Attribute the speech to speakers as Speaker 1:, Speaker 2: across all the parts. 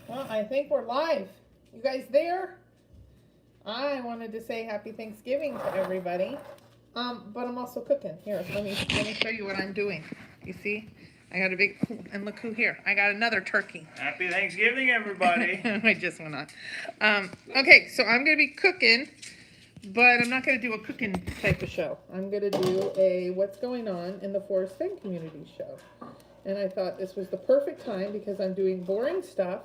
Speaker 1: Well, I think we're live. You guys there? I wanted to say happy Thanksgiving to everybody. But I'm also cooking. Here, let me show you what I'm doing. You see? I got a big, and look who here. I got another turkey.
Speaker 2: Happy Thanksgiving, everybody.
Speaker 1: I just went on. Okay, so I'm going to be cooking, but I'm not going to do a cooking type of show. I'm going to do a what's going on in the Forest Bend community show. And I thought this was the perfect time because I'm doing boring stuff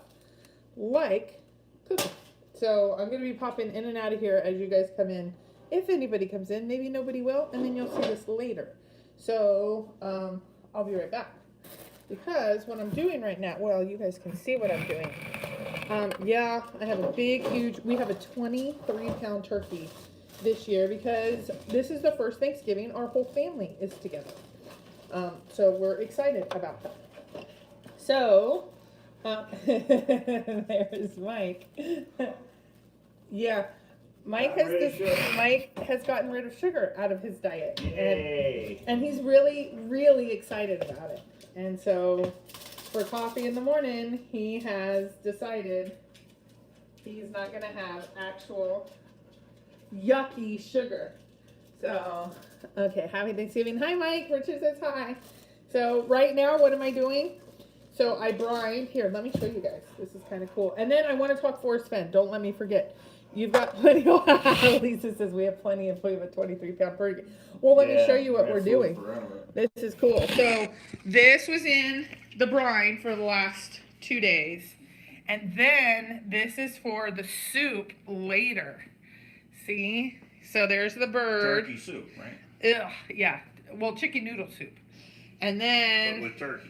Speaker 1: like cooking. So I'm going to be popping in and out of here as you guys come in. If anybody comes in, maybe nobody will, and then you'll see this later. So I'll be right back. Because what I'm doing right now, well, you guys can see what I'm doing. Yeah, I have a big, huge, we have a 23-pound turkey this year because this is the first Thanksgiving our whole family is together. So we're excited about that. So, there's Mike. Yeah, Mike has gotten rid of sugar out of his diet. And he's really, really excited about it. And so for coffee in the morning, he has decided he's not going to have actual yucky sugar. So, okay, happy Thanksgiving. Hi, Mike. Richard says hi. So right now, what am I doing? So I brined. Here, let me show you guys. This is kind of cool. And then I want to talk Forest Bend. Don't let me forget. You've got plenty of, Lisa says we have plenty of, we have a 23-pound turkey. Well, let me show you what we're doing. This is cool. So this was in the brine for the last 2 days. And then this is for the soup later. See? So there's the bird.
Speaker 2: Turkey soup, right?
Speaker 1: Ugh, yeah. Well, chicken noodle soup. And then...
Speaker 2: But with turkey.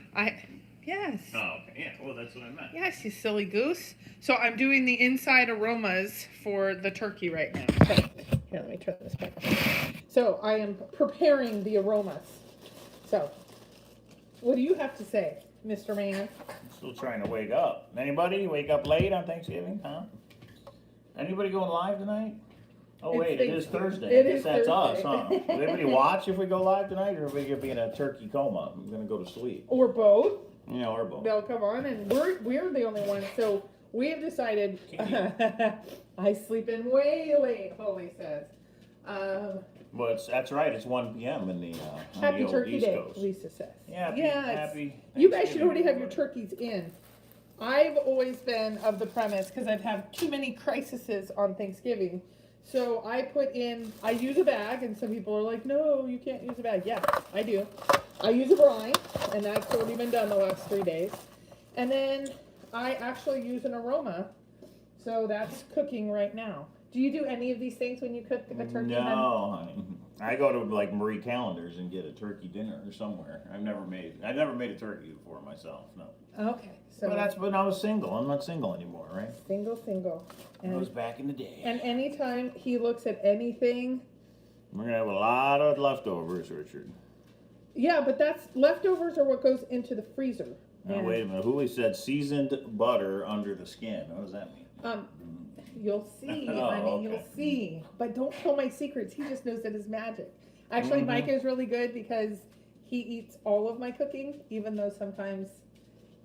Speaker 1: Yes.
Speaker 2: Oh, okay. Yeah, well, that's what I meant.
Speaker 1: Yes, you silly goose. So I'm doing the inside aromas for the turkey right now. So, here, let me turn this back on. So I am preparing the aromas. So, what do you have to say, Mr. Man?
Speaker 2: I'm still trying to wake up. Anybody wake up late on Thanksgiving, huh? Anybody going live tonight? Oh, wait, it is Thursday. I guess that's us, huh? Will anybody watch if we go live tonight, or are we going to be in a turkey coma? I'm going to go to sleep.
Speaker 1: Or both.
Speaker 2: Yeah, or both.
Speaker 1: They'll come on, and we're the only ones. So we have decided. I sleep in way late. Holy says.
Speaker 2: Well, that's right. It's 1 p.m. in the
Speaker 1: Happy
Speaker 2: old
Speaker 1: Turkey
Speaker 2: East
Speaker 1: Day,
Speaker 2: Coast.
Speaker 1: Lisa says.
Speaker 2: Yeah, happy.
Speaker 1: You guys should already have your turkeys in. I've always been of the premise because I've had too many crises on Thanksgiving. So I use a bag, and some people are like, no, you can't use a bag. Yeah, I do. I use a brine, and that's already been done the last 3 days. And then I actually use an aroma, so that's cooking right now. Do you do any of these things when you cook a turkey?
Speaker 2: No, honey. I go to like Marie Callender's and get a turkey dinner or somewhere. I've never made a turkey before myself. No.
Speaker 1: Okay, so
Speaker 2: But that's when I was single. I'm not single anymore, right?
Speaker 1: Single.
Speaker 2: That was back in the day.
Speaker 1: And anytime he looks at anything,
Speaker 2: We're gonna have a lot of leftovers, Richard.
Speaker 1: yeah, but that's leftovers are what goes into the freezer.
Speaker 2: Now, wait a minute. Who said seasoned butter under the skin? What does that mean?
Speaker 1: You'll see,
Speaker 2: Oh,
Speaker 1: honey,
Speaker 2: okay.
Speaker 1: you'll see. But don't tell my secrets. He just knows that it's magic. Actually, Mike is really good because he eats all of my cooking, even though sometimes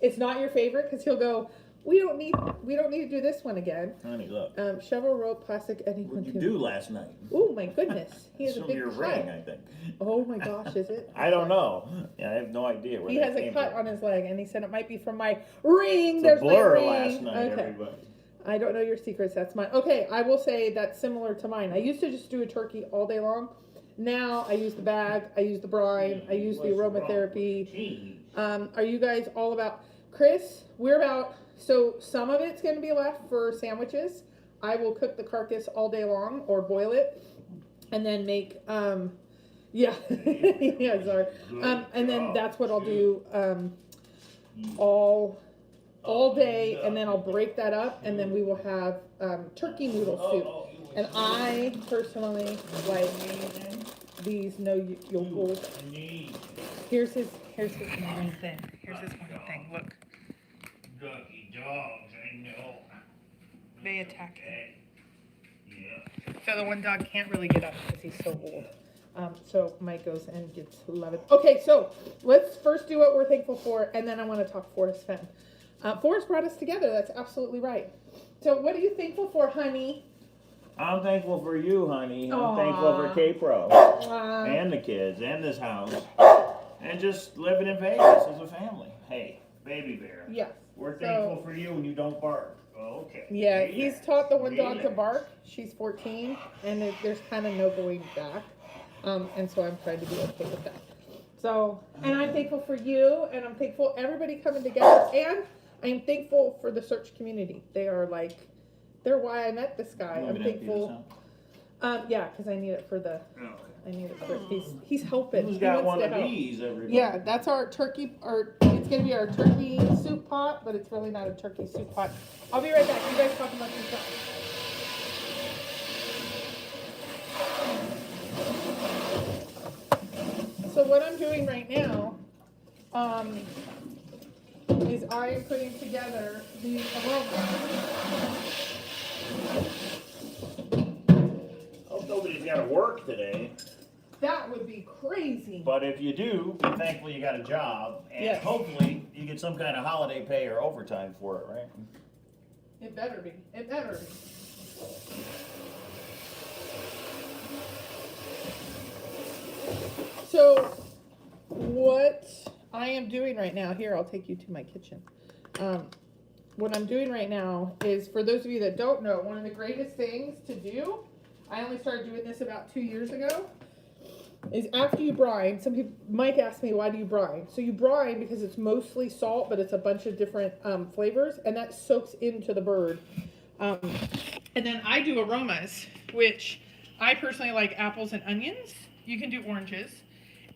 Speaker 1: it's not your favorite. Because he'll go, we don't need to do this one again.
Speaker 2: Honey, look.
Speaker 1: Shovel, rope, plastic, anyone
Speaker 2: What did
Speaker 1: can.
Speaker 2: you do last night?
Speaker 1: Oh my goodness, he has
Speaker 2: It's
Speaker 1: a
Speaker 2: from
Speaker 1: big
Speaker 2: your
Speaker 1: cut.
Speaker 2: ring, I think.
Speaker 1: Oh my gosh, is it?
Speaker 2: I don't know. Yeah, I have no idea where
Speaker 1: He
Speaker 2: that
Speaker 1: has a
Speaker 2: came
Speaker 1: cut
Speaker 2: from.
Speaker 1: on his leg, and he said it might be from my ring.
Speaker 2: It's
Speaker 1: There's
Speaker 2: a blur
Speaker 1: my ring.
Speaker 2: last night,
Speaker 1: Okay.
Speaker 2: everybody.
Speaker 1: I don't know your secrets. That's mine. Okay, I will say that's similar to mine. I used to just do a turkey all day long. Now I use the bag. I use the brine. I use the aromatherapy. Are you guys all about? Chris, we're about. So some of it's going to be left for sandwiches. I will cook the carcass all day long or boil it, and then make. Yeah, yeah, sorry. And then that's what I'll do. All day, and then I'll break that up, and then we will have turkey noodle soup. And I personally like these no yogurt. Here's his one thing. Here's his one thing. Look.
Speaker 2: Ducky dogs, I know.
Speaker 1: They attack him.
Speaker 2: Yeah.
Speaker 1: So the one dog can't really get up because he's so old. So Mike goes and gets 11. Okay, so let's first do what we're thankful for, and then I want to talk Forest Bend. Forrest brought us together. That's absolutely right. So what are you thankful for, honey?
Speaker 2: I'm thankful for you, honey. I'm
Speaker 1: Aww.
Speaker 2: thankful for K-Pro and the kids and this house and just living in Vegas as a family. Hey, baby bear.
Speaker 1: Yes.
Speaker 2: We're thankful for you and you don't bark. Okay.
Speaker 1: Yeah, he's taught the one dog to bark. She's 14, and there's kind of no going back. And so I'm trying to be okay with that. So, and I'm thankful for you, and I'm thankful everybody coming together, and I'm thankful for the search community. They're why I met this guy. I'm thankful. Yeah, because I need it for the. I need it for. He's helping.
Speaker 2: Who's got one of these? Everybody?
Speaker 1: Yeah, that's our turkey. It's gonna be our turkey soup pot, but it's really not a turkey soup pot. I'll be right back. You guys talk about some stuff. So what I'm doing right now is I am putting together the aroma.
Speaker 2: Hope nobody's got to work today.
Speaker 1: That would be crazy.
Speaker 2: But if you do, be thankful you got a job, and hopefully you get some kind of holiday pay or overtime for it, right?
Speaker 1: It better be. It better be. So, what I am doing right now, here, I'll take you to my kitchen. What I'm doing right now is, for those of you that don't know, one of the greatest things to do, I only started doing this about 2 years ago, is after you brine, some people, Mike asked me, why do you brine? So you brine because it's mostly salt, but it's a bunch of different flavors, and that soaks into the bird. And then I do aromas, which I personally like apples and onions. You can do oranges.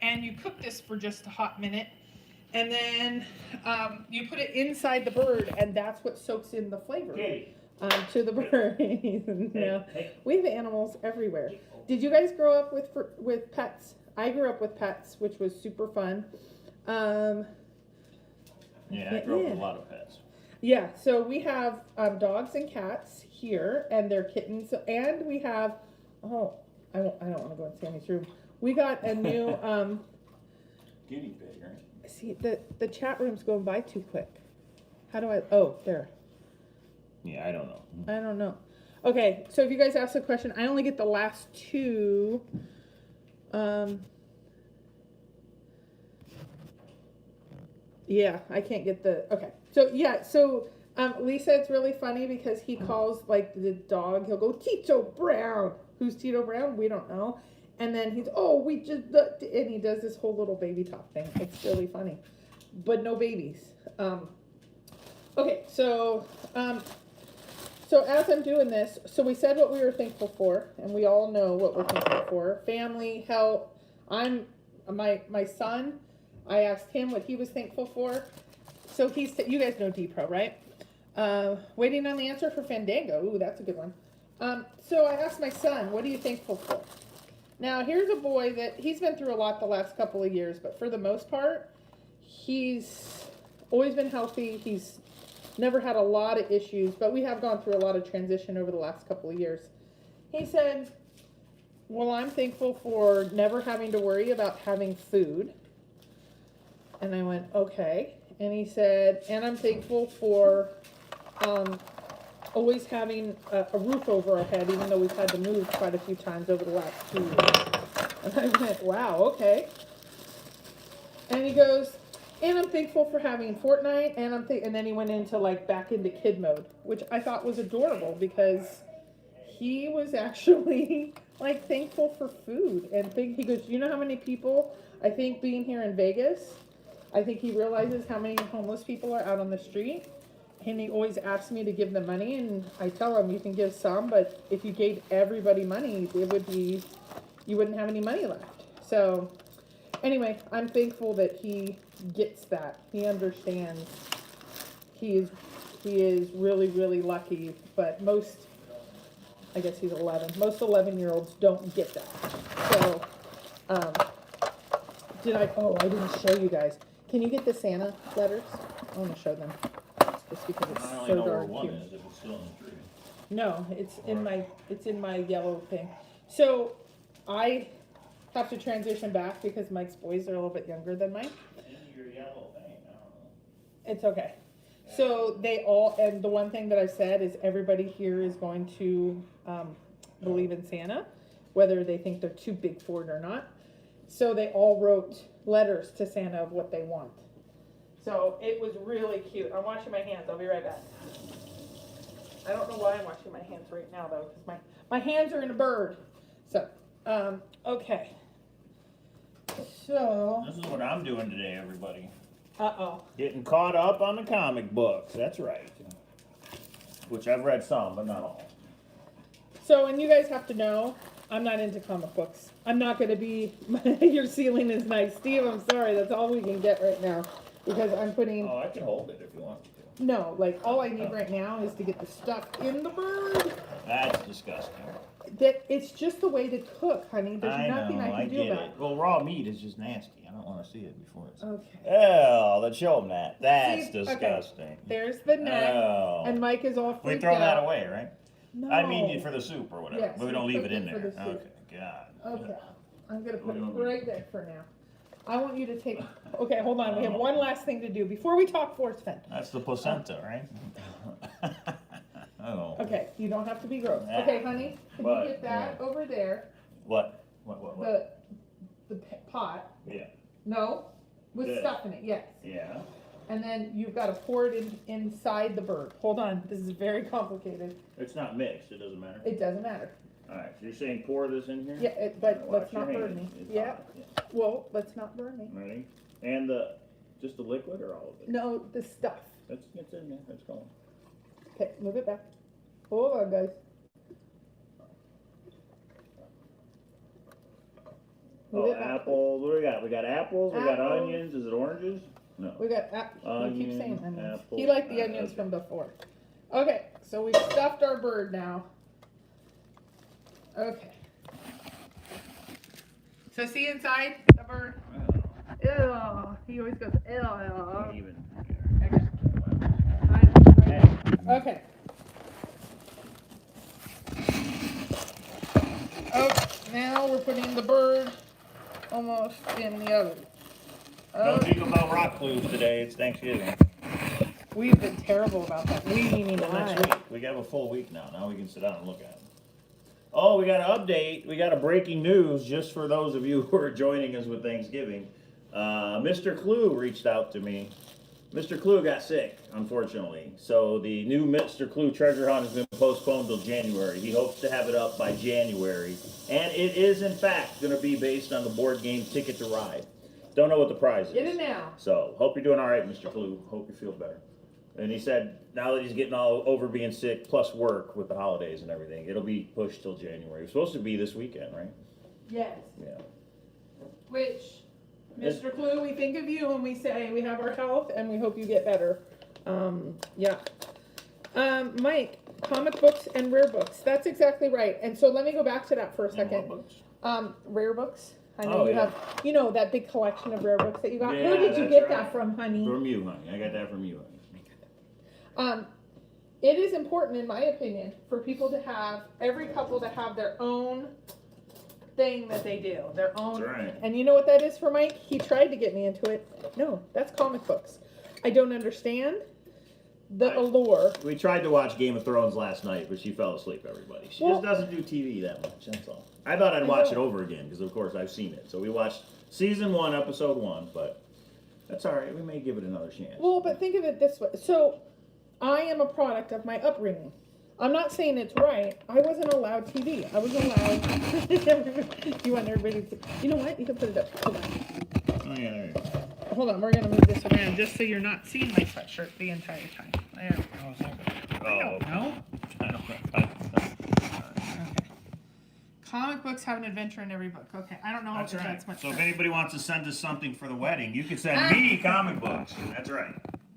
Speaker 1: And you cook this for just a hot minute. And then you put it inside the bird, and that's what soaks in the flavor to the bird. No, we have animals everywhere. Did you guys grow up with pets? I grew up with pets, which was super fun.
Speaker 2: Yeah, I grew up with a lot of pets.
Speaker 1: Yeah, so we have dogs and cats here, and they're kittens, and we have. Oh, I don't want to go in Sammy's room. We got a new
Speaker 2: guinea pig, right?
Speaker 1: See, the chat room's going by too quick. How do I? Oh, there.
Speaker 2: Yeah, I don't know.
Speaker 1: I don't know. Okay, so if you guys ask a question, I only get the last two. Yeah, I can't get the. Okay, so yeah, so Lisa, it's really funny because he calls like the dog. He'll go Tito Brown. Who's Tito Brown? We don't know. And then he's, we just, and he does this whole little baby talk thing. It's really funny, but no babies. Okay, so as I'm doing this, so we said what we were thankful for, and we all know what we're thankful for. Family, health. My son, I asked him what he was thankful for. So you guys know D-Pro, right? Waiting on the answer for Fandango. Ooh, that's a good one. So I asked my son, what are you thankful for? Now, here's a boy that he's been through a lot the last couple of years, but for the most part, he's always been healthy. He's never had a lot of issues, but we have gone through a lot of transition over the last couple of years. He said, well, I'm thankful for never having to worry about having food. And I went, okay. And he said, and I'm thankful for always having a roof over our head, even though we've had to move quite a few times over the last 2 years. And I went, wow, okay. And he goes, and I'm thankful for having Fortnite, and then he went into back into kid mode, which I thought was adorable because he was actually thankful for food and he goes, you know how many people, I think being here in Vegas, I think he realizes how many homeless people are out on the street. And he always asks me to give them money, and I tell him you can give some, but if you gave everybody money, you wouldn't have any money left. So anyway, I'm thankful that he gets that. He understands. He is really, really lucky, but I guess he's 11. Most 11-year-olds don't get that. So, I didn't show you guys. Can you get the Santa letters? I want to show them. Just because it's so darn cute.
Speaker 2: If it's still in the tree.
Speaker 1: No, it's in my yellow thing. So I have to transition back because Mike's boys are a little bit younger than mine.
Speaker 2: In your yellow thing, I don't know.
Speaker 1: It's okay. So they all, and the one thing that I've said is everybody here is going to believe in Santa, whether they think they're too big for it or not. So they all wrote letters to Santa of what they want. So it was really cute. I'm washing my hands. I'll be right back. I don't know why I'm washing my hands right now though, because my hands are in a bird. So, okay. So.
Speaker 2: This is what I'm doing today, everybody.
Speaker 1: Uh-oh.
Speaker 2: Getting caught up on the comic books. That's right. Which I've read some, but not all.
Speaker 1: So, and you guys have to know, I'm not into comic books. I'm not going to be, your ceiling is nice. Steve, I'm sorry, that's all we can get right now. Because I'm putting...
Speaker 2: Oh, I can hold it if you want me to.
Speaker 1: No, like, all I need right now is to get the stuff in the bird.
Speaker 2: That's disgusting.
Speaker 1: That it's just the way to cook, honey. There's nothing I can do about it.
Speaker 2: Well, raw meat is just nasty. I don't want to see it before it's...
Speaker 1: Okay.
Speaker 2: Oh, let's show them that. That's disgusting.
Speaker 1: Okay. There's the neck, and Mike is all freaked
Speaker 2: We throw that
Speaker 1: out.
Speaker 2: away, right?
Speaker 1: No.
Speaker 2: I mean for the soup or whatever,
Speaker 1: Yes,
Speaker 2: but we don't leave it in
Speaker 1: for
Speaker 2: there.
Speaker 1: the soup.
Speaker 2: Okay, God.
Speaker 1: Okay, I'm gonna put it right there for now. I want you to take, okay, hold on, we have one last thing to do before we talk force fed.
Speaker 2: That's the placenta, right? Oh.
Speaker 1: Okay, you don't have to be gross. Okay, honey, can you get that over there?
Speaker 2: What?
Speaker 1: The pot.
Speaker 2: Yeah.
Speaker 1: No, with
Speaker 2: This.
Speaker 1: stuff in it, yes.
Speaker 2: Yeah.
Speaker 1: And then you've got to pour it inside the bird. Hold on, this is very complicated.
Speaker 2: It's not mixed, it doesn't matter.
Speaker 1: It doesn't matter.
Speaker 2: Alright, so you're saying pour this in here?
Speaker 1: Yeah, but
Speaker 2: Watch
Speaker 1: let's
Speaker 2: your
Speaker 1: not burn
Speaker 2: hands.
Speaker 1: me.
Speaker 2: It's
Speaker 1: Yeah,
Speaker 2: hot.
Speaker 1: well, let's not burn me.
Speaker 2: Ready? And just the liquid or all of it?
Speaker 1: No, the stuff.
Speaker 2: It's in there, it's going.
Speaker 1: Okay, move it back. Hold on, guys. Move it back.
Speaker 2: Apples, what do we got? We got apples, we got
Speaker 1: Apples.
Speaker 2: onions, is it oranges? No.
Speaker 1: We got, we keep saying
Speaker 2: Onion,
Speaker 1: onions.
Speaker 2: apple,
Speaker 1: He liked the onions
Speaker 2: okay.
Speaker 1: from before. Okay, so we stuffed our bird now. Okay. So see inside the bird? Ew, he always goes, ew.
Speaker 2: Can't even.
Speaker 1: Okay. Okay, now we're putting the bird almost in the oven.
Speaker 2: No Jingle Bell Rock clues today, it's Thanksgiving.
Speaker 1: We've been terrible about that. We meaning
Speaker 2: Well, next
Speaker 1: I.
Speaker 2: week, we have a full week now. Now we can sit down and look at them. Oh, we got an update. We got a breaking news just for those of you who are joining us with Thanksgiving. Mr. Clue reached out to me. Mr. Clue got sick, unfortunately. So the new Mr. Clue treasure hunt has been postponed till January. He hopes to have it up by January. And it is, in fact, going to be based on the board game Ticket to Ride. Don't know what the prize is.
Speaker 1: Get it now.
Speaker 2: So, hope you're doing all right, Mr. Clue. Hope you feel better. And he said, now that he's getting all over being sick, plus work with the holidays and everything, it'll be pushed till January. It's supposed to be this weekend, right?
Speaker 1: Yes.
Speaker 2: Yeah.
Speaker 1: Which, Mr. Clue, we think of you and we say we have our health and we hope you get better. Yeah. Mike, comic books and rare books. That's exactly right. And so let me go back to that for a second. Rare books. I know you have, you know, that big collection of rare books that you got.
Speaker 2: Yeah,
Speaker 1: Where did you get that from, honey?
Speaker 2: From you, honey. I got that from you, honey.
Speaker 1: It is important, in my opinion, for people to have, every couple to have their own thing that they do. Their own.
Speaker 2: That's right.
Speaker 1: And you know what that is for Mike? He tried to get me into it. No, that's comic books. I don't understand the allure.
Speaker 2: We tried to watch Game of Thrones last night, but she fell asleep, everybody. She just doesn't do TV that much, that's all. I thought I'd watch it over again, because of course I've seen it. So we watched season 1, episode 1, but that's all right. We may give it another chance.
Speaker 1: Well, but think of it this way. So, I am a product of my upbringing. I'm not saying it's right. I wasn't allowed TV. I was allowed... You want everybody to... You know what? You can put it up. Hold on.
Speaker 2: Oh, yeah, there you go.
Speaker 1: Hold on. We're going to move this around just so you're not seeing my sweatshirt the entire time. There.
Speaker 2: Oh,
Speaker 1: No?
Speaker 2: I don't know.
Speaker 1: Okay. Comic books have an adventure in every book. Okay. I don't know
Speaker 2: That's
Speaker 1: if
Speaker 2: right.
Speaker 1: that's much
Speaker 2: So if
Speaker 1: sense.
Speaker 2: anybody wants to send us something for the wedding, you can send me comic books. That's right.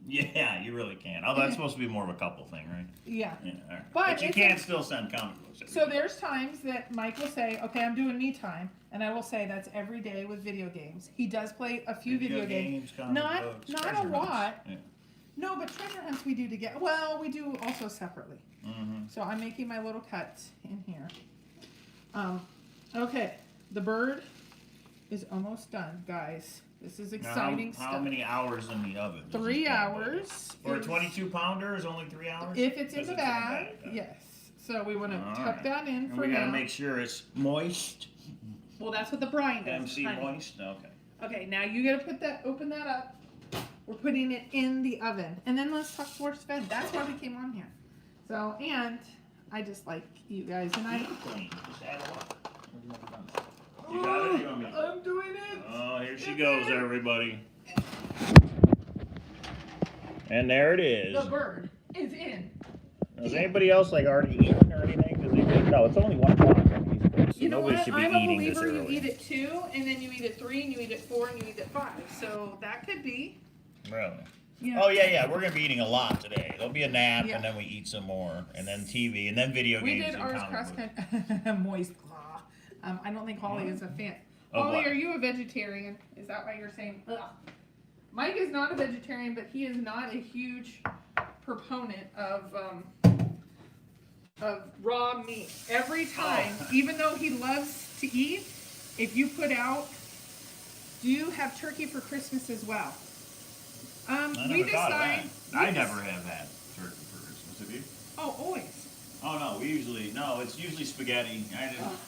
Speaker 2: Yeah, you really can. Although that's supposed to be more of a couple thing, right?
Speaker 1: Yeah.
Speaker 2: Yeah, all right.
Speaker 1: But
Speaker 2: you
Speaker 1: it's
Speaker 2: can still send comic books.
Speaker 1: So there's times that Mike will say, okay, I'm doing me time. And I will say that's every day with video games. He does play a few video games.
Speaker 2: comic books,
Speaker 1: Not
Speaker 2: treasure
Speaker 1: a lot.
Speaker 2: hunts. Yeah.
Speaker 1: No, but treasure hunts we do together. Well, we do also separately.
Speaker 2: Mm-hmm.
Speaker 1: So I'm making my little cuts in here. Okay, the bird is almost done, guys. This is exciting
Speaker 2: now,
Speaker 1: stuff.
Speaker 2: how many hours in the oven?
Speaker 1: 3 hours.
Speaker 2: For a 22 pounder is only 3 hours?
Speaker 1: If it's in the bag, yes. So we want to tuck that in for now.
Speaker 2: We got to make sure it's moist.
Speaker 1: Well, that's what the brine does.
Speaker 2: MC
Speaker 1: honey.
Speaker 2: moist? Okay.
Speaker 1: Okay, now you got to open that up. We're putting it in the oven. And then let's talk force fed. That's why we came on here. So, and I just like you guys and I.
Speaker 2: Just add a lot. You got it? You want me?
Speaker 1: I'm doing it.
Speaker 2: Oh, here she goes, everybody. And there it is.
Speaker 1: The bird is in.
Speaker 2: Is anybody else like already eating or anything? No, it's only 1 o'clock. So
Speaker 1: you know
Speaker 2: nobody
Speaker 1: what?
Speaker 2: should be
Speaker 1: I'm a
Speaker 2: eating this
Speaker 1: believer you
Speaker 2: early.
Speaker 1: eat at 2, and then you eat at 3, and you eat at 4, and you eat at 5. So that could be.
Speaker 2: Really?
Speaker 1: Yeah.
Speaker 2: Oh yeah. We're gonna be eating a lot today. There'll be a nap,
Speaker 1: Yeah.
Speaker 2: and then we eat some more, and then TV, and then video
Speaker 1: We
Speaker 2: games.
Speaker 1: did ours cross country. Moist. I don't think Holly is a fan.
Speaker 2: Of
Speaker 1: Holly,
Speaker 2: what?
Speaker 1: are you a vegetarian? Is that why you're saying? Ugh. Mike is not a vegetarian, but he is not a huge proponent of raw meat. Every time, even though he loves to eat, if you put out, do you have turkey for Christmas as well?
Speaker 2: I never thought of that. I never have had turkey for Christmas. Have you?
Speaker 1: Oh, always.
Speaker 2: Oh no, it's usually spaghetti.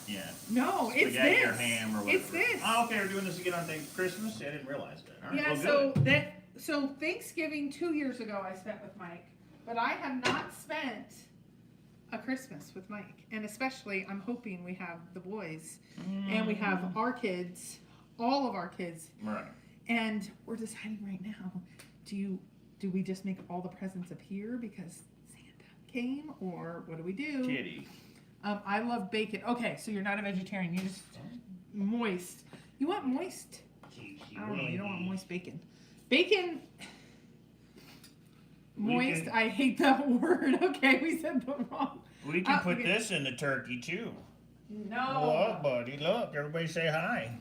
Speaker 2: Yeah.
Speaker 1: No,
Speaker 2: Spaghetti
Speaker 1: it's this.
Speaker 2: or ham or whatever.
Speaker 1: It's this.
Speaker 2: Oh, okay, we're doing this again on Christmas? I didn't realize that. All right,
Speaker 1: Yeah,
Speaker 2: well,
Speaker 1: so Thanksgiving 2 years ago I spent with Mike, but I have not spent a Christmas with Mike. And especially I'm hoping we have the boys and we have our kids, all of our kids.
Speaker 2: Right.
Speaker 1: And we're deciding right now, do we just make all the presents appear because Santa came, or what do we do?
Speaker 2: Kitty.
Speaker 1: I love bacon. Okay, so you're not a vegetarian. You just moist. You want moist? I don't know. You don't want moist bacon. Bacon. Moist. I hate that word. Okay, we said the wrong.
Speaker 2: We can put this in the turkey too.
Speaker 1: No.
Speaker 2: Look, buddy. Look, everybody say hi.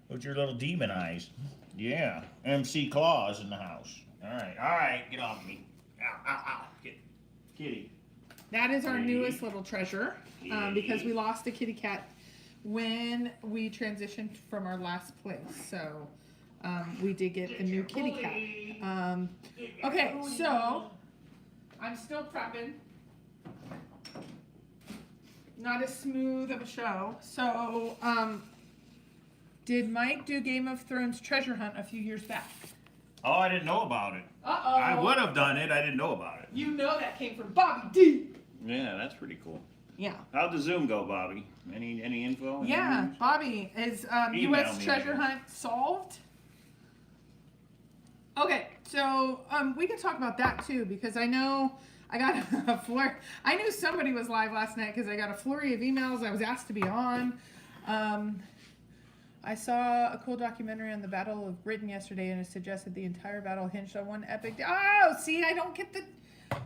Speaker 2: With your little demon eyes. Yeah. MC Claus in the house. All right. Get off me. Ow. Get kitty.
Speaker 1: That is our newest little treasure, because we lost a kitty cat when we transitioned from our last place. So we did get a new kitty cat. Okay, so I'm still prepping. Not as smooth of a show. So did Mike do Game of Thrones treasure hunt a few years back?
Speaker 2: Oh, I didn't know about it.
Speaker 1: Uh-oh.
Speaker 2: I would have done it. I didn't know about it.
Speaker 1: You know that came from Bobby D.
Speaker 2: Yeah, that's pretty cool.
Speaker 1: Yeah.
Speaker 2: How'd the Zoom go, Bobby? Any info?
Speaker 1: Yeah, Bobby, is U.S. treasure hunt solved? Okay, so we can talk about that too, because I know I got a flurry. I knew somebody was live last night because I got a flurry of emails. I was asked to be on. I saw a cool documentary on the Battle of Britain yesterday, and it suggested the entire battle hinged on one epic. Oh, see, I don't get the.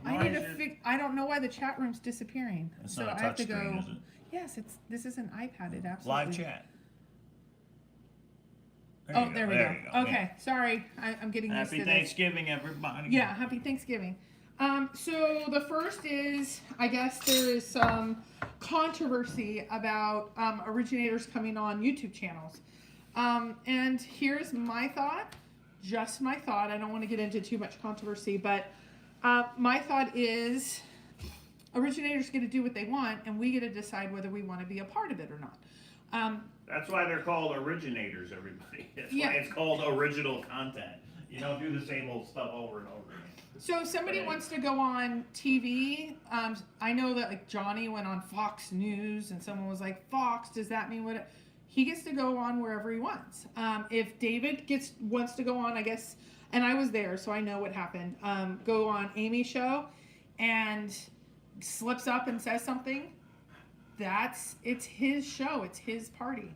Speaker 1: I don't know why the chat room's disappearing.
Speaker 2: It's
Speaker 1: so
Speaker 2: not a
Speaker 1: I have to
Speaker 2: touch screen,
Speaker 1: go.
Speaker 2: is it?
Speaker 1: Yes, this is an iPad. It absolutely.
Speaker 2: Live chat.
Speaker 1: There we go. Okay, sorry, I'm getting used to
Speaker 2: Happy
Speaker 1: this.
Speaker 2: Thanksgiving, everybody.
Speaker 1: Yeah, happy Thanksgiving. So the first is, I guess there is some controversy about originators coming on YouTube channels. And here's my thought, just my thought. I don't want to get into too much controversy, but my thought is originators get to do what they want, and we get to decide whether we want to be a part of it or not.
Speaker 2: That's why they're called originators, everybody. That's why it's called original content. You don't do the same old stuff over and over again.
Speaker 1: So if somebody wants to go on TV, I know that like Johnny went on Fox News, and someone was like, Fox, does that mean what? He gets to go on wherever he wants. If David wants to go on, I guess, and I was there, so I know what happened. Go on Amy's show, and slips up and says something. It's his show. It's his party.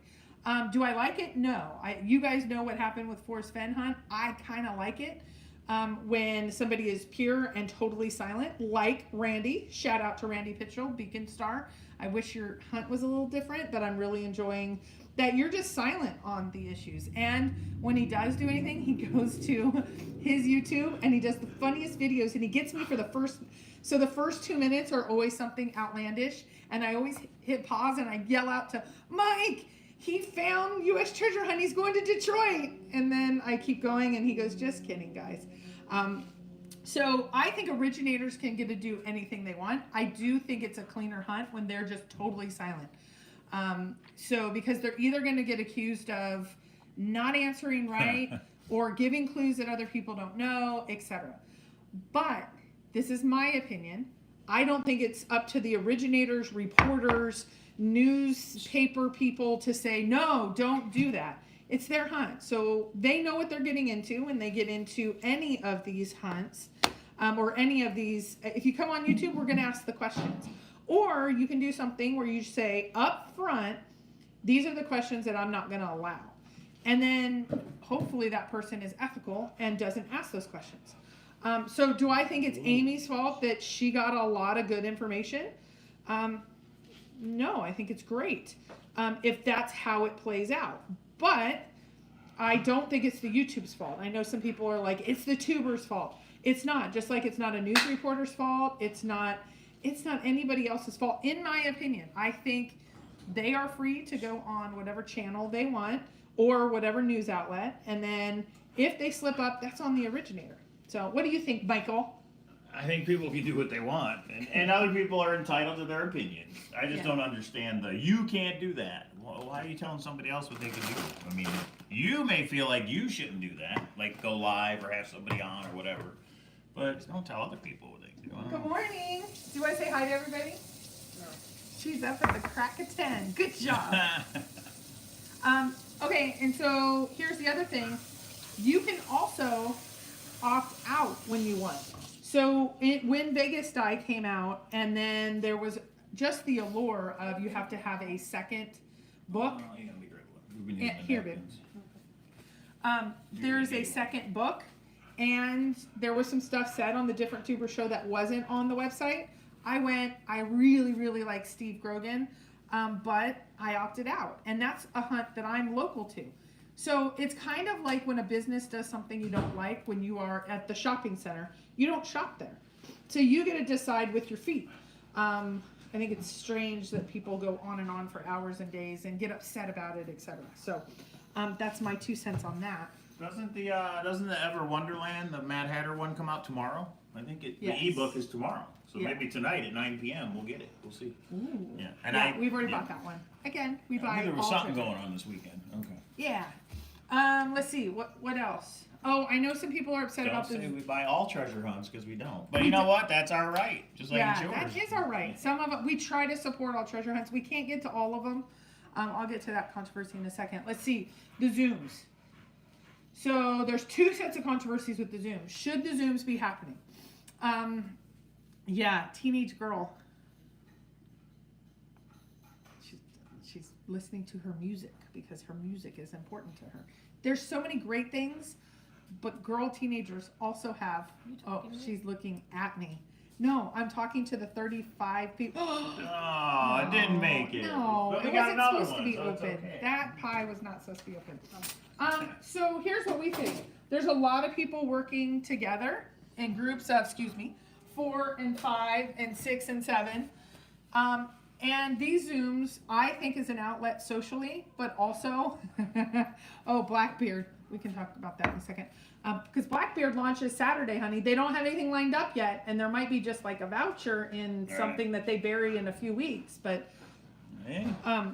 Speaker 1: Do I like it? No. You guys know what happened with Forrest Fenn Hunt. I kind of like it. When somebody is pure and totally silent, like Randy. Shout out to Randy Pitchell, Beacon Star. I wish your hunt was a little different, but I'm really enjoying that you're just silent on the issues. And when he does do anything, he goes to his YouTube and he does the funniest videos, and he gets me for the first 2 minutes are always something outlandish, and I always hit pause and I yell out to Mike, he found U.S. treasure hunt. He's going to Detroit. And then I keep going, and he goes, just kidding, guys. So I think originators can get to do anything they want. I do think it's a cleaner hunt when they're just totally silent. So because they're either going to get accused of not answering right or giving clues that other people don't know, etc. But this is my opinion. I don't think it's up to the originators, reporters, newspaper people to say, no, don't do that. It's their hunt. So they know what they're getting into when they get into any of these hunts or any of these. If you come on YouTube, we're going to ask the questions. Or you can do something where you say up front, these are the questions that I'm not going to allow. And then hopefully that person is ethical and doesn't ask those questions. So do I think it's Amy's fault that she got a lot of good information? No, I think it's great if that's how it plays out. But I don't think it's the YouTube's fault. I know some people are like, it's the tuber's fault. It's not. Just like it's not a news reporter's fault. It's not anybody else's fault. In my opinion, I think they are free to go on whatever channel they want or whatever news outlet. And then if they slip up, that's on the originator. So what do you think, Michael?
Speaker 2: I think people can do what they want, and other people are entitled to their opinions. I just don't understand you can't do that. Well, why are you telling somebody else what they can do? I mean, you may feel like you shouldn't do that, like go live or have somebody on or whatever, but don't tell other people what they can do.
Speaker 1: Good morning. Do you want to say hi to everybody? No. She's up at the crack of 10. Good job. Okay, and so here's the other thing. You can also opt out when you want. So when Vegas Die came out, and then there was just the allure of you have to have a second book. Here, babe. There's a second book, and there was some stuff said on the Different Tuber show that wasn't on the website. I really, really like Steve Grogan, but I opted out, and that's a hunt that I'm local to. So it's kind of like when a business does something you don't like when you are at the shopping center. You don't shop there. So you get to decide with your feet. I think it's strange that people go on and on for hours and days and get upset about it, etc. So that's my 2 cents on that.
Speaker 2: Doesn't the Ever Wonderland, the Mad Hatter one, come out tomorrow? I think the ebook is tomorrow. So maybe tonight at 9 p.m. we'll get it. We'll see.
Speaker 1: Ooh.
Speaker 2: Yeah,
Speaker 1: we've already bought that one. Again, we buy.
Speaker 2: There was something going on this weekend. Okay.
Speaker 1: Yeah. Let's see. What else? Oh, I know some people are upset about this.
Speaker 2: Don't say we buy all treasure hunts, because we don't. But you know what? That's our right. Just like it's yours.
Speaker 1: That is our right. Some of it, we try to support all treasure hunts. We can't get to all of them. I'll get to that controversy in a second. Let's see. The Zooms. So there's 2 sets of controversies with the Zooms. Should the Zooms be happening? Teenage girl. She's listening to her music because her music is important to her. There's so many great things, but teenagers also have. Oh, she's looking at me. No, I'm talking to the 35 people.
Speaker 2: Oh, it didn't make it.
Speaker 1: No, it wasn't supposed to be open. Okay. That pie was not supposed to be open. So here's what we think. There's a lot of people working together in groups of, 4 and 5 and 6 and 7. And these Zooms, I think, is an outlet socially, but also, Blackbeard. We can talk about that in a second. Because Blackbeard launches Saturday, honey. They don't have anything lined up yet, and there might be just like a voucher in something that they bury in a few weeks. But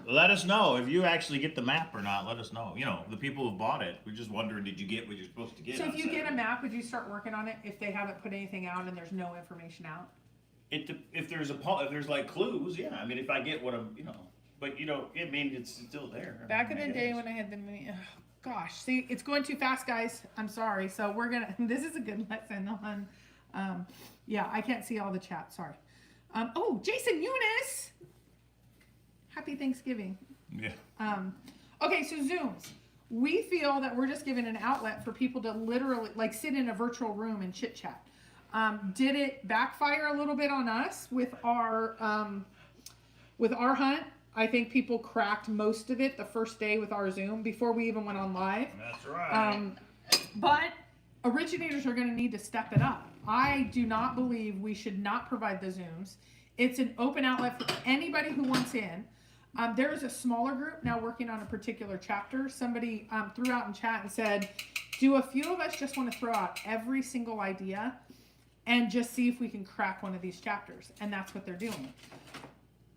Speaker 2: let us know if you actually get the map or not. Let us know. The people who bought it, we're just wondering, did you get what you're supposed to get?
Speaker 1: So if you get a map, would you start working on it if they haven't put anything out and there's no information out?
Speaker 2: If there's like clues, yeah. I mean, if I get what I'm, but it's still there.
Speaker 1: Back in the day when I had the gosh, see, it's going too fast, guys. I'm sorry. So this is a good lesson on, I can't see all the chat. Sorry. Jason Eunice. Happy Thanksgiving.
Speaker 2: Yeah.
Speaker 1: Okay, so Zooms. We feel that we're just giving an outlet for people to literally sit in a virtual room and chit chat. Did it backfire a little bit on us with our hunt? I think people cracked most of it the first day with our Zoom before we even went on live.
Speaker 2: That's right.
Speaker 1: But originators are going to need to step it up. I do not believe we should not provide the Zooms. It's an open outlet for anybody who wants in.
Speaker 3: There is a smaller group now working on a particular chapter. Somebody threw out in chat and said, do a few of us just want to throw out every single idea and just see if we can crack one of these chapters? And that's what they're doing.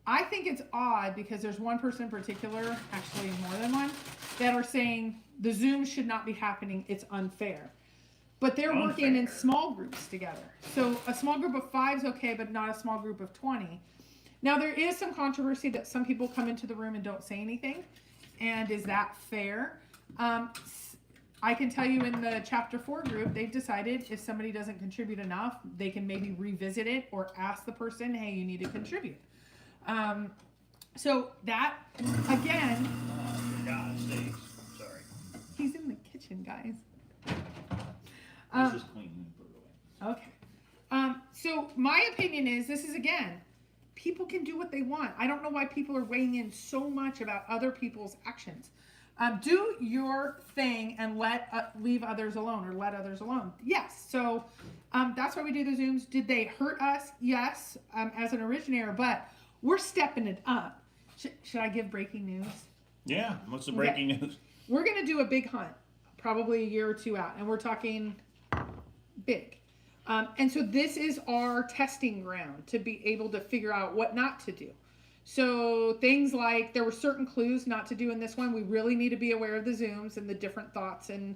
Speaker 3: I think it's odd because there's one person in particular, actually more than one, that are saying the Zoom should not be happening. It's unfair. But they're working in small groups together. So a small group of 5 is okay, but not a small group of 20. Now there is some controversy that some people come into the room and don't say anything. And is that fair? I can tell you in the chapter 4 group, they've decided if somebody doesn't contribute enough, they can maybe revisit it or ask the person, hey, you need to contribute. So that, again,
Speaker 2: Sorry.
Speaker 3: he's in the kitchen, guys.
Speaker 2: This is clean.
Speaker 3: Okay. So my opinion is, this is again, people can do what they want. I don't know why people are weighing in so much about other people's actions. Do your thing and leave others alone, or let others alone. Yes. So that's why we do the Zooms. Did they hurt us? Yes, as an originator, but we're stepping it up. Should I give breaking news?
Speaker 2: Yeah. What's the breaking news?
Speaker 3: We're going to do a big hunt, probably a year or 2 out, and we're talking big. And so this is our testing ground to be able to figure out what not to do. So things like, there were certain clues not to do in this one. We really need to be aware of the Zooms and the different thoughts and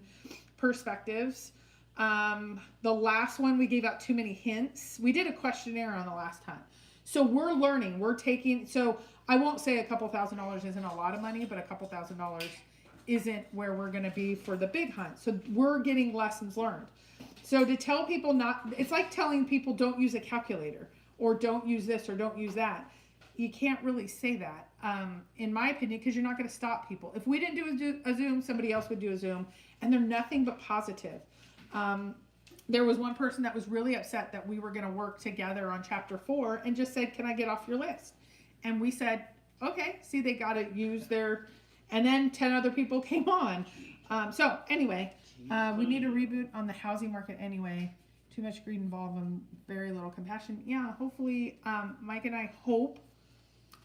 Speaker 3: perspectives. The last one, we gave out too many hints. We did a questionnaire on the last hunt. So we're learning, we're taking, so I won't say a couple $1,000s isn't a lot of money, but a couple $1,000s isn't where we're going to be for the big hunt. So we're getting lessons learned. So to tell people not, it's like telling people don't use a calculator or don't use this or don't use that. You can't really say that, in my opinion, because you're not going to stop people. If we didn't do a Zoom, somebody else would do a Zoom, and they're nothing but positive. There was one person that was really upset that we were going to work together on chapter 4 and just said, can I get off your list? And we said, okay, see, they got to use their, and then 10 other people came on. So anyway, we need a reboot on the housing market anyway. Too much greed involved and very little compassion. Yeah, hopefully, Mike and I hope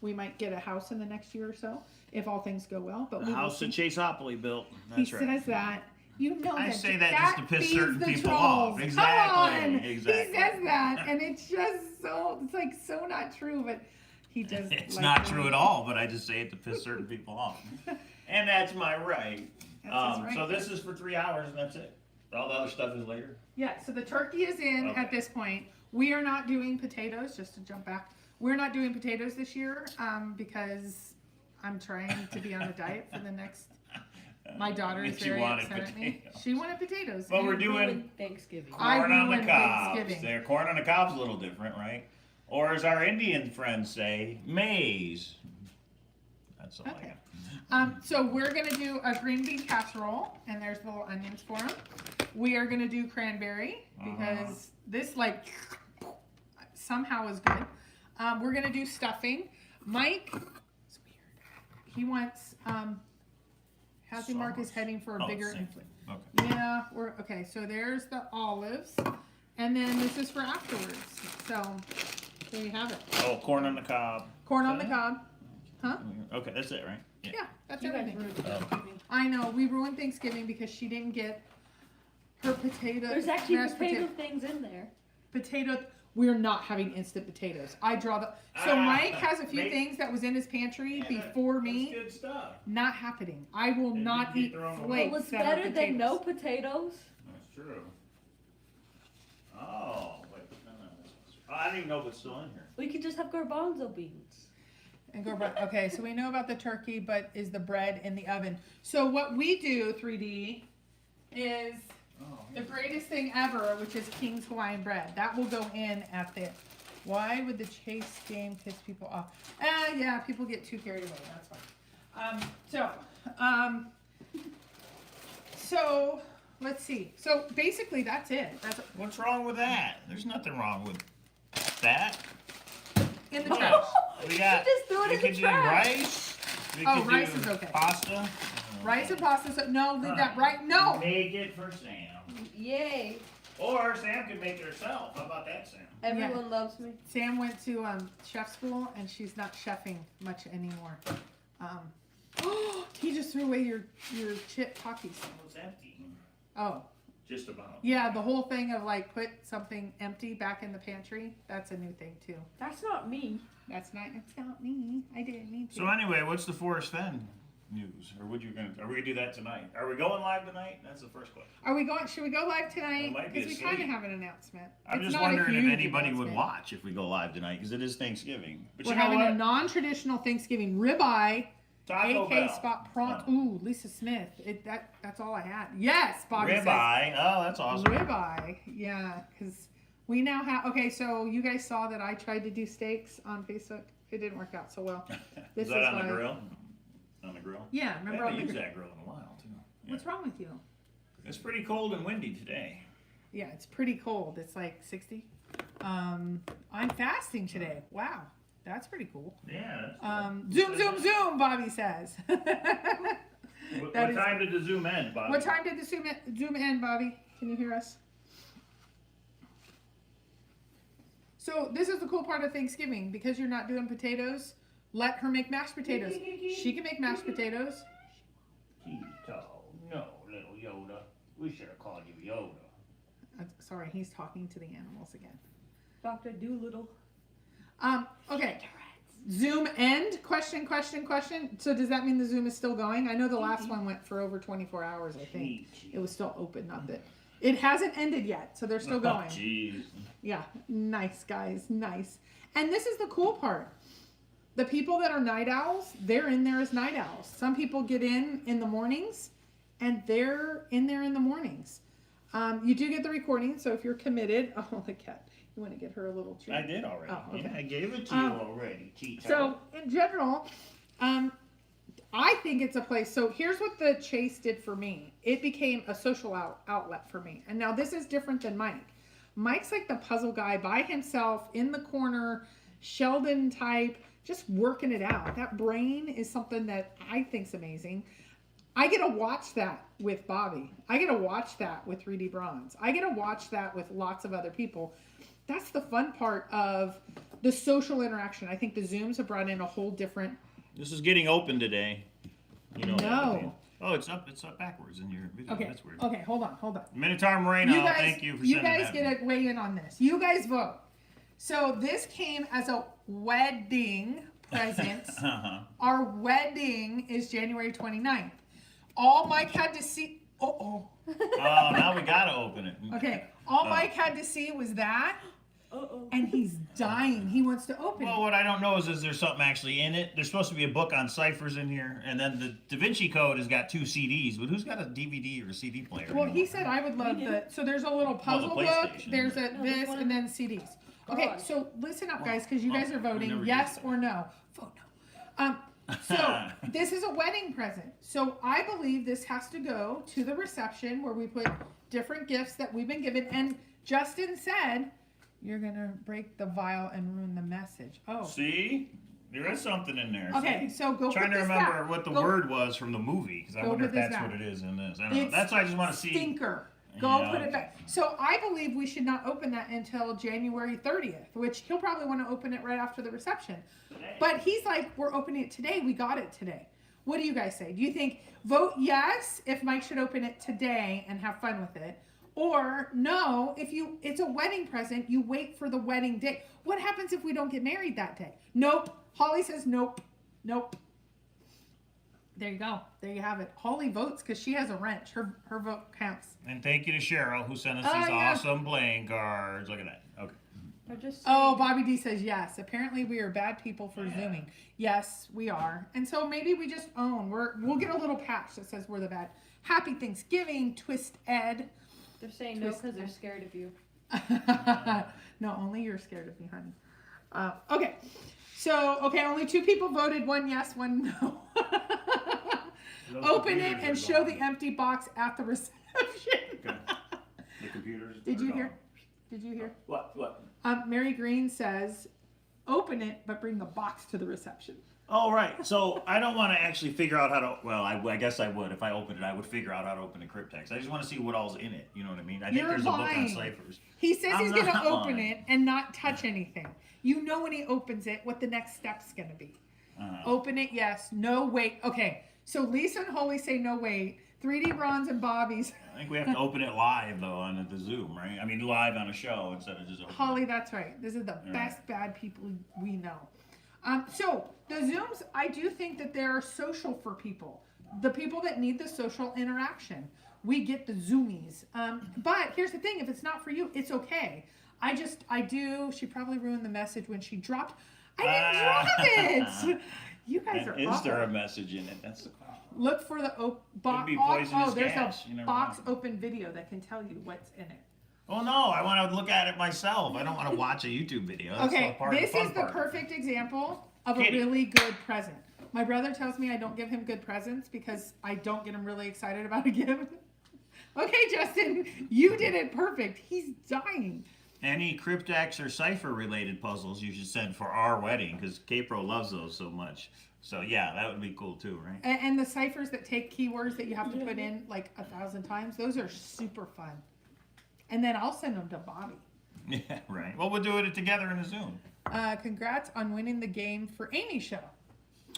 Speaker 3: we might get a house in the next year or so, if all things go well. But
Speaker 2: The house that Chaseopoly built.
Speaker 3: He says that. You know
Speaker 2: I
Speaker 3: that.
Speaker 2: say that just to piss certain
Speaker 3: feeds the
Speaker 2: people
Speaker 3: trolls.
Speaker 2: off. Exactly.
Speaker 3: Come on.
Speaker 2: Exactly.
Speaker 3: He says that, and it's just so, it's like so not true, but he does.
Speaker 2: It's
Speaker 3: like
Speaker 2: not
Speaker 3: that.
Speaker 2: true at all, but I just say it to piss certain people off. And that's my right.
Speaker 3: That's his right.
Speaker 2: So this is for 3 hours and that's it. All the other stuff is later.
Speaker 3: Yeah, so the turkey is in at this point. We are not doing potatoes, just to jump back. We're not doing potatoes this year because I'm trying to be on a diet for the next. My daughter is very upset at me. She wanted potatoes.
Speaker 2: But we're doing
Speaker 4: Thanksgiving.
Speaker 2: corn on the
Speaker 3: ruined
Speaker 2: cobs.
Speaker 3: Thanksgiving.
Speaker 2: Their corn on the cob's a little different, right? Or as our Indian friends say, maize. That's all
Speaker 3: Okay.
Speaker 2: I got.
Speaker 3: So we're gonna do a green bean casserole, and there's the little onions for them. We are gonna do cranberry because this like somehow is good. We're gonna do stuffing. Mike, it's weird. He wants Housing Mark is heading for a bigger inflation.
Speaker 2: Okay.
Speaker 3: Yeah, we're okay. So there's the olives, and then this is for afterwards. So there you have it.
Speaker 2: Oh, corn on the cob.
Speaker 3: Corn on the cob. Huh?
Speaker 2: Okay, that's it, right?
Speaker 3: Yeah, that's
Speaker 4: You guys
Speaker 3: everything.
Speaker 4: ruined Thanksgiving.
Speaker 3: I know, we ruined Thanksgiving because she didn't get her potato.
Speaker 4: There's actually
Speaker 3: mashed
Speaker 4: potato things in there.
Speaker 3: Potato. We're not having instant potatoes. I draw the. So Mike has a few
Speaker 2: Mate.
Speaker 3: things that was in his pantry before me.
Speaker 2: That's good stuff.
Speaker 3: Not happening. I will
Speaker 2: Then
Speaker 3: not
Speaker 2: you
Speaker 3: eat
Speaker 2: keep throwing them
Speaker 3: flakes.
Speaker 4: Well, it's
Speaker 3: that are
Speaker 4: better than
Speaker 3: potatoes.
Speaker 4: no potatoes.
Speaker 2: That's true. Oh, wait. No. Oh, I didn't even know what's still in here.
Speaker 4: We could just have garbanzo beans.
Speaker 3: And go back. Okay, so we know about the turkey, but is the bread in the oven? So what we do, 3D, is the greatest thing ever, which is King's Hawaiian bread. That will go in at the. Why would the chase game piss people off? Yeah, people get too carried away. That's fine. So let's see. So basically, that's it. That's
Speaker 2: What's wrong with that? There's nothing wrong with that.
Speaker 3: in the trash.
Speaker 2: We got.
Speaker 4: She just threw it
Speaker 2: we
Speaker 4: in the
Speaker 2: could do
Speaker 4: trash.
Speaker 2: rice. We
Speaker 3: Oh,
Speaker 2: could
Speaker 3: rice
Speaker 2: do
Speaker 3: is okay.
Speaker 2: Pasta.
Speaker 3: Rice and pasta. So, no, leave that right. No.
Speaker 2: Make it for Sam.
Speaker 4: Yay.
Speaker 2: Or Sam could make it herself. How about that, Sam?
Speaker 4: Everyone loves me.
Speaker 3: Sam went to chef school and she's not chefing much anymore. He just threw away your chip Takis.
Speaker 2: It was empty.
Speaker 3: Oh.
Speaker 2: Just about.
Speaker 3: Yeah, the whole thing of like put something empty back in the pantry, that's a new thing too.
Speaker 4: That's not me.
Speaker 3: It's not me. I didn't mean to.
Speaker 2: So anyway, what's the Forrest Fenn news? Or are we gonna do that tonight? Are we going live tonight? That's the first question.
Speaker 3: Should we go live tonight?
Speaker 2: It might be
Speaker 3: Because we kind of
Speaker 2: asleep.
Speaker 3: have an announcement.
Speaker 2: I'm
Speaker 3: It's
Speaker 2: just
Speaker 3: not a
Speaker 2: wondering if
Speaker 3: huge
Speaker 2: anybody would
Speaker 3: announcement.
Speaker 2: watch if we go live tonight, because it is Thanksgiving. But
Speaker 3: We're
Speaker 2: you know
Speaker 3: having
Speaker 2: what?
Speaker 3: a non-traditional Thanksgiving ribeye,
Speaker 2: Taco
Speaker 3: AK
Speaker 2: Bell.
Speaker 3: spot prawn.
Speaker 2: Oh.
Speaker 3: Ooh, Lisa Smith. That's all I had. Yes, Bobby says.
Speaker 2: Ribeye. Oh, that's awesome.
Speaker 3: Ribeye, yeah, because we now have. Okay, so you guys saw that I tried to do steaks on Facebook. It didn't work out so well. This
Speaker 2: is that
Speaker 3: is
Speaker 2: on the
Speaker 3: why-
Speaker 2: grill? On the grill?
Speaker 3: Yeah,
Speaker 2: I
Speaker 3: remember?
Speaker 2: haven't
Speaker 3: On the
Speaker 2: used
Speaker 3: grill.
Speaker 2: that grill in a while too. Yeah.
Speaker 3: What's wrong with you?
Speaker 2: It's pretty cold and windy today.
Speaker 3: Yeah, it's pretty cold. It's like 60. I'm fasting today. Wow, that's pretty cool.
Speaker 2: Yeah.
Speaker 3: Zoom, Bobby says.
Speaker 2: What
Speaker 3: That is-
Speaker 2: time did the Zoom end, Bob?
Speaker 3: What time did the Zoom end, Bobby? Can you hear us? So this is the cool part of Thanksgiving. Because you're not doing potatoes, let her make mashed potatoes. She can make mashed potatoes.
Speaker 2: Tito, no, little Yoda. We should have called you Yoda.
Speaker 3: Sorry, he's talking to the animals again.
Speaker 4: Dr. Doolittle.
Speaker 3: Okay. Zoom end? Question. So does that mean the Zoom is still going? I know the last one went for over 24 hours, I think. It was still open, not that. It hasn't ended yet, so they're still going.
Speaker 2: Jeez.
Speaker 3: Yeah, nice, guys, nice. And this is the cool part. The people that are night owls, they're in there as night owls. Some people get in the mornings, and they're in there in the mornings. You do get the recording, so if you're committed, oh, the cat, you want to get her a little treat.
Speaker 2: I did already.
Speaker 3: Oh, okay.
Speaker 2: Yeah, I gave it to you already, Tito.
Speaker 3: So, in general, I think it's a place. So, here's what the chase did for me. It became a social outlet for me. And now this is different than Mike. Mike's like the puzzle guy by himself in the corner, Sheldon type, just working it out. That brain is something that I think's amazing. I get to watch that with Bobby. I get to watch that with 3D Bronze. I get to watch that with lots of other people. That's the fun part of the social interaction. I think the Zooms have brought in a whole different.
Speaker 2: This is getting open today. You know.
Speaker 3: No.
Speaker 2: Oh, it's up backwards in your video.
Speaker 3: Okay.
Speaker 2: That's weird.
Speaker 3: Okay. Hold on.
Speaker 2: Minotaur Moreno,
Speaker 3: You guys,
Speaker 2: thank you for
Speaker 3: you
Speaker 2: sending
Speaker 3: guys
Speaker 2: that.
Speaker 3: get to weigh in on this. You guys vote. So this came as a wedding present.
Speaker 2: Uh-huh.
Speaker 3: Our wedding is January 29th. All Mike had to see.
Speaker 2: Oh, now we gotta open it.
Speaker 3: Okay. All Mike had to see was that. And he's dying. He wants to open
Speaker 2: Well,
Speaker 3: it.
Speaker 2: what I don't know is there something actually in it? There's supposed to be a book on ciphers in here, and then the Da Vinci Code has got 2 CDs, but who's got a DVD or a CD player?
Speaker 3: Well, he said I would love the. So there's a little puzzle book.
Speaker 2: PlayStation.
Speaker 3: There's a
Speaker 4: No,
Speaker 3: this
Speaker 4: this one.
Speaker 3: and then CDs. Okay,
Speaker 4: God.
Speaker 3: so listen up, guys, because you guys are
Speaker 2: we
Speaker 3: voting
Speaker 2: never
Speaker 3: yes
Speaker 2: used
Speaker 3: or no. Vote no. So this is a wedding present. So I believe this has to go to the reception where we put different gifts that we've been given. And Justin said, "You're gonna break the vial and ruin the message." Oh.
Speaker 2: See? There is something in there.
Speaker 3: Okay,
Speaker 2: See?
Speaker 3: so go.
Speaker 2: Trying
Speaker 3: put
Speaker 2: to
Speaker 3: this
Speaker 2: remember
Speaker 3: back.
Speaker 2: what the
Speaker 3: Go-
Speaker 2: word was from the movie, because I
Speaker 3: Go
Speaker 2: wonder
Speaker 3: put
Speaker 2: if
Speaker 3: this
Speaker 2: that's
Speaker 3: back.
Speaker 2: what it is in this. I don't know.
Speaker 3: It's
Speaker 2: That's why I just want to see.
Speaker 3: Stinker. Go
Speaker 2: Yeah,
Speaker 3: put
Speaker 2: okay.
Speaker 3: it back. So I believe we should not open that until January 30th, which he'll probably want to open it right after the reception. But he's like, we're opening it today. We got it today. What do you guys say? Do you think vote yes if Mike should open it today and have fun with it? Or no, if it's a wedding present, you wait for the wedding day. What happens if we don't get married that day? Nope. Holly says nope. Nope. There you go. There you have it. Holly votes because she has a wrench. Her vote counts.
Speaker 2: And thank you to Cheryl, who sent us
Speaker 3: Oh,
Speaker 2: these
Speaker 3: yeah.
Speaker 2: awesome playing cards. Look at that. Okay.
Speaker 4: Or just
Speaker 3: Oh, Bobby D says yes. Apparently we are bad people for Zooming. Yes, we are. And so maybe we just own. We'll get a little patch that says we're the bad. Happy Thanksgiving, Twist Ed.
Speaker 4: they're saying no because they're scared of you.
Speaker 3: No, only you're scared of me, honey. Okay. So, only 2 people voted. 1 yes, 1 no.
Speaker 2: Those
Speaker 3: Open it
Speaker 2: computers
Speaker 3: and
Speaker 2: are
Speaker 3: show
Speaker 2: gone.
Speaker 3: the empty box at the reception.
Speaker 2: Okay. The computers.
Speaker 3: Did
Speaker 2: are
Speaker 3: you
Speaker 2: gone.
Speaker 3: hear? Did you hear?
Speaker 2: What?
Speaker 3: Mary Green says, open it, but bring the box to the reception.
Speaker 2: Oh, right. So I don't want to actually figure out how to. Well, I guess I would if I opened it. I would figure out how to open a cryptex. I just want to see what all's in it. You know what I mean? I think
Speaker 3: You're
Speaker 2: there's a book on
Speaker 3: lying.
Speaker 2: ciphers.
Speaker 3: He says
Speaker 2: I'm
Speaker 3: he's going to
Speaker 2: not
Speaker 3: open
Speaker 2: lying.
Speaker 3: it and not touch anything. You know when he opens it what the next step's going to be. Open it, yes. No wait. Okay. So Lisa and Holly say no wait. 3D Bronze and Bobby's.
Speaker 2: I think we have to open it live though on the Zoom, right? I mean, live on a show instead of just opening.
Speaker 3: Holly, that's right. This is the best bad people we know. So the Zooms, I do think that they're social for people. The people that need the social interaction. We get the Zoomies. But here's the thing, if it's not for you, it's okay. She probably ruined the message when she dropped. I didn't drop it! You guys are
Speaker 2: Is
Speaker 3: awful.
Speaker 2: there a message in it? That's the question.
Speaker 3: Look for the box.
Speaker 2: be poisonous
Speaker 3: There's
Speaker 2: gas. You
Speaker 3: a
Speaker 2: never
Speaker 3: box
Speaker 2: know.
Speaker 3: open video that can tell you what's in it.
Speaker 2: Oh no, I want to look at it myself. I don't want to watch a YouTube video. That's
Speaker 3: Okay,
Speaker 2: the part,
Speaker 3: this
Speaker 2: the fun
Speaker 3: is the
Speaker 2: part.
Speaker 3: perfect example of
Speaker 2: Katie.
Speaker 3: a really good present. My brother tells me I don't give him good presents because I don't get him really excited about a gift. Okay, Justin, you did it perfect. He's dying.
Speaker 2: Any cryptex or cipher related puzzles you should send for our wedding because Kpro loves those so much. So yeah, that would be cool too, right?
Speaker 3: And the ciphers that take keywords that you have to put in like 1,000 times, those are super fun. And then I'll send them to Bobby.
Speaker 2: Yeah, right. Well, we'll do it together in a Zoom.
Speaker 3: Congrats on winning the game for Amy's show.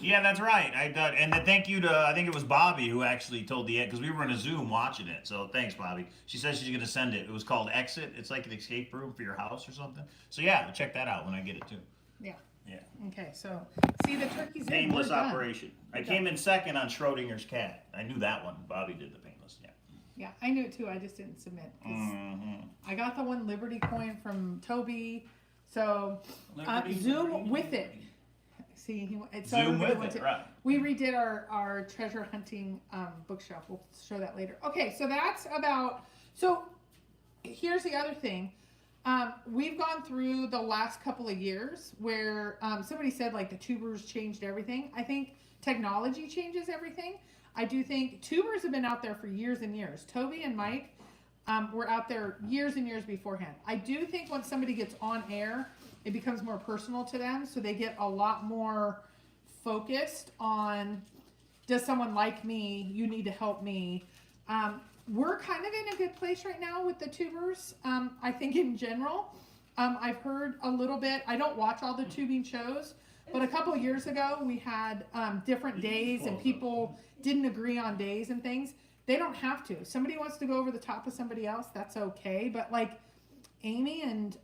Speaker 2: Yeah, that's right. I thought, and thank you to I think it was Bobby who actually told the because we were in a Zoom watching it. So thanks, Bobby. She says she's gonna send it. It was called Exit. It's like an escape room for your house or something. So yeah, check that out when I get it too.
Speaker 3: Yeah.
Speaker 2: Yeah.
Speaker 3: Okay, so see the turkey's in.
Speaker 2: Painless
Speaker 3: We're done.
Speaker 2: operation. I came in second on Schrodinger's cat. I knew that one. Bobby did the painless. Yeah.
Speaker 3: Yeah, I knew it too. I just didn't submit. 'Cause I got the one Liberty coin from Toby. So Zoom with it. See,
Speaker 2: Zoom with it, right.
Speaker 3: We redid our treasure hunting bookshelf. We'll show that later. Okay, so that's about. So here's the other thing. We've gone through the last couple of years where somebody said like the tubers changed everything. I think technology changes everything. I do think tubers have been out there for years and years. Toby and Mike were out there years and years beforehand. I do think once somebody gets on air, it becomes more personal to them. So they get a lot more focused on, does someone like me? You need to help me. We're kind of in a good place right now with the tubers. I think in general, I've heard a little bit, I don't watch all the tubing shows, but a couple of years ago we had different days and people didn't agree on days and things. They don't have to. If somebody wants to go over the top of somebody else, that's okay. But like Amy and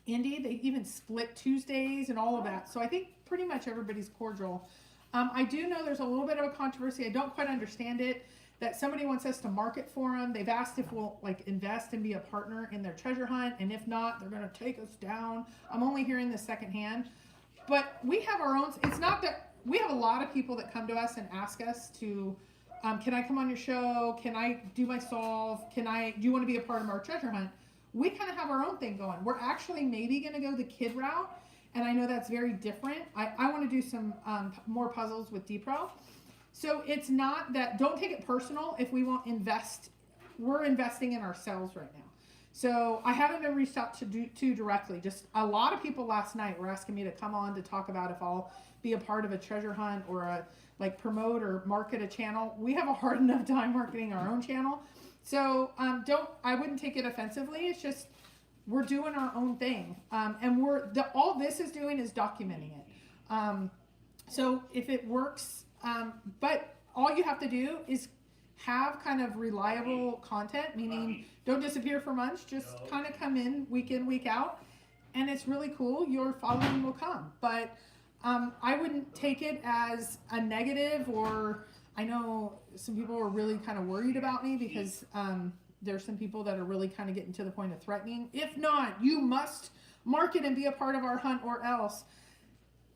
Speaker 3: Indy, they even split Tuesdays and all of that. So I think pretty much everybody's cordial. I do know there's a little bit of a controversy. I don't quite understand it. That somebody wants us to market for them. They've asked if we'll like invest and be a partner in their treasure hunt, and if not, they're going to take us down. I'm only hearing this secondhand, but we have our own. It's not that we have a lot of people that come to us and ask us to, can I come on your show? Can I do my solve? Do you want to be a part of our treasure hunt? We kind of have our own thing going. We're actually maybe going to go the kid route, and I know that's very different. I want to do some more puzzles with D-Pro. So it's not that, don't take it personal if we won't invest. We're investing in ourselves right now. So I haven't been reached out to directly. Just a lot of people last night were asking me to come on to talk about if I'll be a part of a treasure hunt or promote or market a channel. We have a hard enough time marketing our own channel. So I wouldn't take it offensively. It's just, we're doing our own thing. And all this is doing is documenting it. So if it works, but all you have to do is have kind of reliable content, meaning don't disappear for months, just kind of come in, week out, and it's really cool. Your following will come. But I wouldn't take it as a negative, or I know some people are really kind of worried about me because there's some people that are really kind of getting to the point of threatening. If not, you must market and be a part of our hunt or else.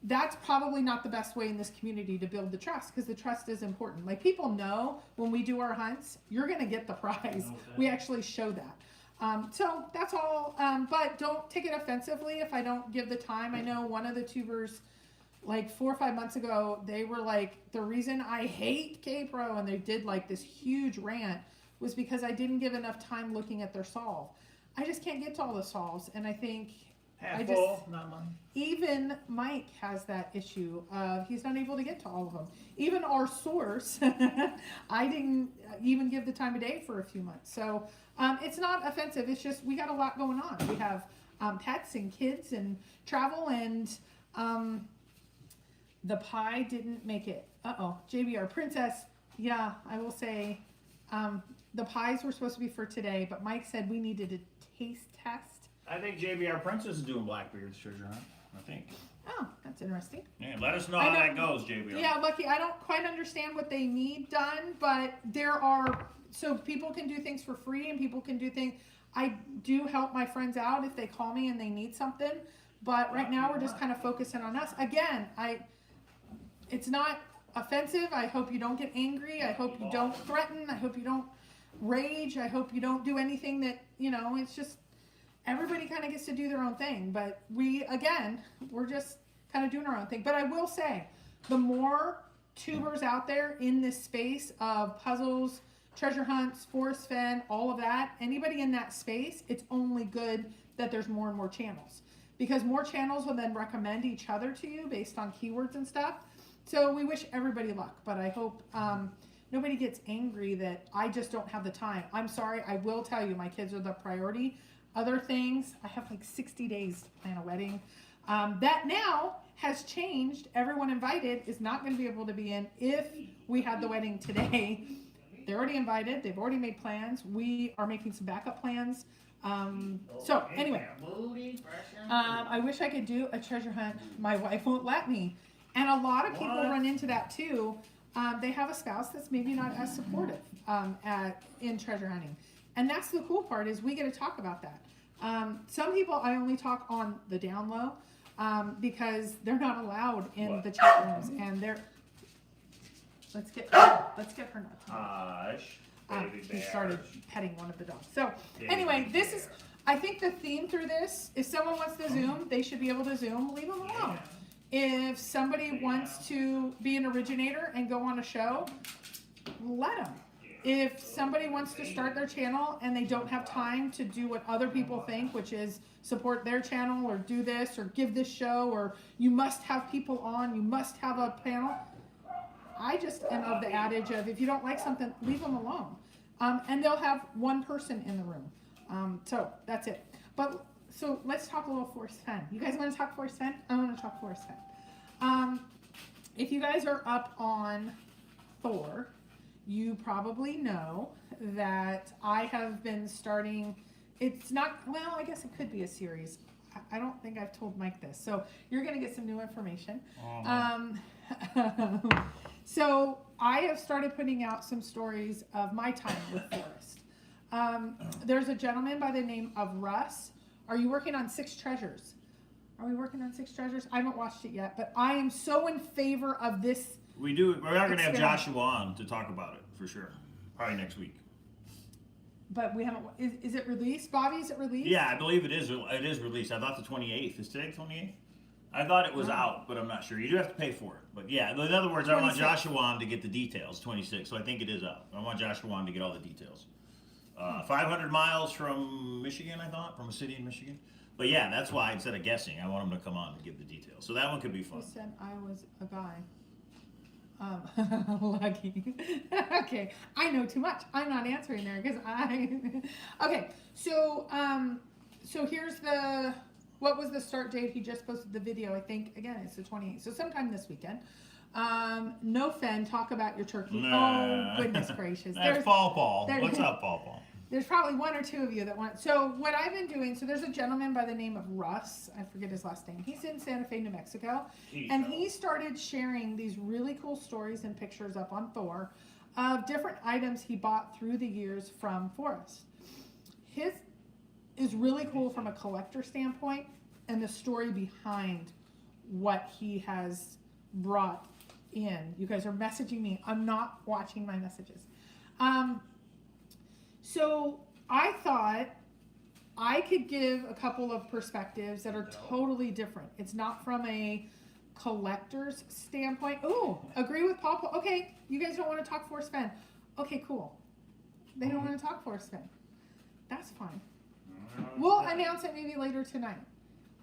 Speaker 3: That's probably not the best way in this community to build the trust, because the trust is important. Like, people know when we do our hunts, you're going to get the prize. Okay. We actually show that. So that's all. But don't take it offensively if I don't give the time. I know one of the tubers, like 4 or 5 months ago, they were like, the reason I hate Kpro, and they did like this huge rant, was because I didn't give enough time looking at their solve. I just can't get to all the solves, and I think
Speaker 2: half full, not mine.
Speaker 3: Even even Mike has that issue of he's not able to get to all of them. Even our source, I didn't even give the time of day for a few months. So it's not offensive. It's just we got a lot going on. We have pets and kids and travel, and the pie didn't make it. JBR Princess. Yeah, I will say the pies were supposed to be for today, but Mike said we needed a taste test.
Speaker 2: I think JBR Princess is doing Blackbeard's treasure hunt. I think.
Speaker 3: Oh, that's interesting.
Speaker 2: Yeah, let us know how that goes, JBR.
Speaker 3: Yeah, Lucky, I don't quite understand what they need done, but so people can do things for free and people can do things. I do help my friends out if they call me and they need something, but right now we're just kind of focusing on us. Again, it's not offensive. I hope you don't get angry. I hope you don't threaten. I hope you don't rage. I hope you don't do anything that, it's just, everybody kind of gets to do their own thing, but we're just kind of doing our own thing. But I will say, the more tubers out there in this space of puzzles, treasure hunts, forest fen, all of that, anybody in that space, it's only good that there's more and more channels, because more channels will then recommend each other to you based on keywords and stuff. So we wish everybody luck, but I hope nobody gets angry that I just don't have the time. I'm sorry. I will tell you, my kids are the priority. Other things, I have like 60 days to plan a wedding. That now has changed. Everyone invited is not going to be able to be in if we had the wedding today. They're already invited. They've already made plans. We are making some backup plans. So anyway, I wish I could do a treasure hunt. My wife won't let me. And a lot of people run into that too. They have a spouse that's maybe not as supportive in treasure hunting. And that's the cool part, is we get to talk about that. Some people I only talk on the down low because they're not allowed in the chat rooms, and let's get her not.
Speaker 2: Hush,
Speaker 3: he started petting one of the dogs. So anyway, I think the theme through this, if someone wants to Zoom, they should be able to Zoom. Leave them alone. If somebody wants to be an originator and go on a show, let them. If somebody wants to start their channel and they don't have time to do what other people think, which is support their channel or do this or give this show, or you must have people on, you must have a panel. I just am of the adage of, if you don't like something, leave them alone. And they'll have one person in the room. So that's it. So let's talk a little forest fen. You guys want to talk forest fen? I want to talk forest fen. If you guys are up on Thor, you probably know that I have been starting, it's not, well, I guess it could be a series. I don't think I've told Mike this. So you're going to get some new information. So I have started putting out some stories of my time with forest. There's a gentleman by the name of Russ. Are you working on 6 treasures? Are we working on 6 treasures? I haven't watched it yet, but I am so in favor of this.
Speaker 2: We do. We are going to have Joshua on to talk about it for sure. Probably next week.
Speaker 3: But we haven't. Is it released, Bobby? Is it released?
Speaker 2: Yeah, I believe it is. It is released. I thought the 28th. Is today the 28th? I thought it was out, but I'm not sure. You do have to pay for it. But yeah, in other words, 26. I want Joshua on to get the details. 26. So I think it is out. I want Joshua on to get all the details. 500 miles from Michigan, I thought, from a city in Michigan. But yeah, that's why instead of guessing, I want him to come on and give the details. So that one could be fun.
Speaker 3: He said I was a guy. Lucky. Okay, I know too much. I'm not answering there because okay, so here's what was the start date? He just posted the video. I think again it's the 28th. So sometime this weekend. No Fen, talk about your turkey.
Speaker 2: Nah.
Speaker 3: Oh goodness gracious.
Speaker 2: That's Paul. What's up, Paul?
Speaker 3: There's probably 1 or 2 of you that want. So what I've been doing, so there's a gentleman by the name of Russ. I forget his last name. He's in Santa Fe, New Mexico. And he started sharing these really cool stories and pictures up on Thor of different items he bought through the years from Forest. His is really cool from a collector standpoint and the story behind what he has brought in. You guys are messaging me. I'm not watching my messages. So I thought I could give a couple of perspectives that are totally different. It's not from a collector's standpoint. Oh, agree with Paul. Okay, you guys don't want to talk Forest Fen. Okay, cool. They don't want to talk Forest Fen. That's fine. We'll announce it maybe later tonight.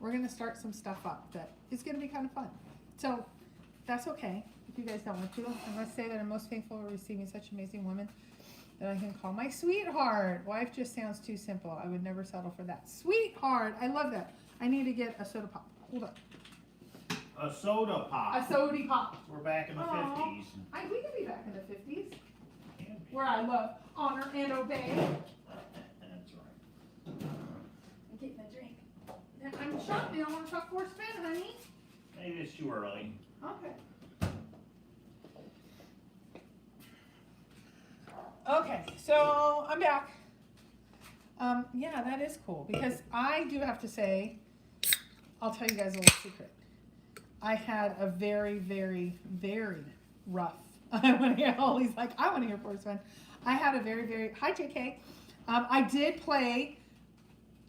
Speaker 3: we're gonna start some stuff up that is gonna be kind of fun. So that's okay if you guys don't want to. I must say that I'm most thankful for receiving such amazing women that I can call my sweetheart. Wife just sounds too simple. I would never settle for that. Sweetheart, I love that. I need to get a soda pop. Hold on.
Speaker 2: A soda pop.
Speaker 3: A soda pop.
Speaker 2: We're back in the
Speaker 3: Aw.
Speaker 2: 50s.
Speaker 3: We could be back in the 50s, where I love, honor, and obey.
Speaker 2: That's right.
Speaker 3: I'm getting a drink. I'm shocked you don't want to talk Force Fan, honey.
Speaker 2: Maybe it's too early.
Speaker 3: Okay. Okay, so I'm back. Yeah, that is cool because I do have to say, I'll tell you guys a little secret. I had a very, very, very rough. I want to hear Holly's like, I want to hear Force Fan. I had a very, very, hi JK. I did play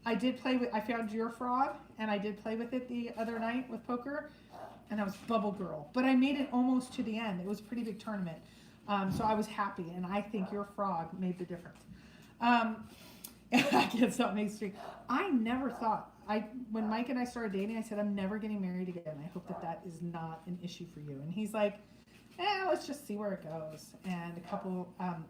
Speaker 3: with, I found your frog and I did play with it the other night with poker and I was Bubble Girl, but I made it almost to the end. It was a pretty big tournament. So I was happy and I think your frog made the difference. I get something extreme. I never thought, when Mike and I started dating, I said, I'm never getting married again. I hope that is not an issue for you. And he's like, let's just see where it goes. And a couple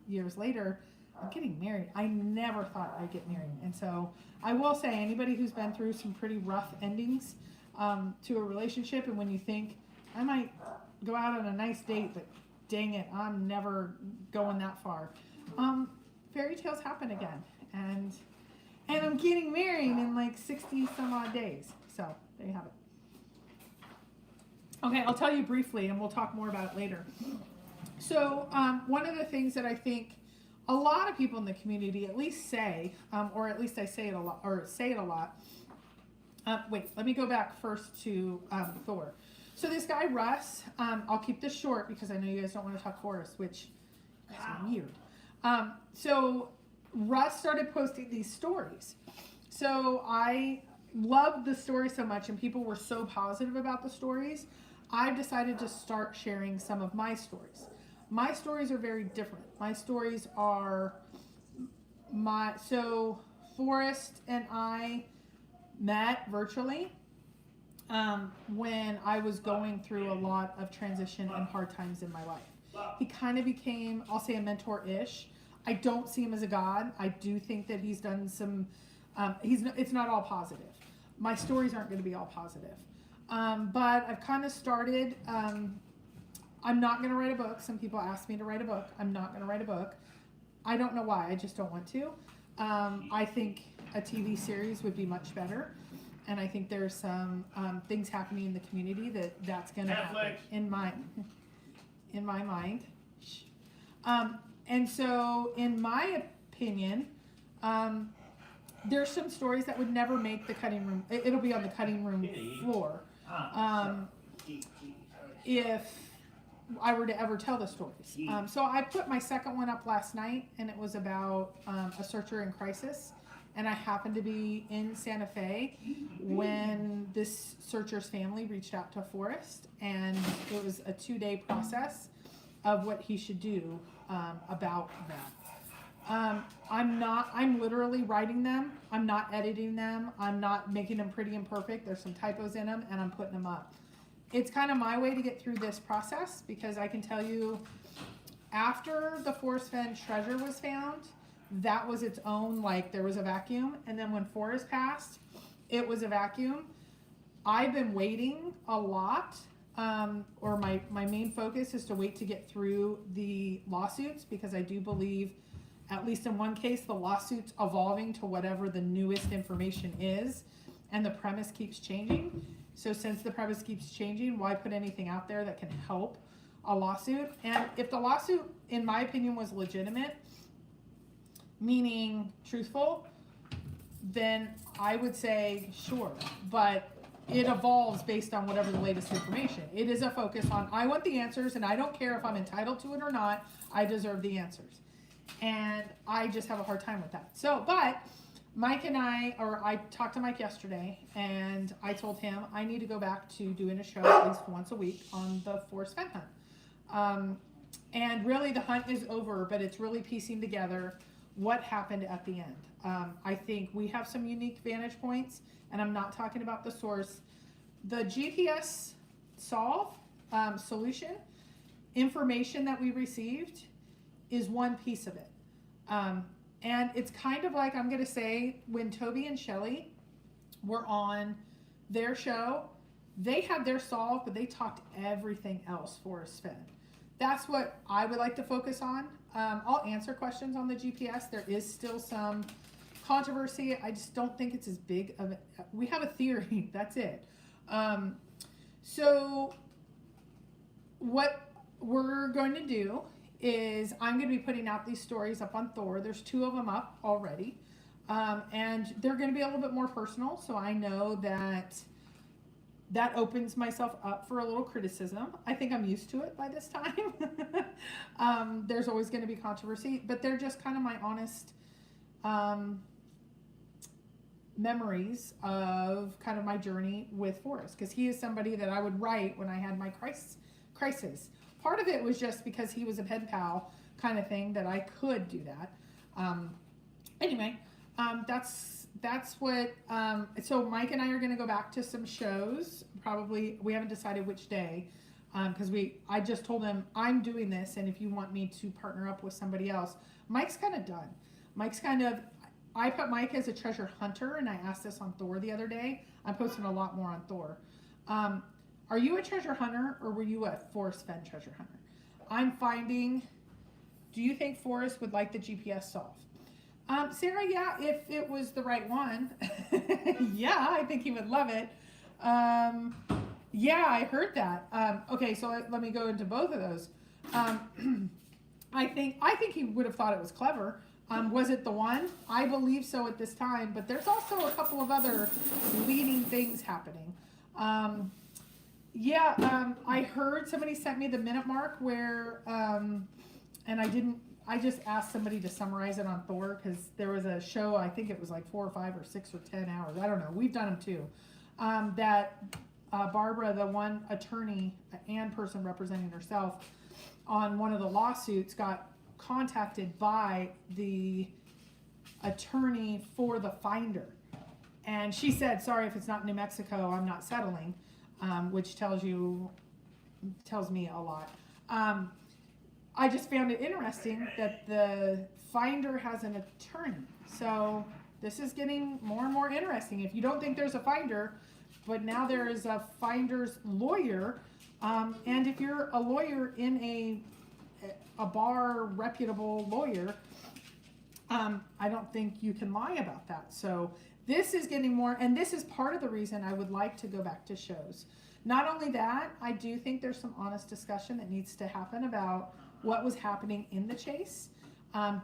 Speaker 3: years later, I'm getting married. I never thought I'd get married. And so I will say, anybody who's been through some pretty rough endings to a relationship, and when you think, I might go out on a nice date, but dang it, I'm never going that far. Fairy tales happen again. And I'm getting married in like 60 some odd days. So there you have it. Okay, I'll tell you briefly and we'll talk more about it later. So one of the things that I think a lot of people in the community at least say, or at least I say it a lot, wait, let me go back first to Thor. So this guy, Russ, I'll keep this short because I know you guys don't want to talk Forrest, which is weird. So Russ started posting these stories. So I loved the story so much and people were so positive about the stories. I've decided to start sharing some of my stories. My stories are very different. My stories are so Forrest and I met virtually when I was going through a lot of transition and hard times in my life. He kind of became, I'll say, a mentor-ish. I don't see him as a god. I do think that he's done some, it's not all positive. My stories aren't going to be all positive. But I've kind of started, I'm not going to write a book. Some people ask me to write a book. I'm not going to write a book. I don't know why. I just don't want to. I think a TV series would be much better. And I think there's some things happening in the community that's going to happen in my mind. And so, in my opinion, there's some stories that would never make the cutting room. It'll be on the cutting room floor if I were to ever tell the stories. So I put my second one up last night, and it was about a searcher in crisis. And I happened to be in Santa Fe when this searcher's family reached out to Forrest, and it was a 2-day process of what he should do about that. I'm literally writing them. I'm not editing them. I'm not making them pretty and perfect. There's some typos in them and I'm putting them up. It's kind of my way to get through this process because I can tell you after the Forrest Fenn treasure was found, that was its own, like there was a vacuum. And then when Forrest passed, it was a vacuum. I've been waiting a lot. Or my main focus is to wait to get through the lawsuits because I do believe, at least in one case, the lawsuit's evolving to whatever the newest information is, and the premise keeps changing. So since the premise keeps changing, why put anything out there that can help a lawsuit? And if the lawsuit, in my opinion, was legitimate, meaning truthful, then I would say sure, but it evolves based on whatever the latest information. It is a focus on, I want the answers and I don't care if I'm entitled to it or not, I deserve the answers. And I just have a hard time with that. So, but Mike and I talked to Mike yesterday and I told him I need to go back to doing a show at least once a week on the Forrest Fenn hunt. And really the hunt is over, but it's really piecing together what happened at the end. I think we have some unique vantage points, and I'm not talking about the source. The GPS solve solution information that we received is one piece of it. And it's kind of like, I'm going to say, when Toby and Shelly were on their show, they had their solve, but they talked everything else Forrest fed. That's what I would like to focus on. I'll answer questions on the GPS. There is still some controversy. I just don't think it's as big of a, we have a theory, that's it. So what we're going to do is I'm going to be putting out these stories up on Thor. There's 2 of them up already. And they're going to be a little bit more personal. So I know that opens myself up for a little criticism. I think I'm used to it by this time. There's always going to be controversy, but they're just kind of my honest memories of kind of my journey with Forrest, because he is somebody that I would write when I had my crisis. Part of it was just because he was a pen pal kind of thing that I could do that. Anyway, that's what, so Mike and I are going to go back to some shows. Probably, we haven't decided which day, because I just told him I'm doing this, and if you want me to partner up with somebody else. Mike's kind of done. I put Mike as a treasure hunter, and I asked this on Thor the other day. I'm posting a lot more on Thor. Are you a treasure hunter, or were you a Forrest Fenn treasure hunter? I'm finding, do you think Forrest would like the GPS solve? Sarah, yeah, if it was the right one. Yeah, I think he would love it. Yeah, I heard that. Okay, so let me go into both of those. I think he would have thought it was clever. Was it the one? I believe so at this time, but there's also a couple of other leading things happening. I heard somebody sent me the minute mark where, and I just asked somebody to summarize it on Thor, because there was a show, I think it was like 4 or 5 or 6 or 10 hours, I don't know, we've done them too, that Barbara, the one attorney and person representing herself on one of the lawsuits, got contacted by the attorney for the finder, and she said, sorry, if it's not New Mexico, I'm not settling, which tells me a lot. I just found it interesting that the finder has an attorney. So this is getting more and more interesting. If you don't think there's a finder, but now there is a finder's lawyer, and if you're a lawyer in a bar, reputable lawyer, I don't think you can lie about that. So this is getting more, and this is part of the reason I would like to go back to shows. Not only that, I do think there's some honest discussion that needs to happen about what was happening in the chase.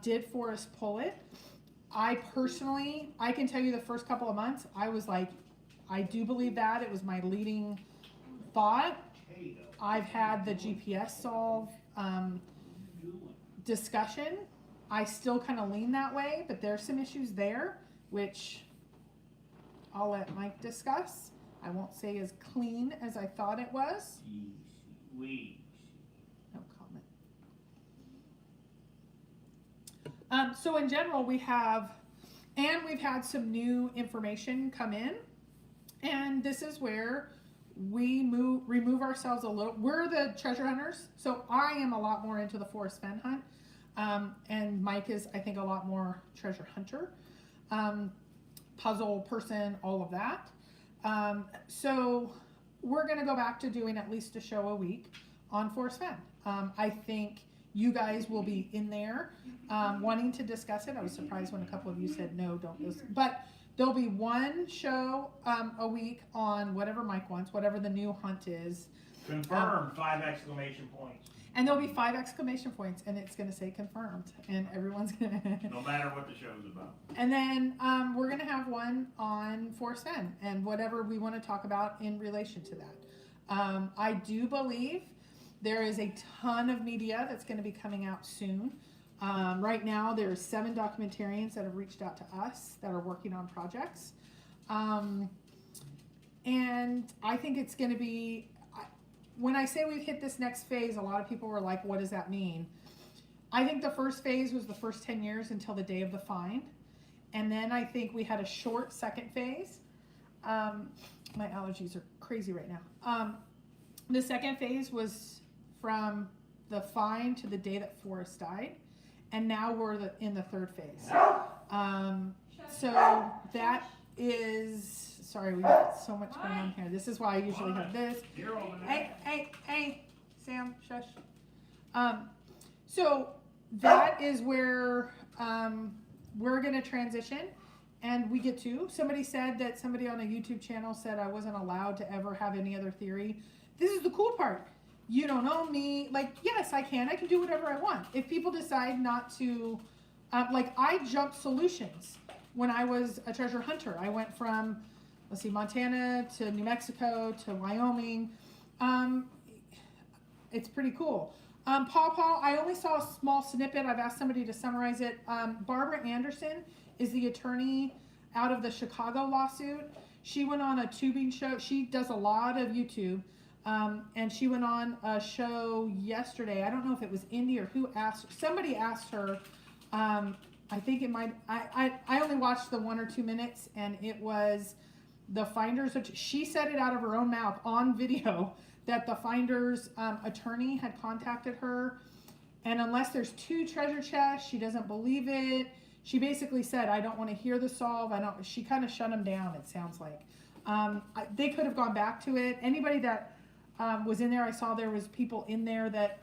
Speaker 3: Did Forrest pull it? I can tell you the first couple of months, I was like, I do believe that. It was my leading thought. I've had the GPS solve discussion. I still kind of lean that way, but there's some issues there, which I'll let Mike discuss. I won't say as clean as I thought it was. No comment. So in general, we've had some new information come in, and this is where we remove ourselves a little. We're the treasure hunters, so I am a lot more into the Forrest Fenn hunt, and Mike is, I think, a lot more treasure hunter, puzzle person, all of that. So we're going to go back to doing at least a show a week on Forrest Fenn. I think you guys will be in there wanting to discuss it. I was surprised when a couple of you said no, don't listen. But there'll be one show a week on whatever Mike wants, whatever the new hunt is.
Speaker 2: Confirmed, 5 exclamation points.
Speaker 3: And there'll be 5 exclamation points, and it's going to say confirmed, and everyone's going to...
Speaker 2: No matter what the show's about.
Speaker 3: And then we're going to have one on Forrest Fenn and whatever we want to talk about in relation to that. I do believe there is a ton of media that's going to be coming out soon. Right now, there's 7 documentarians that have reached out to us that are working on projects. And I think it's going to be... When I say we've hit this next phase, a lot of people were like, what does that mean? I think the first phase was the first 10 years until the day of the find. And then I think we had a short second phase. My allergies are crazy right now. The second phase was from the find to the day that Forrest died. And now we're in the third phase. So that is, sorry, we got so much going on here. This is why I usually have this. Hey, Sam, shush. So that is where we're going to transition, and we get to. Somebody said that somebody on a YouTube channel said I wasn't allowed to ever have any other theory. This is the cool part. You don't know me. Like, yes, I can do whatever I want. If people decide not to, like, I jumped solutions when I was a treasure hunter. I went from, let's see, Montana to New Mexico to Wyoming. It's pretty cool. Paw, I only saw a small snippet. I've asked somebody to summarize it. Barbara Anderson is the attorney out of the Chicago lawsuit. She went on a tubing show. She does a lot of YouTube. And she went on a show yesterday. I don't know if it was Indy or who asked. Somebody asked her. I think it might. I only watched the 1 or 2 minutes, and it was the Finders. She said it out of her own mouth on video that the Finders attorney had contacted her, and unless there's 2 treasure chests, she doesn't believe it. She basically said, "I don't want to hear the solve." She kind of shut them down. It sounds like they could have gone back to it. Anybody that was in there, I saw there was people in there that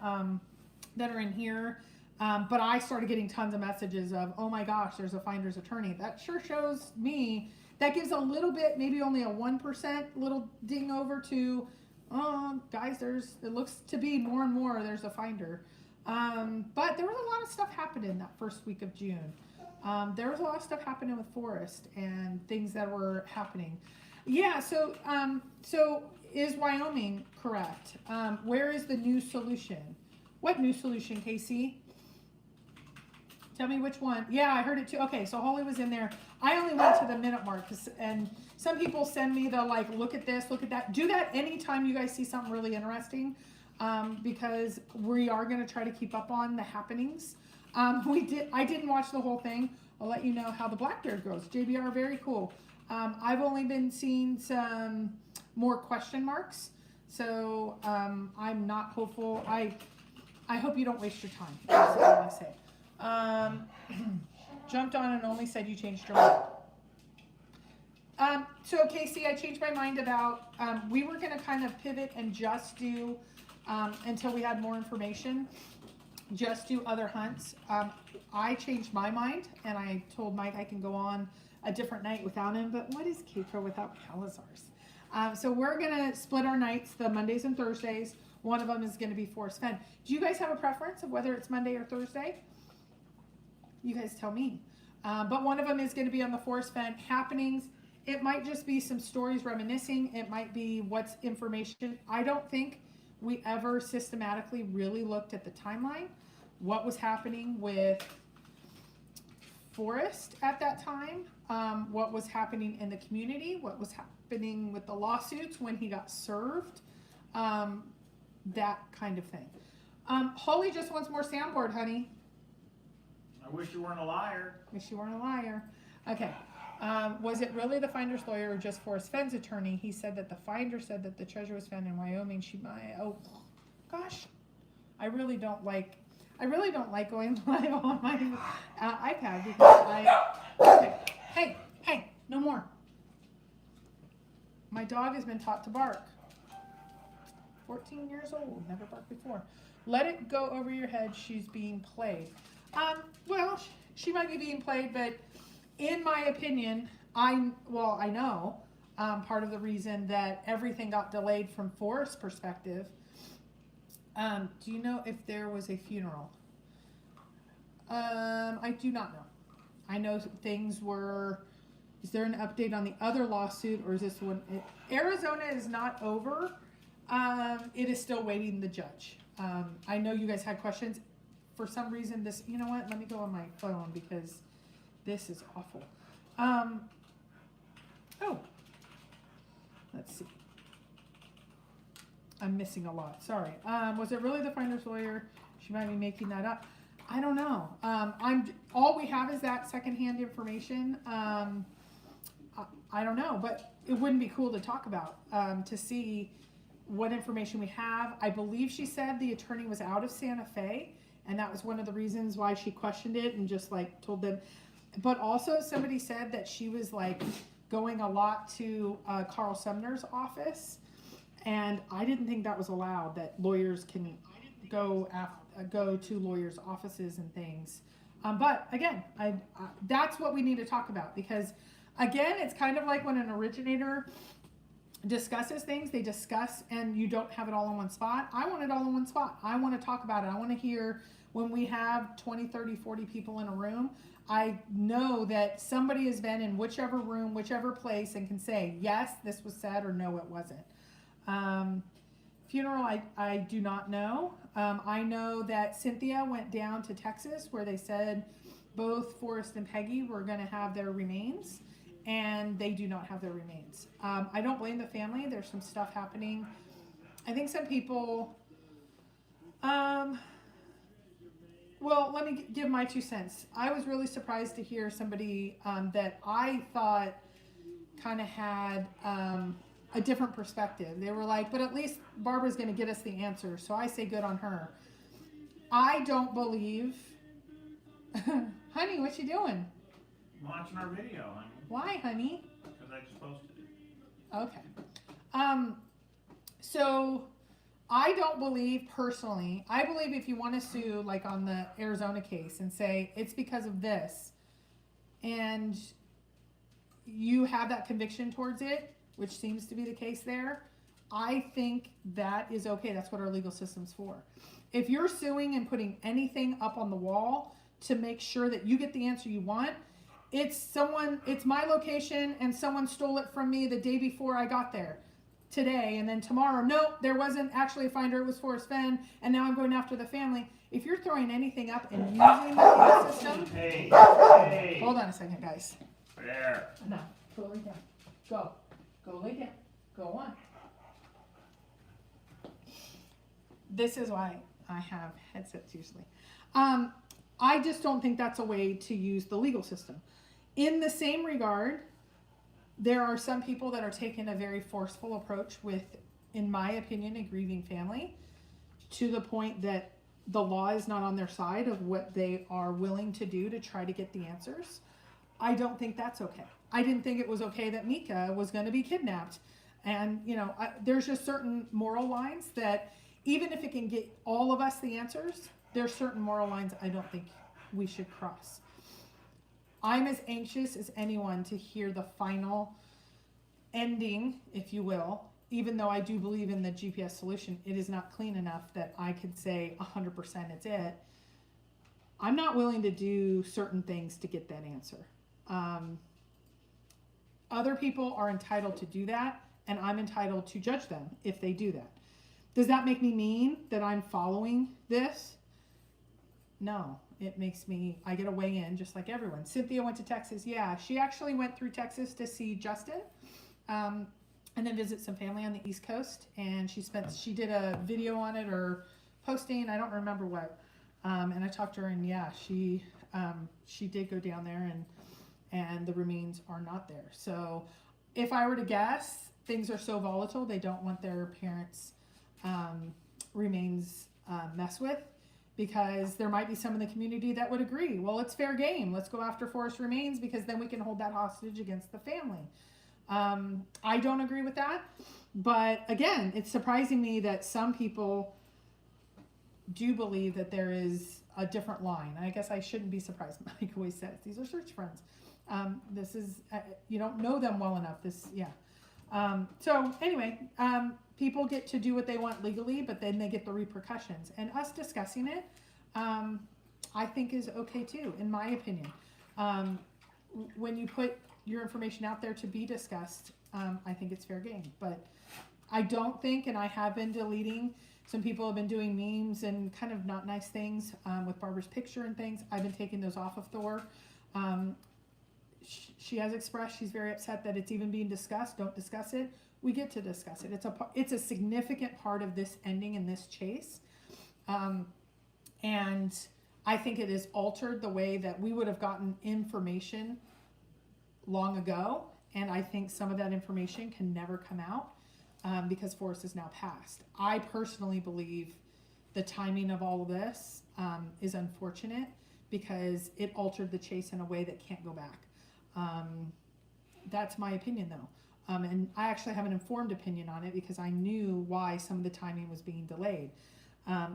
Speaker 3: that are in here, but I started getting tons of messages of, "Oh my gosh, there's a Finder's attorney." That sure shows me. That gives a little bit, maybe only a 1% little ding over to, oh guys, it looks to be more and more there's a Finder. But there was a lot of stuff happening that first week of June. There was a lot of stuff happening with Forrest and things that were happening. Yeah, so is Wyoming correct? Where is the new solution? What new solution, Casey? Tell me which one. Yeah, I heard it too. Okay, so Holly was in there. I only went to the minute mark, and some people send me the, like, look at this, look at that. Do that anytime you guys see something really interesting, because we are going to try to keep up on the happenings. I didn't watch the whole thing. I'll let you know how the Blackbeard goes. JBR, very cool. I've only been seeing some more question marks, so I'm not hopeful. I hope you don't waste your time. That's all I say. Jumped on and only said you changed your mind. So Casey, I changed my mind about, we were going to kind of pivot and just do, until we had more information, just do other hunts. I changed my mind, and I told Mike I can go on a different night without him, but what is K-Pro without Cowlazars? So we're going to split our nights, the Mondays and Thursdays. One of them is going to be Forrest Fenn. Do you guys have a preference of whether it's Monday or Thursday? You guys tell me. But one of them is going to be on the Forrest Fenn happenings. It might just be some stories reminiscing. It might be what's information. I don't think we ever systematically really looked at the timeline, what was happening with Forrest at that time, what was happening in the community, what was happening with the lawsuits when he got served, that kind of thing. Holly just wants more soundboard, honey.
Speaker 2: I wish you weren't a liar.
Speaker 3: Wish you weren't a liar. Okay. Was it really the Finder's lawyer or just Forrest Fenn's attorney? He said that the Finder said that the treasure was found in Wyoming. She might. Oh, gosh. I really don't like going live on my iPad because okay. Hey, no more. My dog has been taught to bark. 14 years old, never barked before. Let it go over your head. She's being played. Well, she might be being played, but in my opinion, I know part of the reason that everything got delayed from Forrest's perspective. Do you know if there was a funeral? I do not know. I know things were. Is there an update on the other lawsuit, or is this one? Arizona is not over. It is still waiting the judge. I know you guys had questions. For some reason, this, you know what? Let me go on my phone because this is awful. Oh, let's see. I'm missing a lot. Sorry. Was it really the Finder's lawyer? She might be making that up. I don't know. All we have is that secondhand information. I don't know, but it wouldn't be cool to talk about, to see what information we have. I believe she said the attorney was out of Santa Fe, and that was one of the reasons why she questioned it and just like told them. But also somebody said that she was like going a lot to Carl Sumner's office, and I didn't think that was allowed, that lawyers can go to lawyers' offices and things. But again, that's what we need to talk about, because again, it's kind of like when an originator discusses things, they discuss and you don't have it all in one spot. I want it all in one spot. I want to talk about it. I want to hear when we have 20, 30, 40 people in a room. I know that somebody has been in whichever room, whichever place, and can say, yes, this was said, or no, it wasn't. Funeral, I do not know. I know that Cynthia went down to Texas, where they said both Forrest and Peggy were going to have their remains, and they do not have their remains. I don't blame the family. There's some stuff happening. I think some people, well, let me give my 2 cents. I was really surprised to hear somebody that I thought kind of had a different perspective. They were like, but at least Barbara's going to get us the answer, so I say good on her. I don't believe... Honey, what you doing?
Speaker 2: I'm watching our video, honey.
Speaker 3: Why, honey?
Speaker 2: Because I just posted it.
Speaker 3: Okay. So I don't believe personally, I believe if you want to sue, like on the Arizona case, and say it's because of this, and you have that conviction towards it, which seems to be the case there, I think that is okay. That's what our legal system's for. If you're suing and putting anything up on the wall to make sure that you get the answer you want, it's my location and someone stole it from me the day before I got there today, and then tomorrow, nope, there wasn't actually a finder, it was Forrest Fenn, and now I'm going after the family. If you're throwing anything up and using the legal system,
Speaker 2: Hey.
Speaker 3: hold on a second, guys.
Speaker 2: There.
Speaker 3: No, go lay down. Go lay down. Go on. This is why I have headsets usually. I just don't think that's a way to use the legal system. In the same regard, there are some people that are taking a very forceful approach with, in my opinion, a grieving family, to the point that the law is not on their side of what they are willing to do to try to get the answers. I don't think that's okay. I didn't think it was okay that Mika was going to be kidnapped. And, there's just certain moral lines that even if it can get all of us the answers, there's certain moral lines I don't think we should cross. I'm as anxious as anyone to hear the final ending, if you will, even though I do believe in the GPS solution. It is not clean enough that I could say 100% it's it. I'm not willing to do certain things to get that answer. Other people are entitled to do that, and I'm entitled to judge them if they do that. Does that make me mean that I'm following this? No, it makes me, I get a weigh in just like everyone. Cynthia went to Texas. Yeah, she actually went through Texas to see Justin, and then visit some family on the East Coast. And she did a video on it or posting, I don't remember what. And I talked to her, and yeah, she did go down there, and the remains are not there. So if I were to guess, things are so volatile, they don't want their parents' remains messed with, because there might be some in the community that would agree, well, it's fair game. Let's go after Forrest remains, because then we can hold that hostage against the family. I don't agree with that. But again, it's surprising me that some people do believe that there is a different line. I guess I shouldn't be surprised. Mike always says, these are search friends. This is, you don't know them well enough. So anyway, people get to do what they want legally, but then they get the repercussions. And us discussing it, I think is okay too, in my opinion. When you put your information out there to be discussed, I think it's fair game. But I don't think, and I have been deleting, some people have been doing memes and kind of not nice things with Barbara's picture and things. I've been taking those off of Thor. She has expressed she's very upset that it's even being discussed. Don't discuss it. We get to discuss it. It's a significant part of this ending in this chase. And I think it has altered the way that we would have gotten information long ago. And I think some of that information can never come out because Forrest is now passed. I personally believe the timing of all of this is unfortunate because it altered the chase in a way that can't go back. That's my opinion though. And I actually have an informed opinion on it because I knew why some of the timing was being delayed.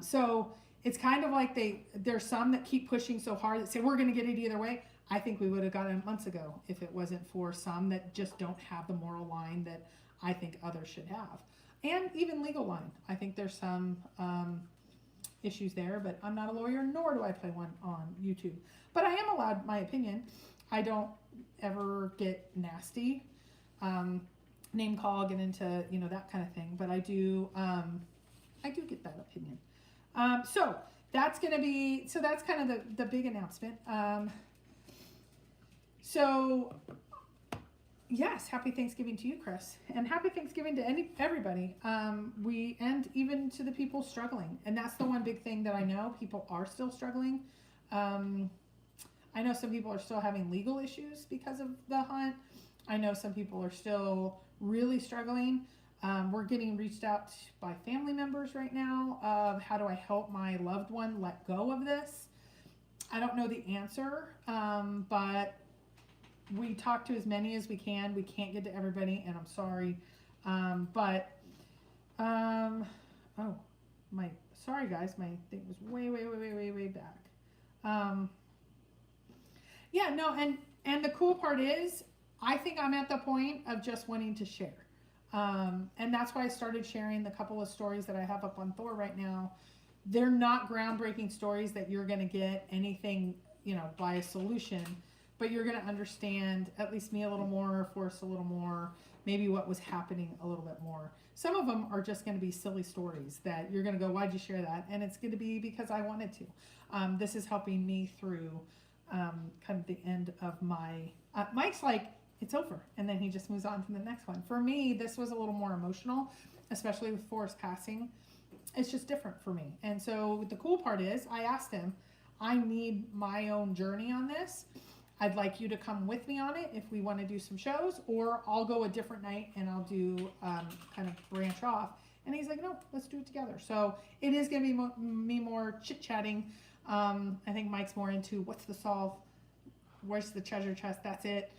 Speaker 3: So it's kind of like there's some that keep pushing so hard that say, we're going to get it either way. I think we would have gotten it months ago if it wasn't for some that just don't have the moral line that I think others should have. And even legal line. I think there's some issues there, but I'm not a lawyer, nor do I play one on YouTube. But I am allowed my opinion. I don't ever get nasty, name call, get into, you know, that kind of thing. But I do get that opinion. So that's going to be, so that's kind of the big announcement. So yes, happy Thanksgiving to you, Chris, and happy Thanksgiving to everybody. And even to the people struggling. And that's the one big thing that I know people are still struggling. I know some people are still having legal issues because of the hunt. I know some people are still really struggling. We're getting reached out by family members right now of how do I help my loved one let go of this. I don't know the answer, but we talk to as many as we can. We can't get to everybody, and I'm sorry. Sorry guys, my thing was way back. Yeah, no, and the cool part is, I think I'm at the point of just wanting to share. And that's why I started sharing the couple of stories that I have up on Thor right now. They're not groundbreaking stories that you're going to get anything, you know, by a solution, but you're going to understand at least me a little more, Forrest a little more, maybe what was happening a little bit more. Some of them are just going to be silly stories that you're going to go, why'd you share that? And it's going to be because I wanted to. This is helping me through kind of the end of my, Mike's like, it's over. And then he just moves on to the next one. For me, this was a little more emotional, especially with Forrest passing. It's just different for me. And so the cool part is I asked him, I need my own journey on this. I'd like you to come with me on it if we want to do some shows, or I'll go a different night and I'll do kind of branch off. And he's like, no, let's do it together. So it is going to be me more chit-chatting. I think Mike's more into what's the solve, where's the treasure chest, that's it.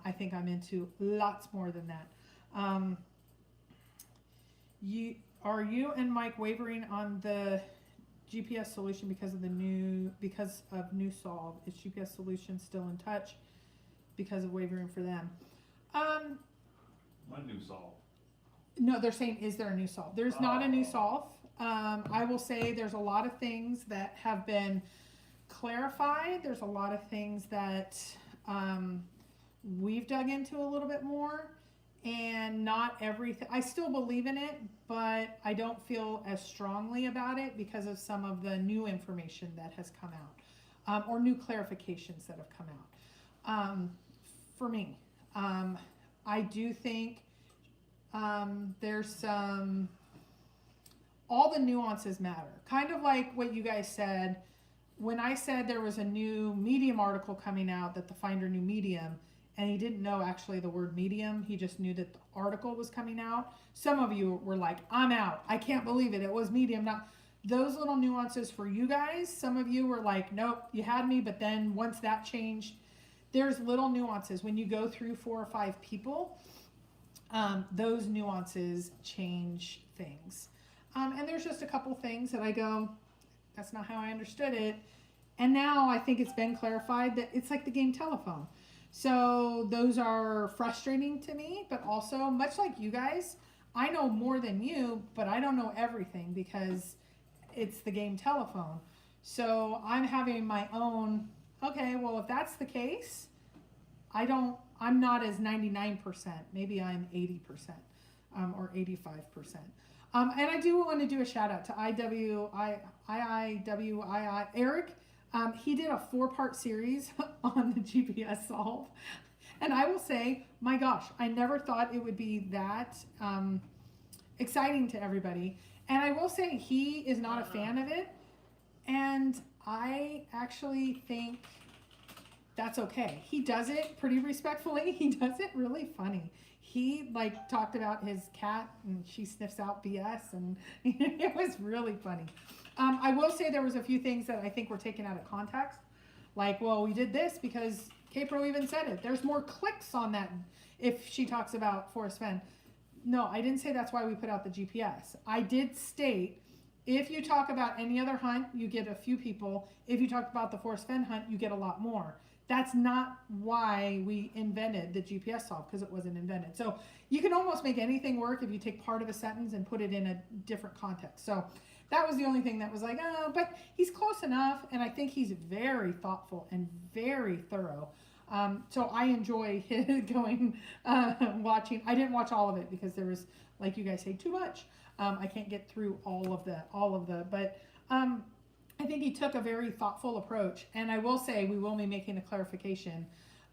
Speaker 3: I think I'm into lots more than that. Are you and Mike wavering on the GPS solution because of new solve? Is GPS solution still in touch because of wavering for them?
Speaker 5: What new solve?
Speaker 3: No, they're saying, is there a new solve? There's not a new solve. I will say there's a lot of things that have been clarified. There's a lot of things that we've dug into a little bit more, and not everything. I still believe in it, but I don't feel as strongly about it because of some of the new information that has come out, or new clarifications that have come out. For me, I do think there's some, all the nuances matter. Kind of like what you guys said, when I said there was a new Medium article coming out that the Finder knew Medium, and he didn't know actually the word medium. He just knew that the article was coming out. Some of you were like, I'm out. I can't believe it. It was medium. Not those little nuances for you guys. Some of you were like, nope, you had me. But then once that changed, there's little nuances. When you go through 4 or 5 people, those nuances change things. And there's just a couple things that I go, that's not how I understood it. And now I think it's been clarified that it's like the game telephone. So those are frustrating to me, but also much like you guys, I know more than you, but I don't know everything because it's the game telephone. So I'm having my own, okay, well, if that's the case, I'm not as 99%, maybe I'm 80%, or 85%. And I do want to do a shout out to IIWII, Eric. He did a 4-part series on the GPS solve. And I will say, my gosh, I never thought it would be that exciting to everybody. And I will say he is not a fan of it. And I actually think that's okay. He does it pretty respectfully. He does it really funny. He like talked about his cat and she sniffs out BS and it was really funny. I will say there was a few things that I think were taken out of context. Like, well, we did this because K-Pro even said it. There's more clicks on that if she talks about Forrest Fenn. No, I didn't say that's why we put out the GPS. I did state if you talk about any other hunt, you get a few people. If you talk about the Forrest Fenn hunt, you get a lot more. That's not why we invented the GPS solve, because it wasn't invented. So you can almost make anything work if you take part of a sentence and put it in a different context. So that was the only thing that was like, oh, but he's close enough. And I think he's very thoughtful and very thorough. So I enjoy going, watching. I didn't watch all of it because there was, like you guys say, too much. I can't get through all of the, but I think he took a very thoughtful approach. And I will say, we will be making a clarification.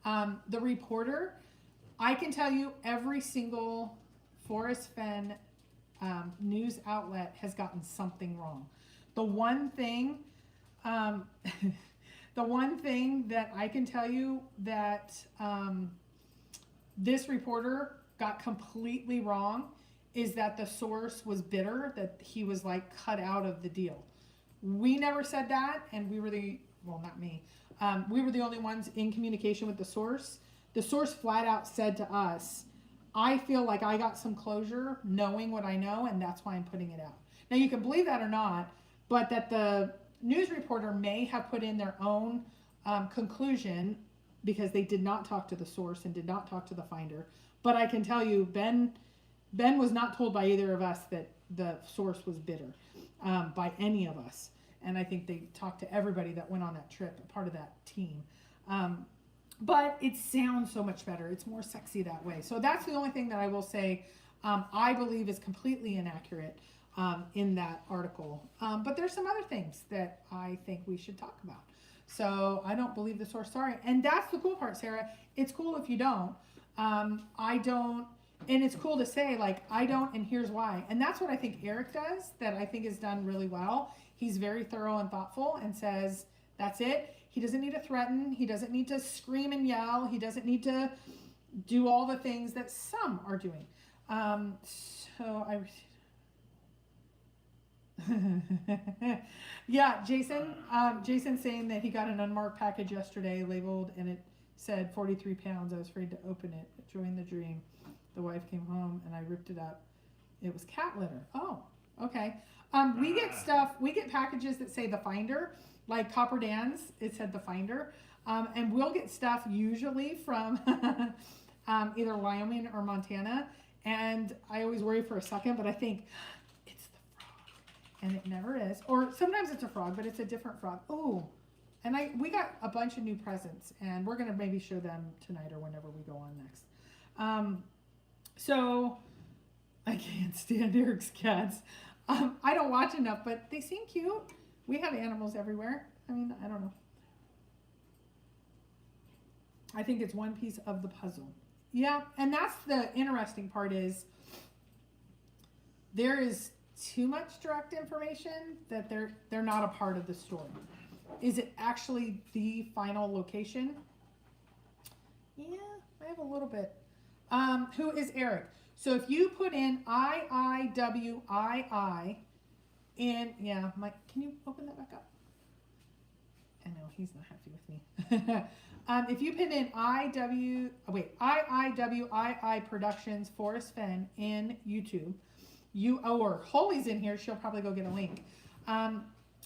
Speaker 3: The reporter, I can tell you every single Forrest Fenn news outlet has gotten something wrong. The one thing, the one thing that I can tell you that this reporter got completely wrong is that the source was bitter, that he was like cut out of the deal. We never said that, and we were well, not me. We were the only ones in communication with the source. The source flat out said to us, I feel like I got some closure knowing what I know, and that's why I'm putting it out. Now, you can believe that or not, but that the news reporter may have put in their own conclusion because they did not talk to the source and did not talk to the finder. But I can tell you, Ben was not told by either of us that the source was bitter by any of us. And I think they talked to everybody that went on that trip, part of that team. But it sounds so much better. It's more sexy that way. So that's the only thing that I will say I believe is completely inaccurate in that article. But there's some other things that I think we should talk about. So I don't believe the source, sorry. And that's the cool part, Sarah. It's cool if you don't. I don't, and it's cool to say, like, I don't, and here's why. And that's what I think Eric does, that I think is done really well. He's very thorough and thoughtful and says, that's it. He doesn't need to threaten. He doesn't need to scream and yell. He doesn't need to do all the things that some are doing. Yeah, Jason's saying that he got an unmarked package yesterday labeled and it said 43 pounds. I was afraid to open it. Join the dream. The wife came home and I ripped it up. It was cat litter. Oh, okay. We get packages that say the finder, like Copper Dan's, it said the finder. And we'll get stuff usually from either Wyoming or Montana. And I always worry for a second, but I think it's the frog. And it never is. Or sometimes it's a frog, but it's a different frog. Oh, and we got a bunch of new presents, and we're going to maybe show them tonight or whenever we go on next. So I can't stand Eric's cats. I don't watch enough, but they seem cute. We have animals everywhere. I mean, I don't know. I think it's one piece of the puzzle. Yeah, and that's the interesting part is there is too much direct information that they're not a part of the story. Is it actually the final location? Yeah, I have a little bit. Who is Eric? So if you put in IIWII in, yeah, Mike, can you open that back up? I know he's not happy with me. If you put in IIWII Productions Forrest Fenn in YouTube, or Holly's in here, she'll probably go get a link.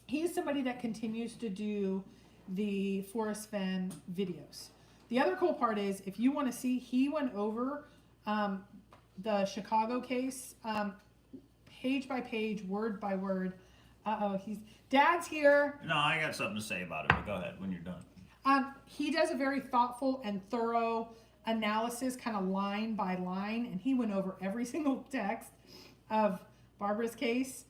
Speaker 3: He's somebody that continues to do the Forrest Fenn videos. The other cool part is, if you want to see, he went over the Chicago case, page by page, word by word. Dad's here.
Speaker 2: No, I got something to say about it, but go ahead when you're done.
Speaker 3: He does a very thoughtful and thorough analysis, kind of line by line, and he went over every single text of Barbara's case.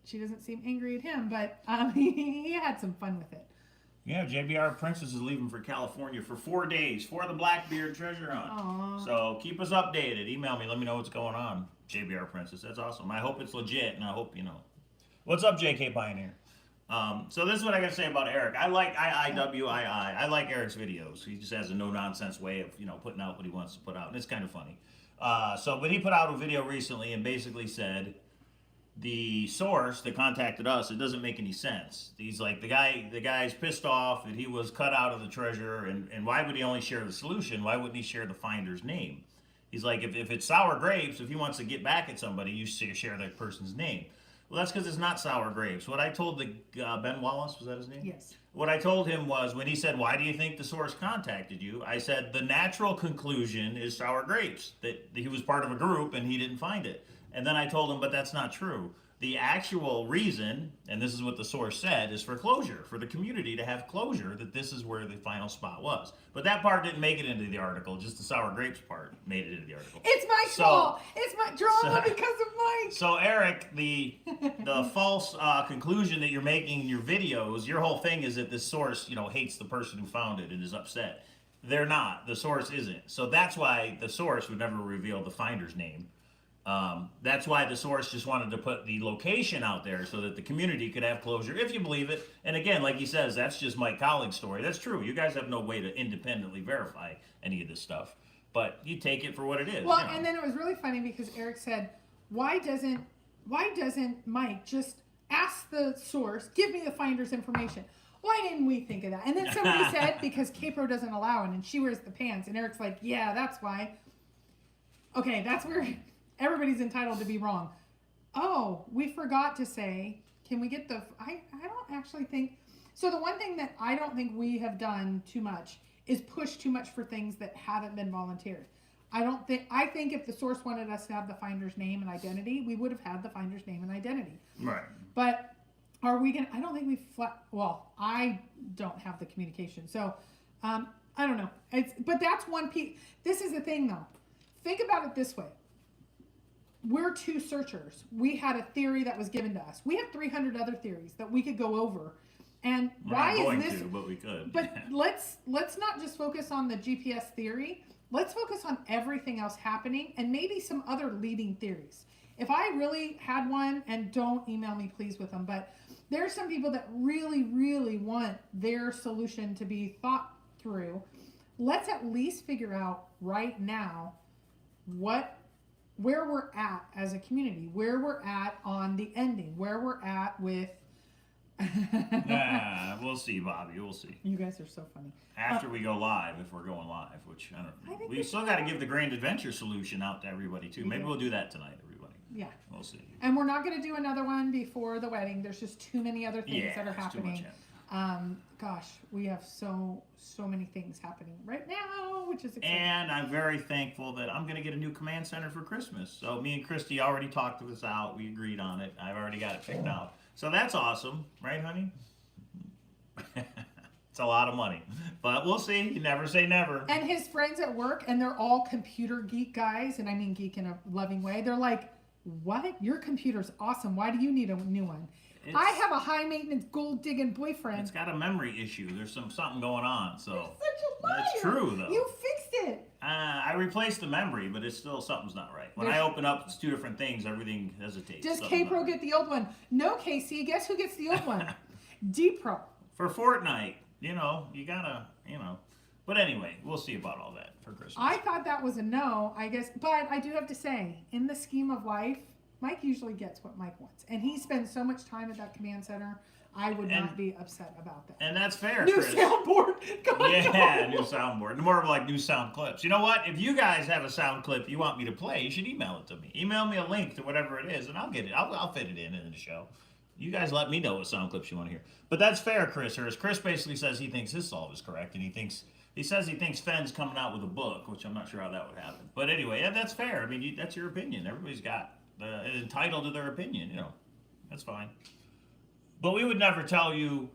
Speaker 3: She doesn't seem angry at him, but he had some fun with it.
Speaker 2: Yeah, JBR Princess is leaving for California for 4 days for the Blackbeard treasure hunt.
Speaker 3: Aww.
Speaker 2: So keep us updated. Email me. Let me know what's going on. JBR Princess. That's awesome. I hope it's legit, and I hope you know. What's up, JK Pioneer? So this is what I gotta say about Eric. I like IIWII. I like Eric's videos. He just has a no nonsense way of putting out what he wants to put out, and it's kind of funny. But he put out a video recently and basically said the source that contacted us, it doesn't make any sense. He's like, the guy's pissed off that he was cut out of the treasure, and why would he only share the solution? Why wouldn't he share the finder's name? He's like, if it's sour grapes, if he wants to get back at somebody, you share that person's name. Well, that's because it's not sour grapes. What I told Ben Wallace, was that his name?
Speaker 3: Yes.
Speaker 2: What I told him was, when he said, why do you think the source contacted you? I said, the natural conclusion is sour grapes, that he was part of a group and he didn't find it. And then I told him, but that's not true. The actual reason, and this is what the source said, is for closure, for the community to have closure that this is where the final spot was. But that part didn't make it into the article, just the sour grapes part made it into the article.
Speaker 3: It's my fault. It's my drama because of Mike.
Speaker 2: So Eric, the false conclusion that you're making in your videos, your whole thing is that this source, hates the person who found it and is upset. They're not. The source isn't. So that's why the source would never reveal the finder's name. That's why the source just wanted to put the location out there so that the community could have closure, if you believe it. And again, like he says, that's just my colleague's story. That's true. You guys have no way to independently verify any of this stuff, but you take it for what it is.
Speaker 3: Well, and then it was really funny because Eric said, why doesn't Mike just ask the source, give me the finder's information? Why didn't we think of that? And then somebody said, because K-Pro doesn't allow it and she wears the pants. And Eric's like, yeah, that's why. Okay, that's where everybody's entitled to be wrong. Oh, we forgot to say, can we get I don't actually think, so the one thing that I don't think we have done too much is push too much for things that haven't been volunteered. I think if the source wanted us to have the finder's name and identity, we would have had the finder's name and identity.
Speaker 2: Right.
Speaker 3: But are we going to, I don't think I don't have the communication. So, I don't know. But that's one piece. This is the thing though. Think about it this way. We're two searchers. We had a theory that was given to us. We have 300 other theories that we could go over. And why is this?
Speaker 2: But we could.
Speaker 3: But let's not just focus on the GPS theory. Let's focus on everything else happening and maybe some other leading theories. If I really had one, and don't email me please with them, but there are some people that really, really want their solution to be thought through. Let's at least figure out right now where we're at as a community, where we're at on the ending, where we're at with.
Speaker 2: We'll see, Bobby. We'll see.
Speaker 3: You guys are so funny.
Speaker 2: After we go live, if we're going live, which I don't know. We still got to give the Grand Adventure solution out to everybody, too. Maybe we'll do that tonight, everybody.
Speaker 3: Yeah.
Speaker 2: We'll see.
Speaker 3: And we're not going to do another one before the wedding. There's just too many other things that are happening. Gosh, we have so many things happening right now, which is exciting.
Speaker 2: And I'm very thankful that I'm going to get a new command center for Christmas. So me and Christy already talked this out. We agreed on it. I've already got it picked out. So that's awesome, right, honey? It's a lot of money, but we'll see. You never say never.
Speaker 3: And his friends at work, and they're all computer geek guys, and I mean geek in a loving way. They're like, what? Your computer's awesome. Why do you need a new one? I have a high maintenance gold digging boyfriend.
Speaker 2: It's got a memory issue. There's something going on. So
Speaker 3: you're such a liar.
Speaker 2: That's true though.
Speaker 3: You fixed it.
Speaker 2: I replaced the memory, but it's still something's not right. When I open up, it's two different things. Everything hesitates.
Speaker 3: Does K-Pro get the old one? No, KC. Guess who gets the old one? D-Pro.
Speaker 2: For Fortnite, you gotta, But anyway, we'll see about all that for Christmas.
Speaker 3: I thought that was a no, I guess. But I do have to say, in the scheme of life, Mike usually gets what Mike wants. And he spends so much time at that command center, I would not be upset about that.
Speaker 2: And that's fair,
Speaker 3: New
Speaker 2: Chris.
Speaker 3: soundboard.
Speaker 2: New soundboard. More of like new sound clips. You know what? If you guys have a sound clip you want me to play, you should email it to me. Email me a link to whatever it is, and I'll get it. I'll fit it in the show. You guys let me know what sound clips you want to hear. But that's fair, Chris. Chris basically says he thinks his solve is correct, and he says he thinks Fenn's coming out with a book, which I'm not sure how that would happen. But anyway, yeah, that's fair. I mean, that's your opinion. Everybody's entitled to their opinion. That's fine. But we would never tell you,